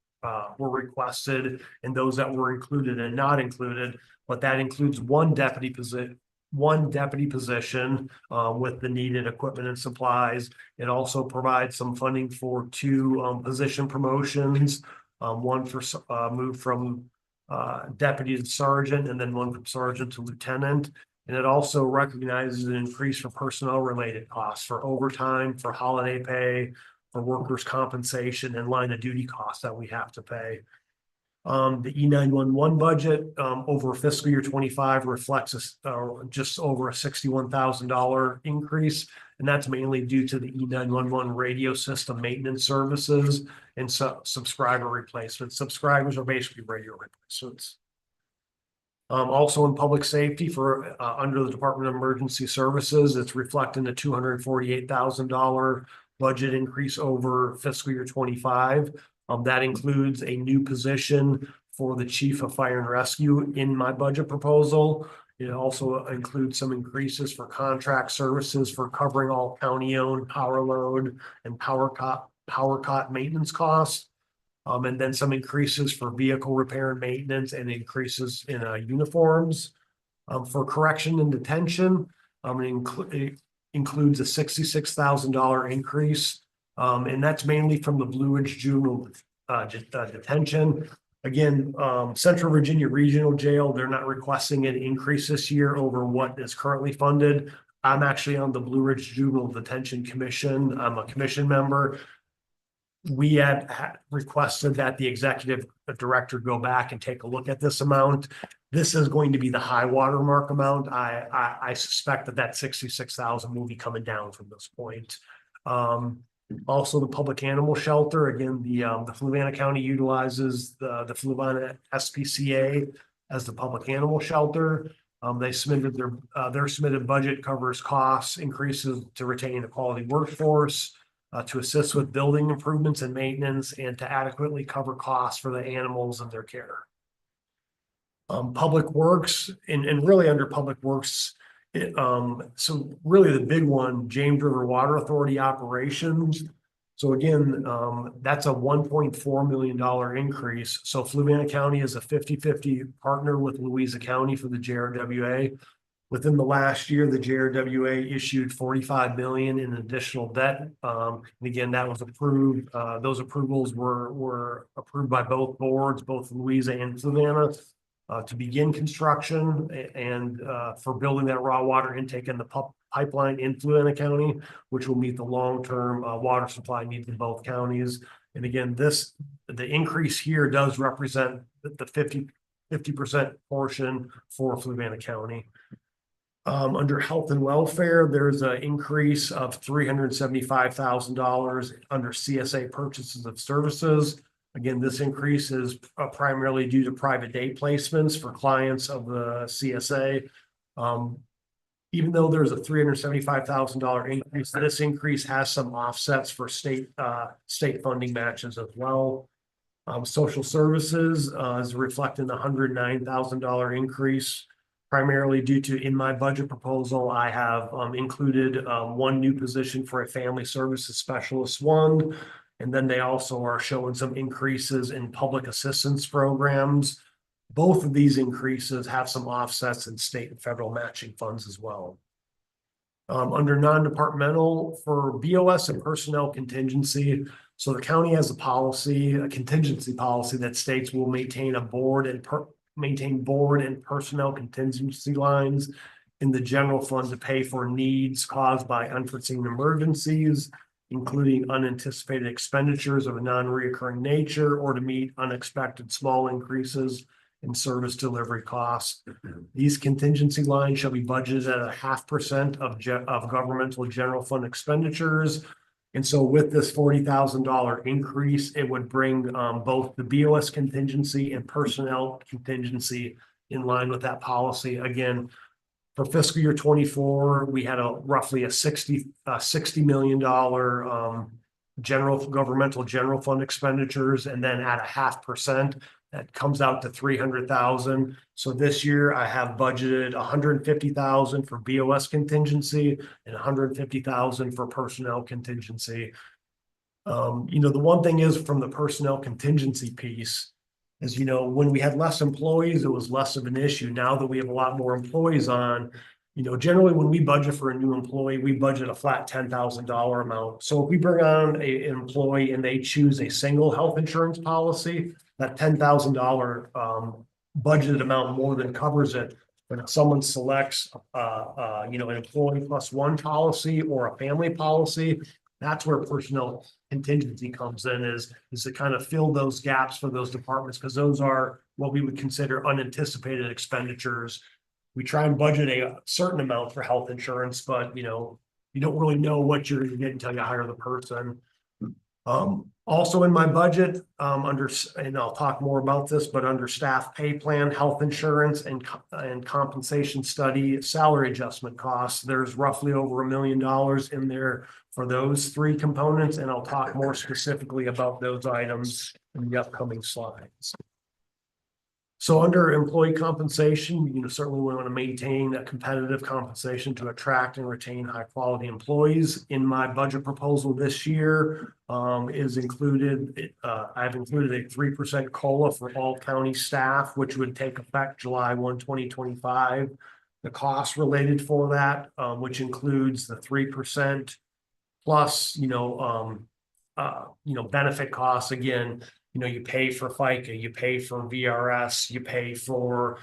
requested and those that were included and not included, but that includes one deputy position with the needed equipment and supplies. It also provides some funding for two position promotions, one for move from deputy to sergeant, and then one from sergeant to lieutenant. And it also recognizes an increase for personnel related costs, for overtime, for holiday pay, for workers' compensation, and line of duty costs that we have to pay. The E911 budget over fiscal year 25 reflects just over a $61,000 increase, and that's mainly due to the E911 radio system maintenance services and subscriber replacements. Subscribers are basically radio replacements. Also in public safety for under the Department of Emergency Services, it's reflecting the $248,000 budget increase over fiscal year 25. That includes a new position for the chief of fire and rescue in my budget proposal. It also includes some increases for contract services for covering all county-owned power load and power cot maintenance costs. And then some increases for vehicle repair and maintenance and increases in uniforms. For correction and detention, it includes a $66,000 increase. And that's mainly from the Blue Ridge Juvenile detention. Again, Central Virginia Regional Jail, they're not requesting an increase this year over what is currently funded. I'm actually on the Blue Ridge Juvenile Detention Commission. I'm a commission member. We had requested that the executive director go back and take a look at this amount. This is going to be the high watermark amount. I suspect that 66,000 will be coming down from this point. Also, the public animal shelter, again, the Fluvanna County utilizes the Fluvanna SPCA as the public animal shelter. They submitted their submitted budget covers costs increases to retain a quality workforce, to assist with building improvements and maintenance, and to adequately cover costs for the animals and their care. Public Works, and really under Public Works, so really the big one, James River Water Authority operations. So again, that's a $1.4 million increase. So Fluvanna County is a 50-50 partner with Louisa County for the JRWA. Within the last year, the JRWA issued $45 million in additional debt. And again, that was approved. Those approvals were approved by both boards, both Louisa and Fluvanna, to begin construction and for building that raw water intake in the pipeline in Fluvanna County, which will meet the long-term water supply needs in both counties. And again, the increase here does represent the 50% portion for Fluvanna County. Under health and welfare, there's an increase of $375,000 under CSA purchases of services. Again, this increase is primarily due to private day placements for clients of the CSA. Even though there's a $375,000 increase, this increase has some offsets for state funding matches as well. Social services is reflecting the $109,000 increase, primarily due to, in my budget proposal, I have included one new position for a family services specialist one. And then they also are showing some increases in public assistance programs. Both of these increases have some offsets in state and federal matching funds as well. Under non-departmental for BOS and personnel contingency. So the county has a policy, a contingency policy that states will maintain a board and personnel contingency lines in the general fund to pay for needs caused by unforeseen emergencies, including unanticipated expenditures of a non-reoccurring nature or to meet unexpected small increases in service delivery costs. These contingency lines shall be budgeted at 0.5% of governmental general fund expenditures. And so with this $40,000 increase, it would bring both the BOS contingency and personnel contingency in line with that policy. Again, for fiscal year 24, we had roughly a $60 million governmental general fund expenditures, and then at 0.5%, that comes out to $300,000. So this year I have budgeted $150,000 for BOS contingency and $150,000 for personnel contingency. The one thing is from the personnel contingency piece is, when we had less employees, it was less of an issue. Now that we have a lot more employees on, generally when we budget for a new employee, we budget a flat $10,000 amount. So if we bring on an employee and they choose a single health insurance policy, that $10,000 budgeted amount more than covers it. But if someone selects, an employee plus one policy or a family policy, that's where personnel contingency comes in, is to kind of fill those gaps for those departments, because those are what we would consider unanticipated expenditures. We try and budget a certain amount for health insurance, but you don't really know what you're going to get until you hire the person. Also in my budget, and I'll talk more about this, but under staff pay plan, health insurance, and compensation study, salary adjustment costs, there's roughly over $1 million in there for those three components, and I'll talk more specifically about those items in the upcoming slides. So under employee compensation, certainly we want to maintain a competitive compensation to attract and retain high quality employees. In my budget proposal this year, is included, I've included a 3% COLA for all county staff, which would take effect July 1, 2025. The costs related for that, which includes the 3% plus, benefit costs again. You pay for FICA, you pay for VRS, you pay for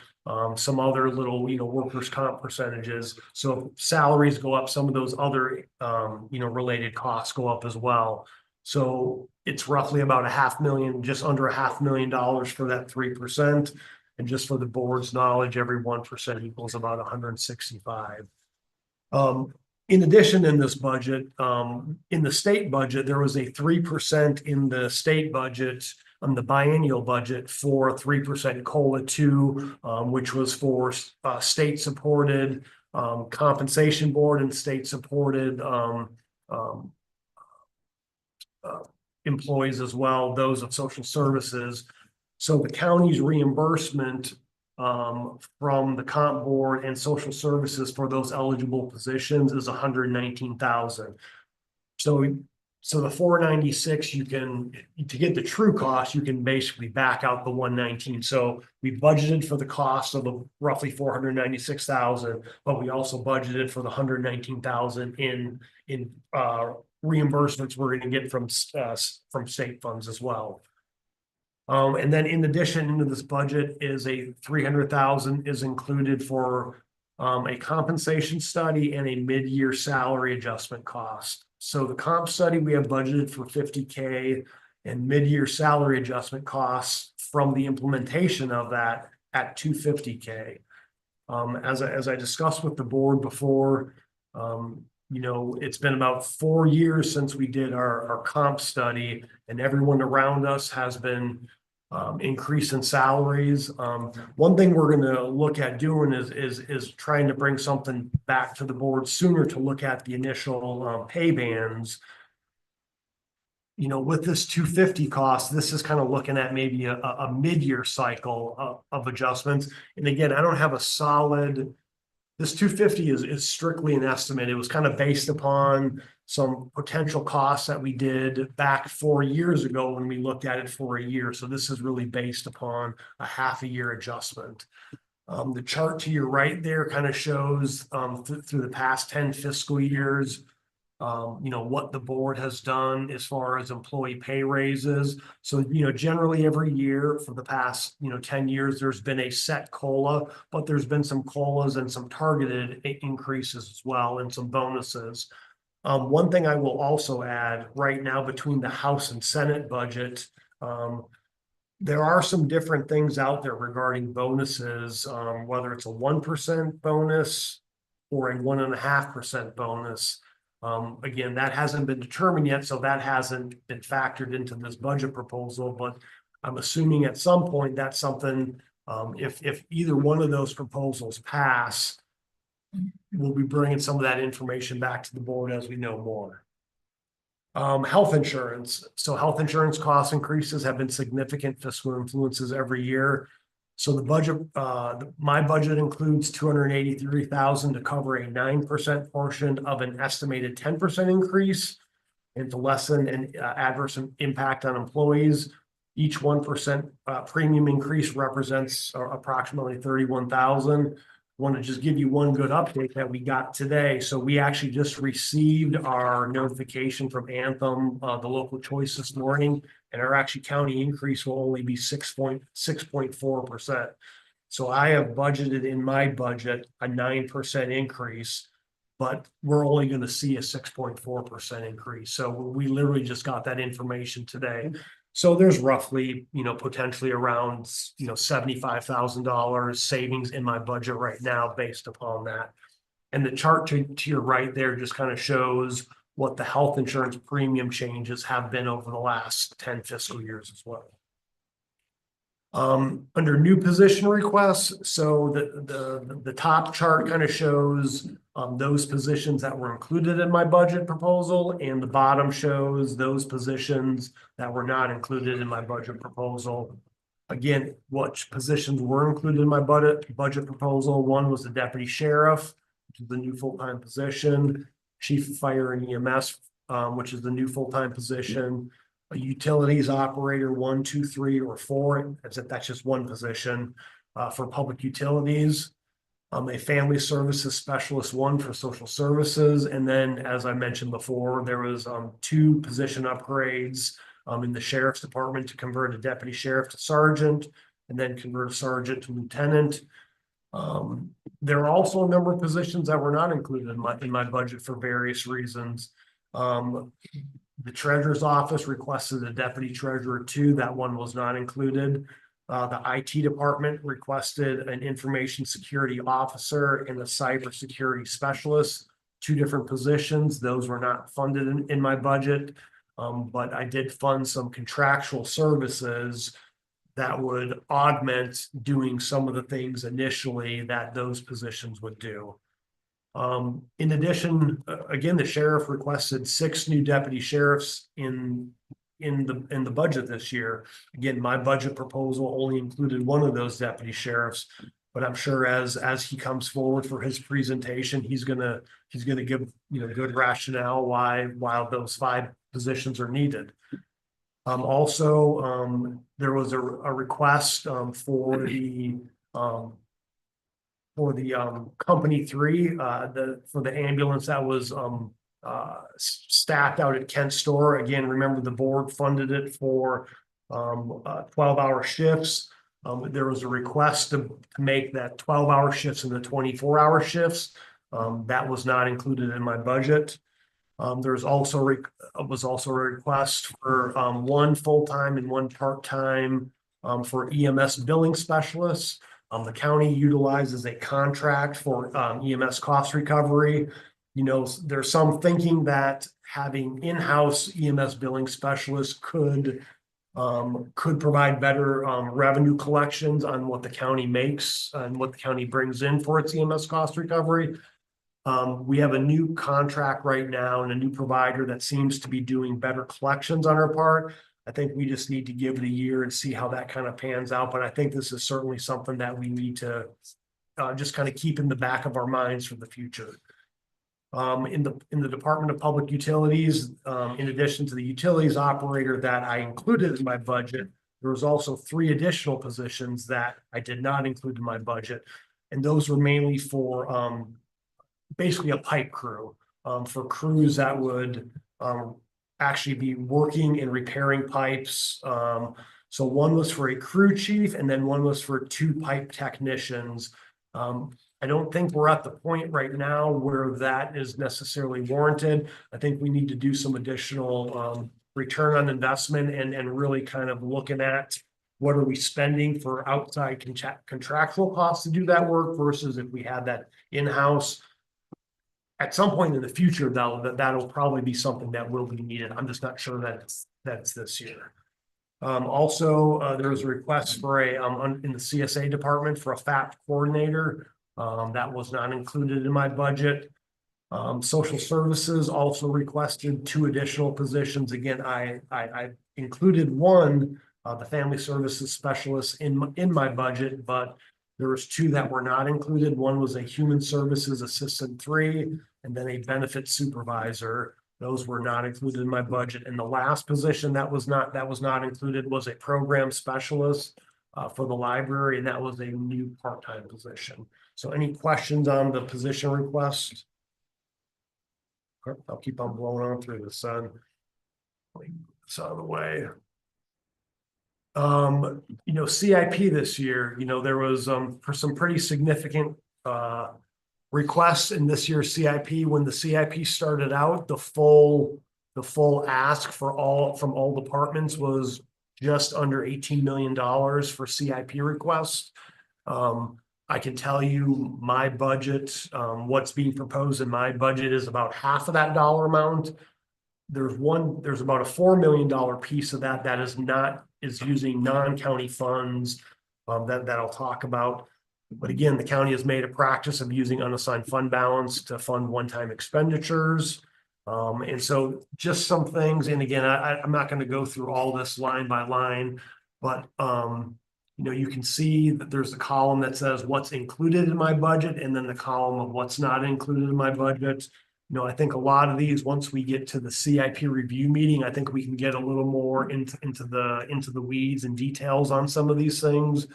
some other little, workers' comp percentages. So if salaries go up, some of those other, related costs go up as well. So it's roughly about $500,000, just under $500,000 for that 3%. And just for the board's knowledge, every 1% equals about 165. In addition, in this budget, in the state budget, there was a 3% in the state budget, the biennial budget for 3% COLA 2, which was for state-supported compensation board and state-supported employees as well, those of social services. So the county's reimbursement from the comp board and social services for those eligible positions is $119,000. So the 496, you can, to get the true cost, you can basically back out the 119. So we budgeted for the cost of roughly 496,000, but we also budgeted for the 119,000 in reimbursements we're going to get from state funds as well. And then in addition into this budget is a 300,000 is included for a compensation study and a mid-year salary adjustment cost. So the comp study we have budgeted for 50K and mid-year salary adjustment costs from the implementation of that at 250K. As I discussed with the board before, it's been about 4 years since we did our comp study, and everyone around us has been increase in salaries. One thing we're going to look at doing is trying to bring something back to the board sooner to look at the initial pay bands. With this 250 cost, this is kind of looking at maybe a mid-year cycle of adjustments. And again, I don't have a solid. This 250 is strictly an estimate. It was kind of based upon some potential costs that we did back 4 years ago when we looked at it for a year. So this is really based upon a half a year adjustment. The chart to your right there kind of shows through the past 10 fiscal years, what the board has done as far as employee pay raises. So, generally every year for the past, 10 years, there's been a set COLA, but there's been some COLAs and some targeted increases as well and some bonuses. One thing I will also add right now between the House and Senate budget, there are some different things out there regarding bonuses, whether it's a 1% bonus or a 1.5% bonus. Again, that hasn't been determined yet, so that hasn't been factored into this budget proposal, but I'm assuming at some point that's something, if either one of those proposals pass, we'll be bringing some of that information back to the board as we know more. Health insurance. So health insurance cost increases have been significant fiscal influences every year. So the budget, my budget includes $283,000 to cover a 9% portion of an estimated 10% increase and to lessen an adverse impact on employees. Each 1% premium increase represents approximately $31,000. Want to just give you one good update that we got today. So we actually just received our notification from Anthem, the local choice this morning, and our actually county increase will only be 6.4%. So I have budgeted in my budget a 9% increase, but we're only going to see a 6.4% increase. So we literally just got that information today. So there's roughly, potentially around, $75,000 savings in my budget right now based upon that. And the chart to your right there just kind of shows what the health insurance premium changes have been over the last 10 fiscal years as well. Under new position requests, so the top chart kind of shows those positions that were included in my budget proposal, and the bottom shows those positions that were not included in my budget proposal. Again, which positions were included in my budget proposal. One was the deputy sheriff, which is the new full-time position. Chief of Fire and EMS, which is the new full-time position. A utilities operator, 1, 2, 3, or 4. That's just one position for public utilities. A family services specialist, 1 for social services. And then, as I mentioned before, there was 2 position upgrades in the sheriff's department to convert a deputy sheriff to sergeant, and then convert a sergeant to lieutenant. There are also a number of positions that were not included in my budget for various reasons. The treasurer's office requested a deputy treasurer 2. That one was not included. The IT department requested an information security officer and a cybersecurity specialist, 2 different positions. Those were not funded in my budget. But I did fund some contractual services that would augment doing some of the things initially that those positions would do. In addition, again, the sheriff requested 6 new deputy sheriffs in the budget this year. Again, my budget proposal only included 1 of those deputy sheriffs, but I'm sure as he comes forward for his presentation, he's gonna give good rationale why those 5 positions are needed. Also, there was a request for the company 3, for the ambulance that was staffed out at Kent Store. Again, remember the board funded it for 12-hour shifts. There was a request to make that 12-hour shifts into 24-hour shifts. That was not included in my budget. There was also a request for 1 full-time and 1 part-time for EMS billing specialists. The county utilizes a contract for EMS cost recovery. There's some thinking that having in-house EMS billing specialists could provide better revenue collections on what the county makes and what the county brings in for its EMS cost recovery. We have a new contract right now and a new provider that seems to be doing better collections on our part. I think we just need to give it a year and see how that kind of pans out. But I think this is certainly something that we need to just kind of keep in the back of our minds for the future. In the Department of Public Utilities, in addition to the utilities operator that I included in my budget, there was also 3 additional positions that I did not include in my budget. And those were mainly for basically a pipe crew, for crews that would actually be working and repairing pipes. So 1 was for a crew chief, and then 1 was for 2 pipe technicians. I don't think we're at the point right now where that is necessarily warranted. I think we need to do some additional return on investment and really kind of looking at what are we spending for outside contractual costs to do that work versus if we had that in-house. At some point in the future, that'll probably be something that will be needed. I'm just not sure that's this year. Also, there was a request for in the CSA department for a FAP coordinator. That was not included in my budget. Social services also requested 2 additional positions. Again, I included 1, the family services specialist in my budget, but there was 2 that were not included. 1 was a human services assistant 3, and then a benefit supervisor. Those were not included in my budget. And the last position that was not included was a program specialist for the library, and that was a new part-time position. So any questions on the position request? I'll keep on blowing on through the sun. It's out of the way. CIP this year, there was for some pretty significant requests in this year's CIP. When the CIP started out, the full ask from all departments was just under $18 million for CIP requests. I can tell you my budget, what's being proposed in my budget is about half of that dollar amount. There's about a $4 million piece of that is using non-county funds that I'll talk about. But again, the county has made a practice of using unassigned fund balance to fund one-time expenditures. And so just some things, and again, I'm not going to go through all this line by line, but you can see that there's a column that says what's included in my budget and then the column of what's not included in my budget. I think a lot of these, once we get to the CIP review meeting, I think we can get a little more into the weeds and details on some of these things.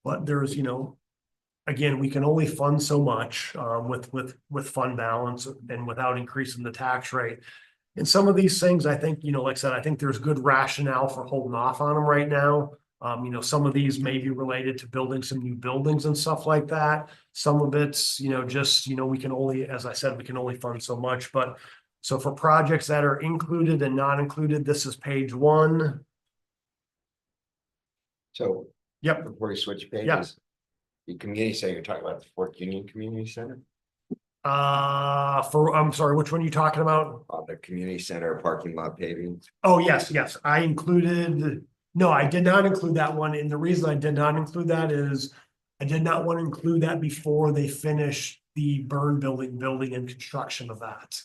But there's, again, we can only fund so much with fund balance and without increasing the tax rate. And some of these things, I think, like I said, I think there's good rationale for holding off on them right now. Some of these may be related to building some new buildings and stuff like that. Some of it's, just, we can only, as I said, we can only fund so much. But so for projects that are included and not included, this is page 1. So. Yep. Before you switch pages. Yeah. The community center, you're talking about the Fort Union Community Center? I'm sorry, which one are you talking about? The community center parking lot paving. Oh, yes. No, I did not include that one. And the reason I did not include that is I did not want to include that before they finish the burn building and construction of that.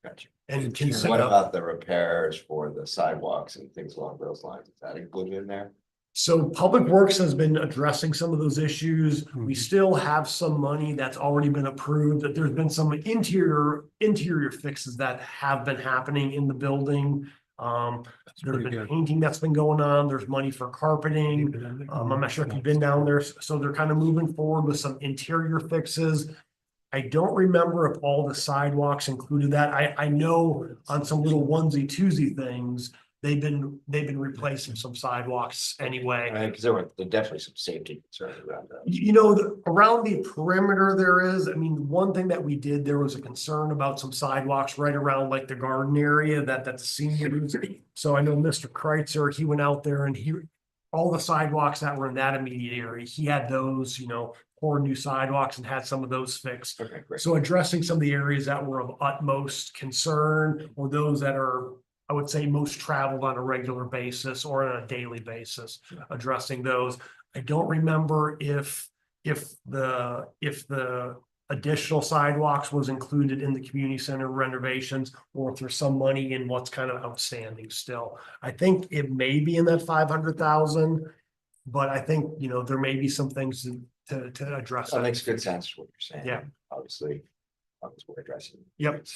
Gotcha. And What about the repairs for the sidewalks and things along those lines? Is that included in there? So Public Works has been addressing some of those issues. We still have some money that's already been approved, that there's been some interior fixes that have been happening in the building. There's been painting that's been going on. There's money for carpeting. I'm not sure if you've been down there. So they're kind of moving forward with some interior fixes. I don't remember if all the sidewalks included that. I know on some little onesie twosie things, they've been replacing some sidewalks anyway. Because there definitely some safety concerns around that. Around the perimeter there is, one thing that we did, there was a concern about some sidewalks right around like the garden area that the seniors. So I know Mr. Kreitzer, he went out there and all the sidewalks that were in that immediate area, he had those, poured new sidewalks and had some of those fixed. Okay, great. So addressing some of the areas that were of utmost concern or those that are, I would say, most traveled on a regular basis or on a daily basis, addressing those. I don't remember if the additional sidewalks was included in the community center renovations or if there's some money in what's kind of outstanding still. I think it may be in that 500,000, but I think, there may be some things to address. That makes good sense what you're saying. Yeah. Obviously we're addressing. Yep.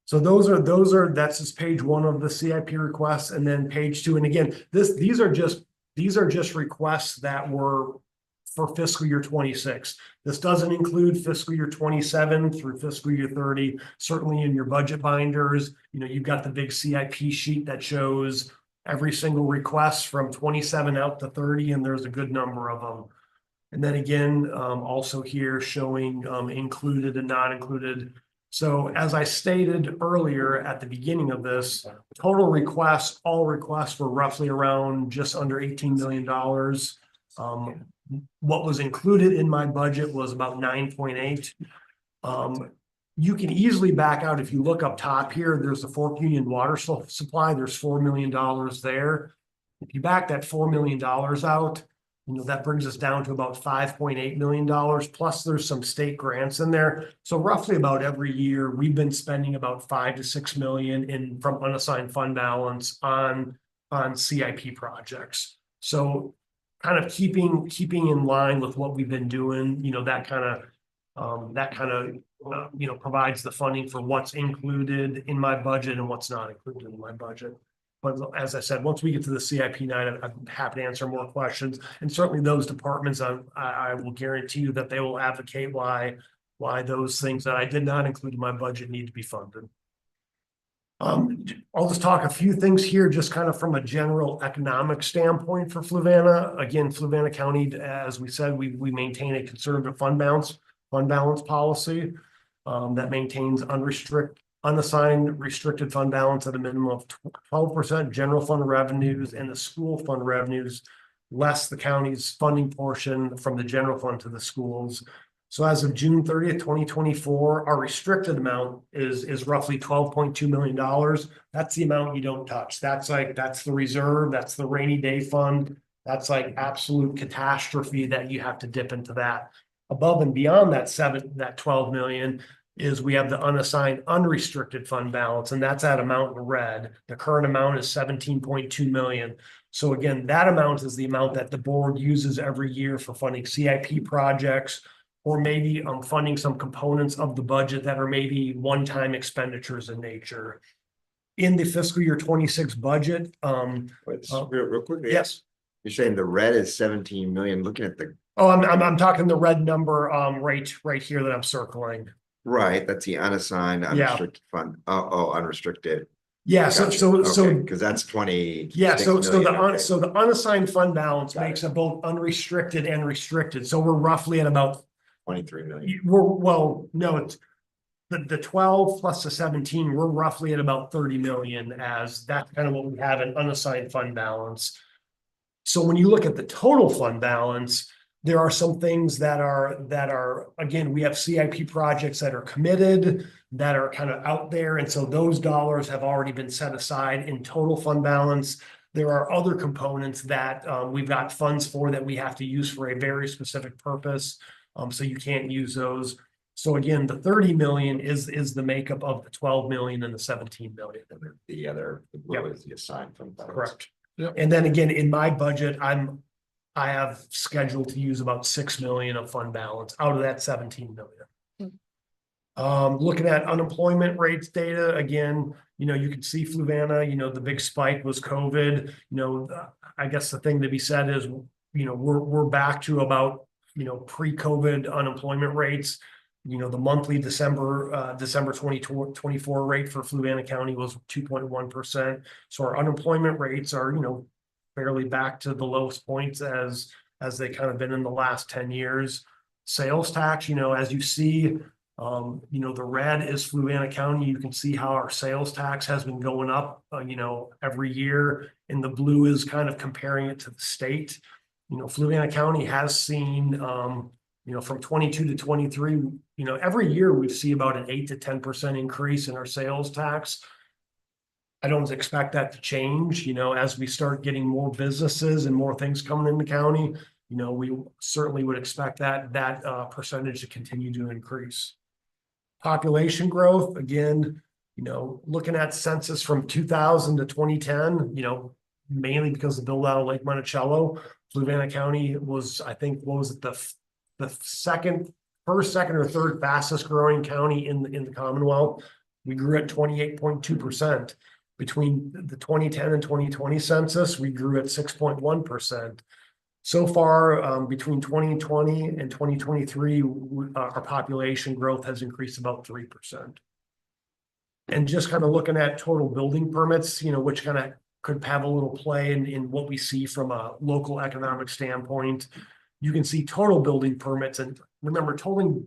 So that's just page 1 of the CIP requests, and then page 2. And again, these are just requests that were for fiscal year 26. This doesn't include fiscal year 27 through fiscal year 30. Certainly in your budget binders, you've got the big CIP sheet that shows every single request from 27 out to 30, and there's a good number of them. And then again, also here showing included and not included. So as I stated earlier at the beginning of this, total requests, all requests were roughly around just under $18 million. What was included in my budget was about 9.8. You can easily back out if you look up top here, there's the Fort Union water supply, there's $4 million there. If you back that $4 million out, that brings us down to about $5.8 million, plus there's some state grants in there. So roughly about every year, we've been spending about $5 to $6 million from unassigned fund balance on CIP projects. So kind of keeping in line with what we've been doing, that kind of provides the funding for what's included in my budget and what's not included in my budget. But as I said, once we get to the CIP night, I'm happy to answer more questions. And certainly those departments, I will guarantee you that they will advocate why those things that I did not include in my budget need to be funded. I'll just talk a few things here, just kind of from a general economic standpoint for Fluvanna. Again, Fluvanna County, as we said, we maintain a conservative fund balance policy that maintains unassigned restricted fund balance at a minimum of 12% general fund revenues and the school fund revenues, less the county's funding portion from the general fund to the schools. So as of June 30th, 2024, our restricted amount is roughly $12.2 million. That's the amount you don't touch. That's the reserve, that's the rainy day fund. That's like absolute catastrophe that you have to dip into that. Above and beyond that 12 million is we have the unassigned unrestricted fund balance, and that's that amount in red. The current amount is 17.2 million. So again, that amount is the amount that the board uses every year for funding CIP projects, or maybe funding some components of the budget that are maybe one-time expenditures in nature. In the fiscal year 26 budget, Real quickly. yes. You're saying the red is 17 million, looking at the, Oh, I'm talking the red number, right here that I'm circling. right, that's the unassigned, unrestricted fund. Oh, unrestricted. Yeah, so Because that's 20. yeah, so the unassigned fund balance makes it both unrestricted and restricted. So we're roughly at about 23 million. no, it's the 12 plus the 17, we're roughly at about 30 million, as that's kind of what we have in unassigned fund balance. So when you look at the total fund balance, there are some things that are, again, we have CIP projects that are committed, that are kind of out there. And so those dollars have already been set aside in total fund balance. There are other components that we've got funds for that we have to use for a very specific purpose. So you can't use those. So again, the 30 million is the makeup of the 12 million and the 17 million. And then the other, the blue is the assigned fund balance. Correct. Yep. And then again, in my budget, I have scheduled to use about 6 million of fund balance out of that 17 million. Looking at unemployment rates data, again, you can see Fluvanna, the big spike was COVID. I guess the thing to be said is, we're back to about, pre-COVID unemployment rates. The monthly December 2024 rate for Fluvanna County was 2.1%. So our unemployment rates are, fairly back to the lowest points as they kind of been in the last 10 years. Sales tax, as you see, the red is Fluvanna County. You can see how our sales tax has been going up, every year, and the blue is kind of comparing it to the state. Fluvanna County has seen, from 22 to 23, every year we see about an 8 to 10% increase in our sales tax. I don't expect that to change, as we start getting more businesses and more things coming in the county. We certainly would expect that percentage to continue to increase. Population growth, again, looking at census from 2000 to 2010, mainly because of the build out of Lake Monticello, Fluvanna County was, I think, what was it, the first, second, or third fastest growing county in the Commonwealth. We grew at 28.2%. Between the 2010 and 2020 census, we grew at 6.1%. So far, between 2020 and 2023, our population growth has increased about 3%. And just kind of looking at total building permits, which kind of could have a little play in what we see from a local economic standpoint. You can see total building permits, and remember, total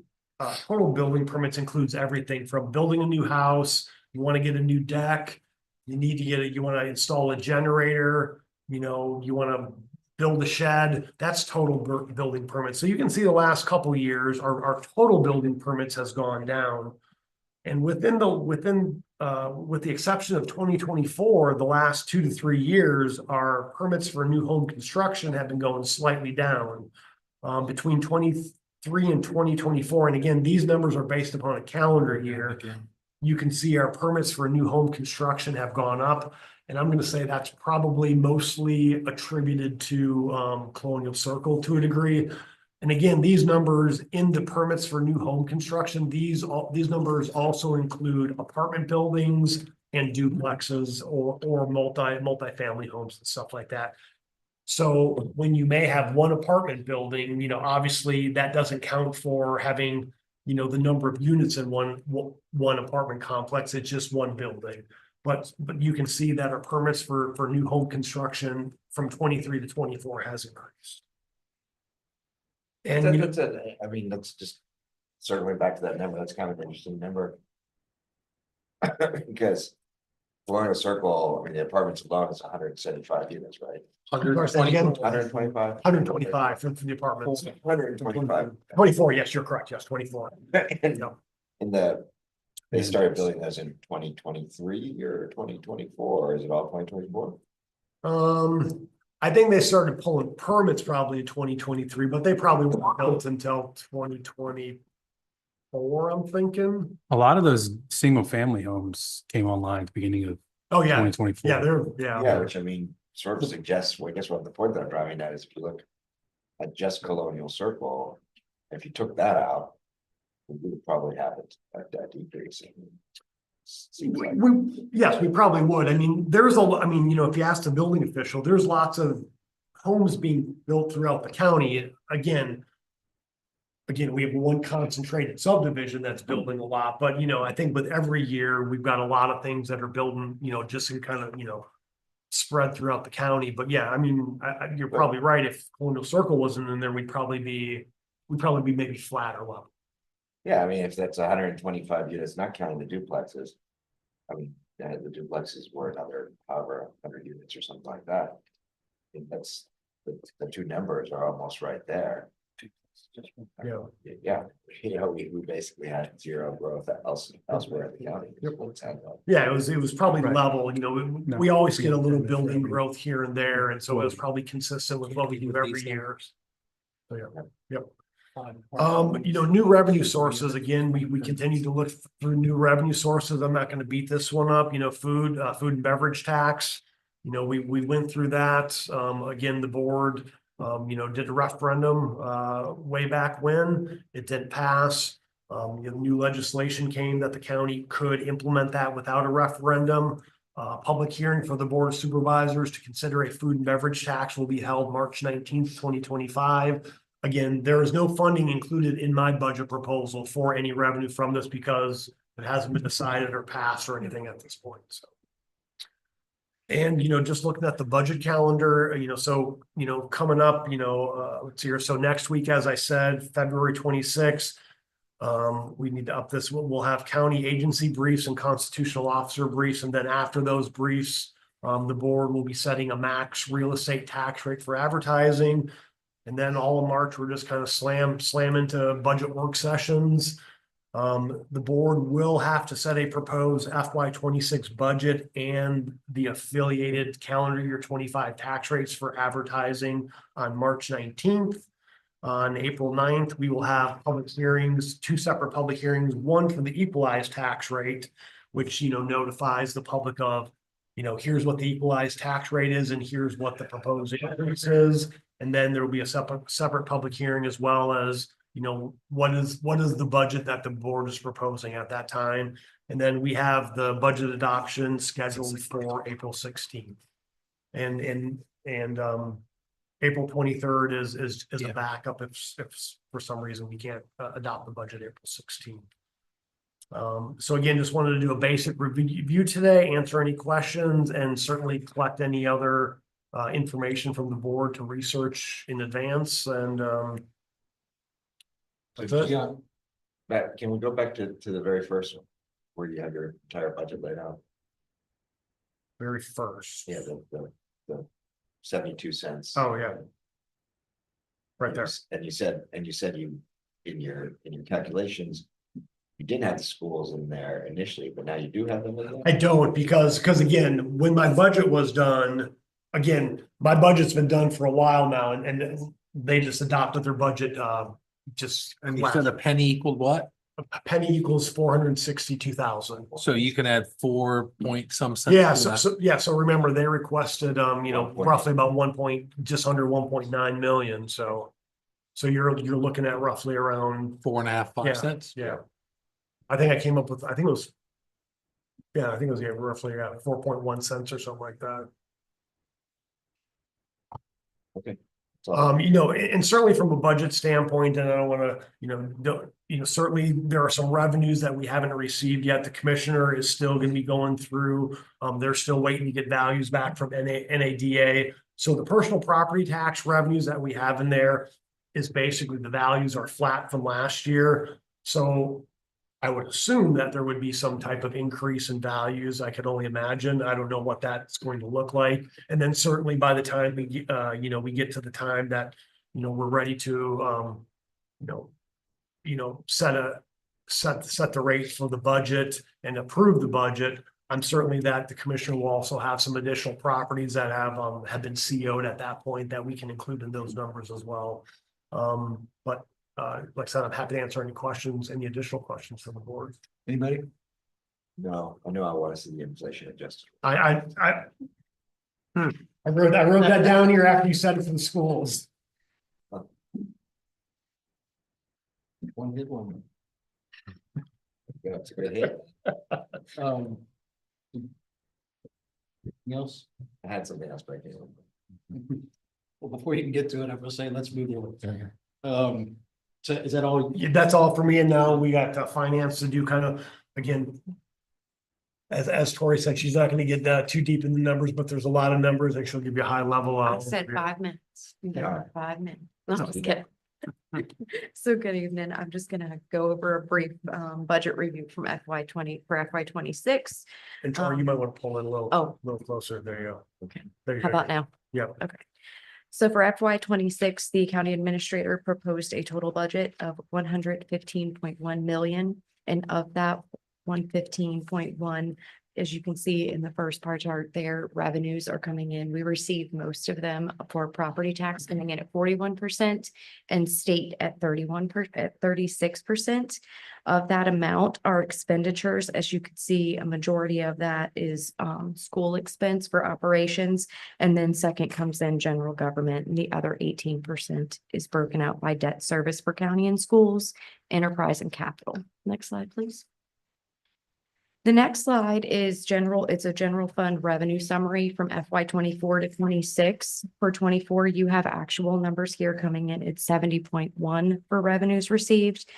building permits includes everything from building a new house. You want to get a new deck. You want to install a generator. You want to build a shed. That's total building permits. So you can see the last couple of years, our total building permits has gone down. And with the exception of 2024, the last 2 to 3 years, our permits for new home construction have been going slightly down. Between 23 and 2024, and again, these numbers are based upon a calendar year. You can see our permits for new home construction have gone up. And I'm going to say that's probably mostly attributed to Colonial Circle to a degree. And again, these numbers in the permits for new home construction, these numbers also include apartment buildings and duplexes or multi-family homes and stuff like that. So when you may have one apartment building, obviously that doesn't count for having, the number of units in one apartment complex. It's just one building. But you can see that our permits for new home construction from 23 to 24 has increased. And let's just circling back to that number. That's kind of an interesting number. Because Fluvanna Circle, the apartments alone is 175 units, right? 125 from the apartments. 125. 24, yes, you're correct. Yes, 24. They started building those in 2023 or 2024, or is it all 2024? I think they started pulling permits probably in 2023, but they probably weren't built until 2024 4, I'm thinking. A lot of those single family homes came online at the beginning of Oh, yeah. 2024. Yeah, they're, Yeah, which I mean, sort of suggests, well, I guess what the point that I'm driving at is if you look at just Colonial Circle, if you took that out, we would probably have a decrease. Seems like. Yes, we probably would. I mean, I mean, you know, if you ask the building official, there's lots of homes being built throughout the county. Again, we have one concentrated subdivision that's building a lot, but you know, I think with every year, we've got a lot of things that are building, you know, just in kind of, you know, spread throughout the county. But yeah, I mean, you're probably right. If Colonial Circle wasn't in there, we'd probably be maybe flat or level. Yeah, I mean, if that's 125 units, not counting the duplexes. I mean, the duplexes were another, however, 100 units or something like that. I think that's, the two numbers are almost right there. Yeah. Yeah, you know, we basically had zero growth elsewhere in the county. Yeah, it was probably Right. level, you know, we always get a little building growth here and there, and so it was probably consistent with what we do every year. So, yeah, yep. You know, new revenue sources, again, we continue to look through new revenue sources. I'm not gonna beat this one up, you know, food and beverage tax. You know, we went through that, again, the board, you know, did a referendum, way back when, it didn't pass. You know, new legislation came that the county could implement that without a referendum. Public hearing for the Board of Supervisors to consider a food and beverage tax will be held March 19th, 2025. Again, there is no funding included in my budget proposal for any revenue from this because it hasn't been decided or passed or anything at this point, so. And, you know, just looking at the budget calendar, you know, so, you know, coming up, you know, let's see here, so next week, as I said, February 26th, we need to up this, we'll have county agency briefs and constitutional officer briefs, and then after those briefs, the board will be setting a max real estate tax rate for advertising. And then all of March, we're just kind of slam into budget work sessions. The board will have to set a proposed FY26 budget and the affiliated calendar year 25 tax rates for advertising on March 19th. On April 9th, we will have public hearings, 2 separate public hearings, one for the equalized tax rate, which, you know, notifies the public of, you know, here's what the equalized tax rate is and here's what the proposed increase is. And then there will be a separate public hearing as well as, you know, what is the budget that the board is proposing at that time. And then we have the budget adoption scheduled for April 16th. And April 23rd is a backup if for some reason we can't adopt the budget April 16th. So again, just wanted to do a basic review today, answer any questions, and certainly collect any other information from the board to research in advance. And that's it. Yeah. Matt, can we go back to the very first one where you have your entire budget laid out? Very first. Yeah, the 72 cents. Oh, yeah. Right there. And you said you in your calculations, you didn't have the schools in there initially, but now you do have them in there? I don't because again, when my budget was done, again, my budget's been done for a while now and they just adopted their budget just. And you said a penny equaled what? A penny equals 462,000. So you can add 4 point some cents. Yeah, to that. so remember they requested you know, roughly about just under 1.9 million. So you're looking at roughly around 4.5, 5 cents. Yeah. I think I came up with, I think it was yeah, roughly 4.1 cents or something like that. Okay. You know, and certainly from a budget standpoint, and I don't want to, certainly there are some revenues that we haven't received yet. The commissioner is still going to be going through. They're still waiting to get values back from NADA. So the personal property tax revenues that we have in there is basically the values are flat from last year. So I would assume that there would be some type of increase in values. I could only imagine. I don't know what that's going to look like. And then certainly by the time we get to the time that, we're ready to, set the rate for the budget and approve the budget. I'm certainly that the commissioner will also have some additional properties that have been CO'd at that point that we can include in those numbers as well. But like I said, I'm happy to answer any questions, any additional questions from the board. Anybody? No, I know I want to see the inflation adjusted. I wrote that down here after you said it for the schools. One good one. Yeah, it's a good hit. Um. Anything else? I had something else, but I can't remember. Well, before you can get to it, I'm gonna say, let's move on. So is that all? Yeah, that's all for me. And now we got finance to do kind of, again. As Tori said, she's not going to get too deep in the numbers, but there's a lot of numbers. Like she'll give you a high level. I said 5 minutes. You Yeah. got 5 minutes. No, I'm just kidding. So good evening. I'm just gonna go over a brief budget review from FY 26. And Tori, you might want to pull in a little, Oh. little closer. There you go. Okay. There you How go. about now? Yep. Okay. So for FY 26, the county administrator proposed a total budget of 115.1 million. And of that 115.1, as you can see in the first bar chart there, revenues are coming in. We received most of them for property tax coming in at 41% and state at 36%. Of that amount are expenditures. As you can see, a majority of that is school expense for operations. And then second comes in general government, and the other 18% is broken out by debt service for county and schools, enterprise and capital. Next slide, please. The next slide is it's a general fund revenue summary from FY 24 to 26. For 24, you have actual numbers here coming in at 70.1 for revenues received.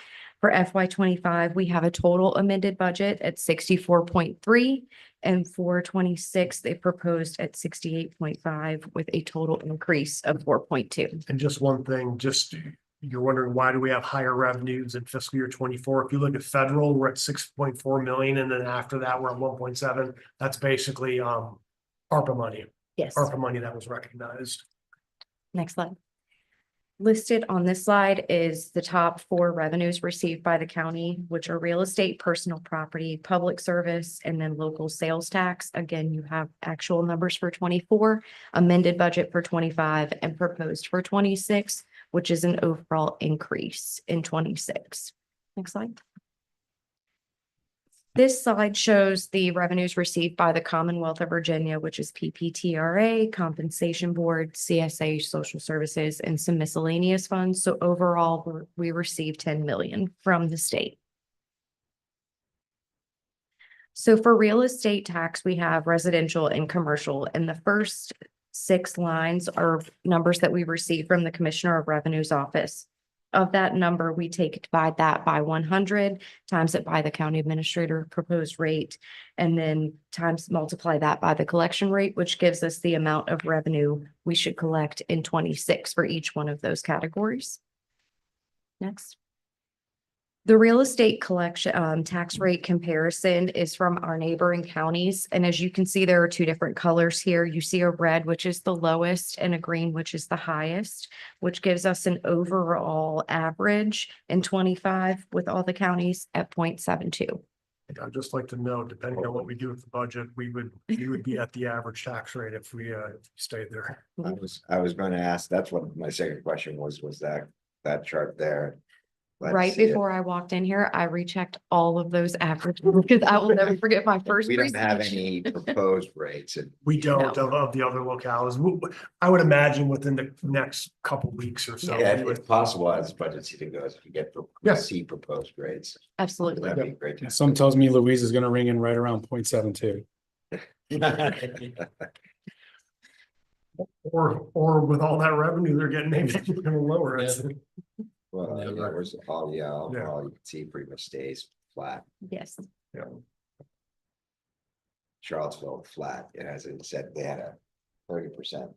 For FY 25, we have a total amended budget at 64.3. And for 26, they proposed at 68.5 with a total increase of 4.2. And just one thing, you're wondering, why do we have higher revenues in fiscal year 24? If you look at federal, we're at 6.4 million. And then after that, we're at 1.7. That's basically ARPA money. Yes. ARPA money that was recognized. Next slide. Listed on this slide is the top 4 revenues received by the county, which are real estate, personal property, public service, and then local sales tax. Again, you have actual numbers for 24, amended budget for 25, and proposed for 26, which is an overall increase in 26. Next slide. This slide shows the revenues received by the Commonwealth of Virginia, which is PPTRA, Compensation Board, CSA, Social Services, and some miscellaneous funds. So overall, we received 10 million from the state. So for real estate tax, we have residential and commercial, and the first 6 lines are numbers that we received from the Commissioner of Revenue's office. Of that number, we divide that by 100, times it by the county administrator proposed rate, and then multiply that by the collection rate, which gives us the amount of revenue we should collect in 26 for each one of those categories. Next. The real estate collection tax rate comparison is from our neighboring counties. And as you can see, there are 2 different colors here. You see a red, which is the lowest, and a green, which is the highest, which gives us an overall average in 25 with all the counties at 0.72. I'd just like to know, depending on what we do with the budget, we would be at the average tax rate if we stayed there. I was going to ask, that's what my second question was that chart there. Right before I walked in here, I rechecked all of those averages because I will never forget my first. We don't have presentation. any proposed rates. We don't of the other locales. I would imagine within the next couple weeks or so. Yeah, we if would- it's possible as budget season goes, if you get Yes. see proposed rates, Absolutely. that'd be great. Some tells me Louise is gonna ring in right around 0.72. Or with all that revenue they're getting, maybe they're gonna lower it. Well, Yeah, yeah, right. where's all Yeah. you can see pretty much stays flat. Yes. Yeah. Charlottesville flat. It hasn't said they had a 30%.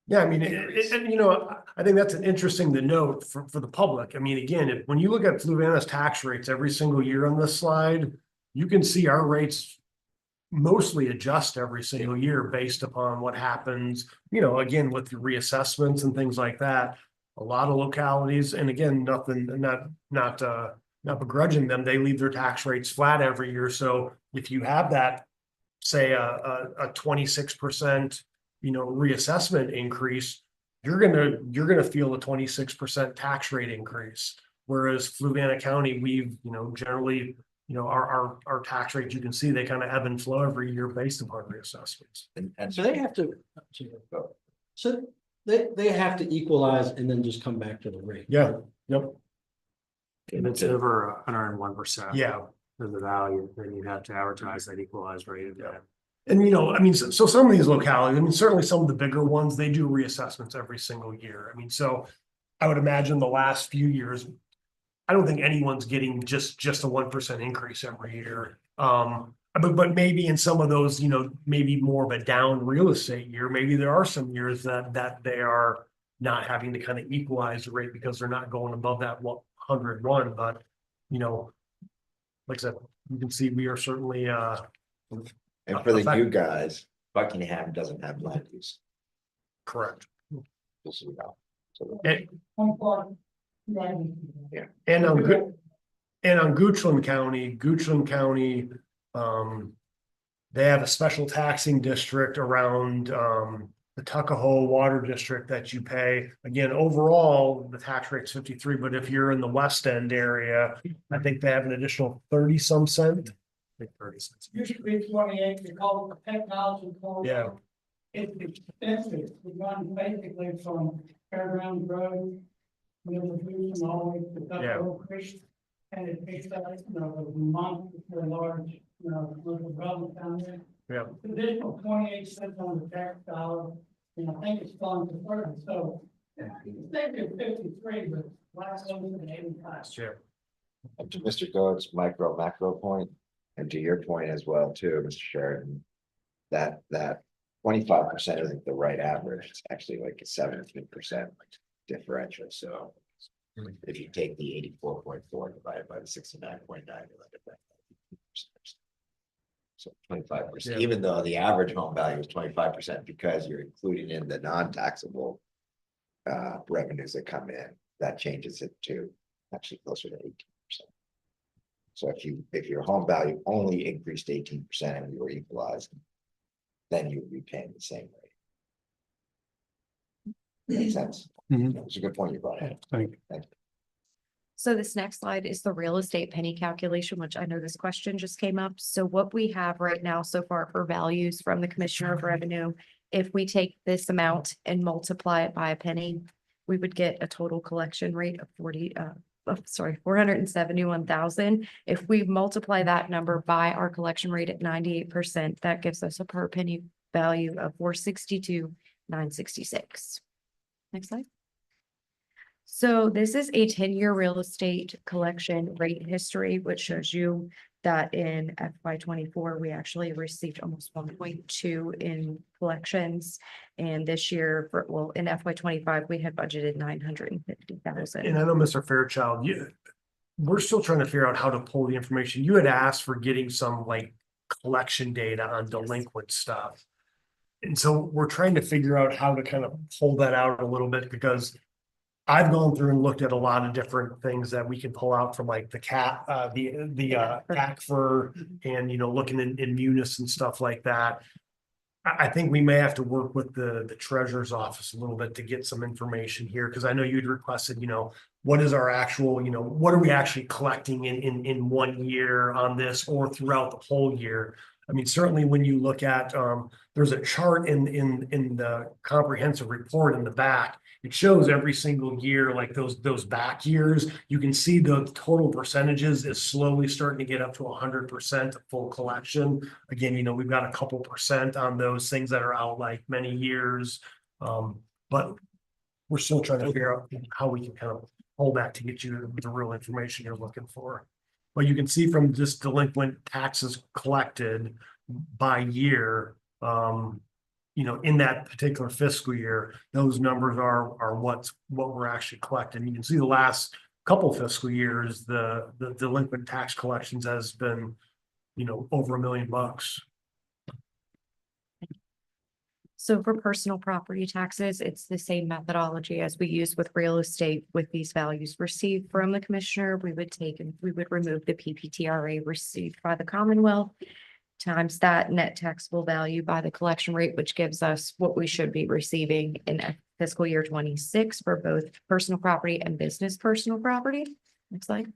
Yeah, I mean, Increase. and you know, I think that's an interesting to note for the public. I mean, again, when you look at Fluvanna's tax rates every single year on this slide, you can see our rates mostly adjust every single year based upon what happens, you know, again, with the reassessments and things like that. A lot of localities, and again, not begrudging them, they leave their tax rates flat every year. So if you have that, say a 26%, you know, reassessment increase, you're gonna feel a 26% tax rate increase. Whereas Fluvanna County, we've, generally, our tax rates, you can see they kind of ebb and flow every year based upon reassessments. And So they have to, so they have to equalize and then just come back to the rate. Yeah, yep, If it's over 101%. yeah. Of the value, then you have to advertise that equalized rate of that. And I mean, so some of these localities, I mean, certainly some of the bigger ones, they do reassessments every single year. I mean, so I would imagine the last few years, I don't think anyone's getting just a 1% increase every year. But maybe in some of those, maybe more of a down real estate year, maybe there are some years that they are not having to kind of equalize the rate because they're not going above that 101. But, like I said, you can see we are certainly, and for the new guys, Buckingham doesn't have land use. correct. This is about. So And, Yeah. and on Goochland County, they have a special taxing district around, the Tuckahoe Water District that you pay. Again, overall, the tax rate's 53, but if you're in the West End area, I think they have an additional 30 some cent. I think 30 cents. Used to be 28, they call it the technology code. Yeah. It's expensive, we run basically from Fairground Road, Middle Houston, all the way to Tuckahoe Creek. And it takes that, a month for a large, local development down there. Yeah. Additional 28 cents on the tax dollar, and I think it's gone to 30, so. Maybe 53, but last one was 85. Sure. And to Mr. Good's macro point, and to your point as well too, Mr. Sheridan, that 25% isn't the right average. It's actually like a 17% differential. So if you take the 84.4 divided by the 69.9, so 25%, even though the average home value is 25%, because you're including in the non-taxable revenues that come in, that changes it to actually closer to 18%. So if your home value only increased 18% and you were equalized, then you would be paying the same rate. Makes sense. It's a good point you brought in. Thank you. Thank you. So this next slide is the real estate penny calculation, which I know this question just came up. So what we have right now so far for values from the Commissioner of Revenue, if we take this amount and multiply it by a penny, we would get a total collection rate of 471,000. If we multiply that number by our collection rate at 98%, that gives us a per penny value of 462,966. Next slide. So this is a 10-year real estate collection rate history, which shows you that in FY24, we actually received almost 1.2 in collections. And this year, in FY25, we had budgeted 950,000. And I know, Mr. Fairchild, we're still trying to figure out how to pull the information. You had asked for getting some collection data on delinquent stuff. And so we're trying to figure out how to kind of pull that out a little bit, because I've gone through and looked at a lot of different things that we can pull out from the ACFR and, looking in Munis and stuff like that. I think we may have to work with the treasurer's office a little bit to get some information here, because I know you'd requested, what is our actual, what are we actually collecting in 1 year on this or throughout the whole year? I mean, certainly when you look at, there's a chart in the comprehensive report in the back. It shows every single year, like those back years, you can see the total percentages is slowly starting to get up to 100% full collection. Again, we've got a couple percent on those things that are out many years. But we're still trying to figure out how we can kind of pull that to get you the real information you're looking for. But you can see from just delinquent taxes collected by year, in that particular fiscal year, those numbers are what we're actually collecting. You can see the last couple fiscal years, the delinquent tax collections has been, over $1 million. So for personal property taxes, it's the same methodology as we use with real estate. With these values received from the commissioner, we would remove the PPTRA received by the Commonwealth times that net taxable value by the collection rate, which gives us what we should be receiving in fiscal year 26 for both personal property and business personal property. Next slide.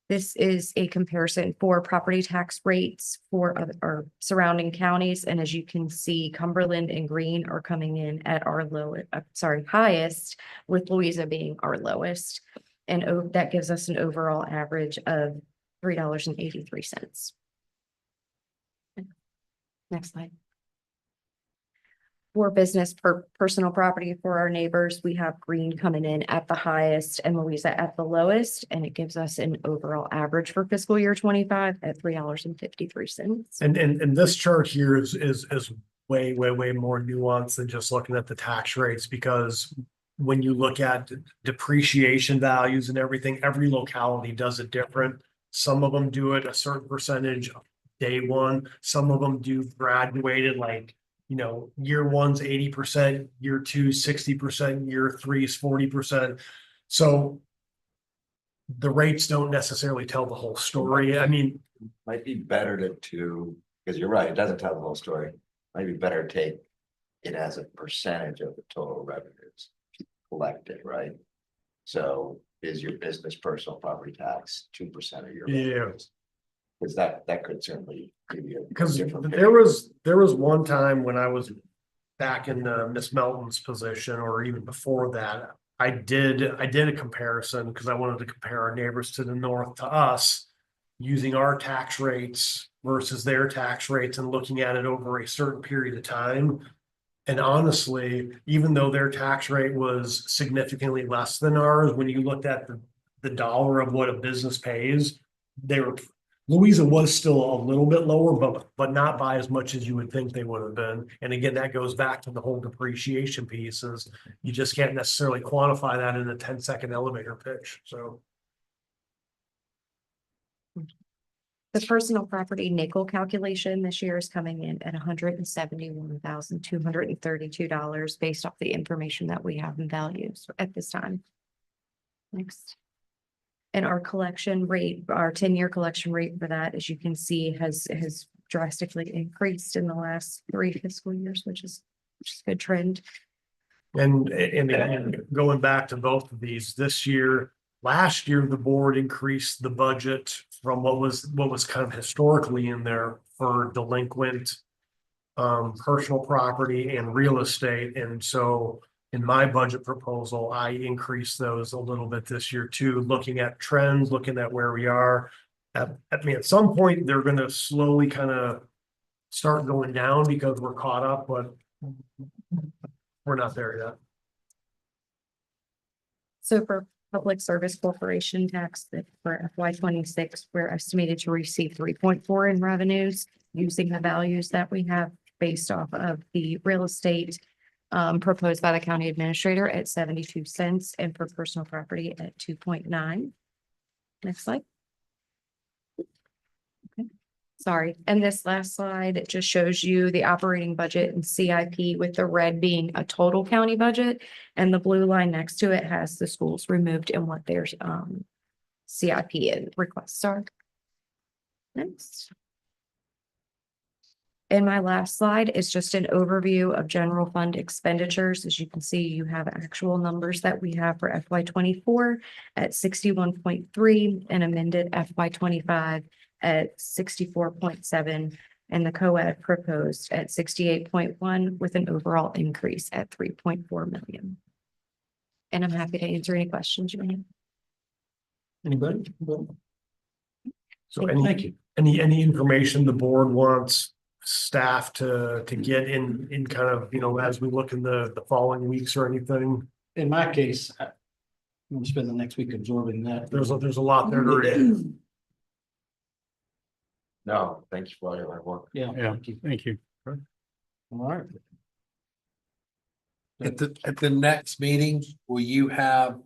This is a comparison for property tax rates for our surrounding counties. And as you can see, Cumberland and Greene are coming in at our highest, with Louisa being our lowest. And that gives us an overall average of $3.83. Next slide. For business personal property for our neighbors, we have Greene coming in at the highest and Louisa at the lowest, and it gives us an overall average for fiscal year 25 at $3.53. And this chart here is way more nuanced than just looking at the tax rates, because when you look at depreciation values and everything, every locality does it different. Some of them do it a certain percentage day one, some of them do graduated, like, you know, year one's 80%, year two, 60%, year three is 40%. So the rates don't necessarily tell the whole story. I mean, Might be better because you're right, it doesn't tell the whole story. Might be better to take it as a percentage of the total revenues collected, right? So is your business personal property tax 2% of your revenues? Because that could certainly give you a because different there was one time when I was back in Miss Melton's position, or even before that, I did a comparison because I wanted to compare our neighbors to the north to us, using our tax rates versus their tax rates and looking at it over a certain period of time. And honestly, even though their tax rate was significantly less than ours, when you looked at the dollar of what a business pays, Louisa was still a little bit lower, but not by as much as you would think they would have been. And again, that goes back to the whole depreciation pieces. You just can't necessarily quantify that in a 10-second elevator pitch. So The personal property nickel calculation this year is coming in at $171,232 based off the information that we have in values at this time. Next. And our collection rate, our 10-year collection rate for that, as you can see, has drastically increased in the last 3 fiscal years, which is a good trend. And going back to both of these, last year, the board increased the budget from what was kind of historically in there for delinquent personal property and real estate. And so in my budget proposal, I increased those a little bit this year too, looking at trends, looking at where we are. I mean, at some point, they're going to slowly kind of start going down because we're caught up, but we're not there yet. So for Public Service Corporation tax for FY26, we're estimated to receive 3.4 in revenues using the values that we have based off of the real estate proposed by the county administrator at 72 cents, and for personal property at 2.9. Next slide. Okay. Sorry. And this last slide, it just shows you the operating budget and CIP, with the red being a total county budget, and the blue line next to it has the schools removed and what their CIP and requests are. Next. And my last slide is just an overview of general fund expenditures. As you can see, you have actual numbers that we have for FY24 at 61.3 and amended FY25 at 64.7, and the co-ed proposed at 68.1 with an overall increase at 3.4 million. And I'm happy to answer any questions you may have. Anybody? So Thank you. Any information the board wants staff to get in kind of, you know, as we look in the following weeks or anything? In my case, I'm gonna spend the next week absorbing that. There's a lot there to read. No, thank you for all your hard work. Yeah. Thank you. All right. At the next meeting, will you have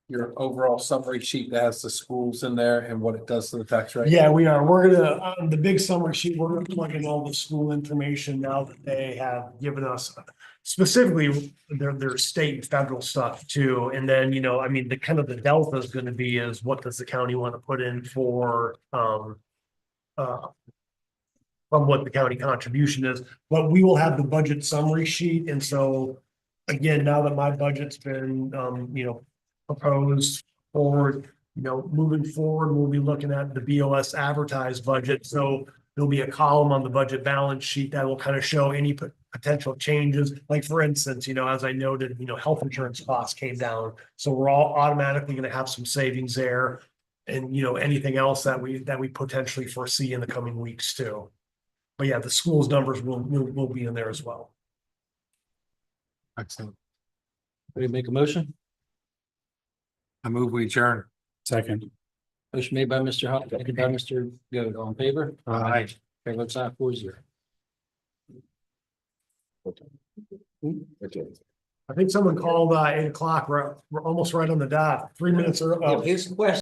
your overall summary sheet that has the schools in there and what it does to the tax rate? Yeah, we are. We're gonna, on the big summary sheet, we're gonna plug in all the school information now that they have given us, specifically their state and federal stuff too. And then, you know, I mean, the kind of the delta is gonna be is what does the county want to put in for from what the county contribution is, but we will have the budget summary sheet, and so. Again, now that my budget's been, proposed forward, moving forward, we'll be looking at the BOS advertised budget, so. There'll be a column on the budget balance sheet that will kind of show any potential changes, like for instance, as I noted, health insurance costs came down. So we're all automatically gonna have some savings there. And anything else that we potentially foresee in the coming weeks too. But yeah, the school's numbers will be in there as well. Excellent. Ready to make a motion? I move we adjourn. Second. Motion made by Mr. Hawk, seconded by Mr. Goode. All in favor? Aye. Chair votes aye, 4-0. I think someone called 8 o'clock. We're almost right on the dot, 3 minutes. His question.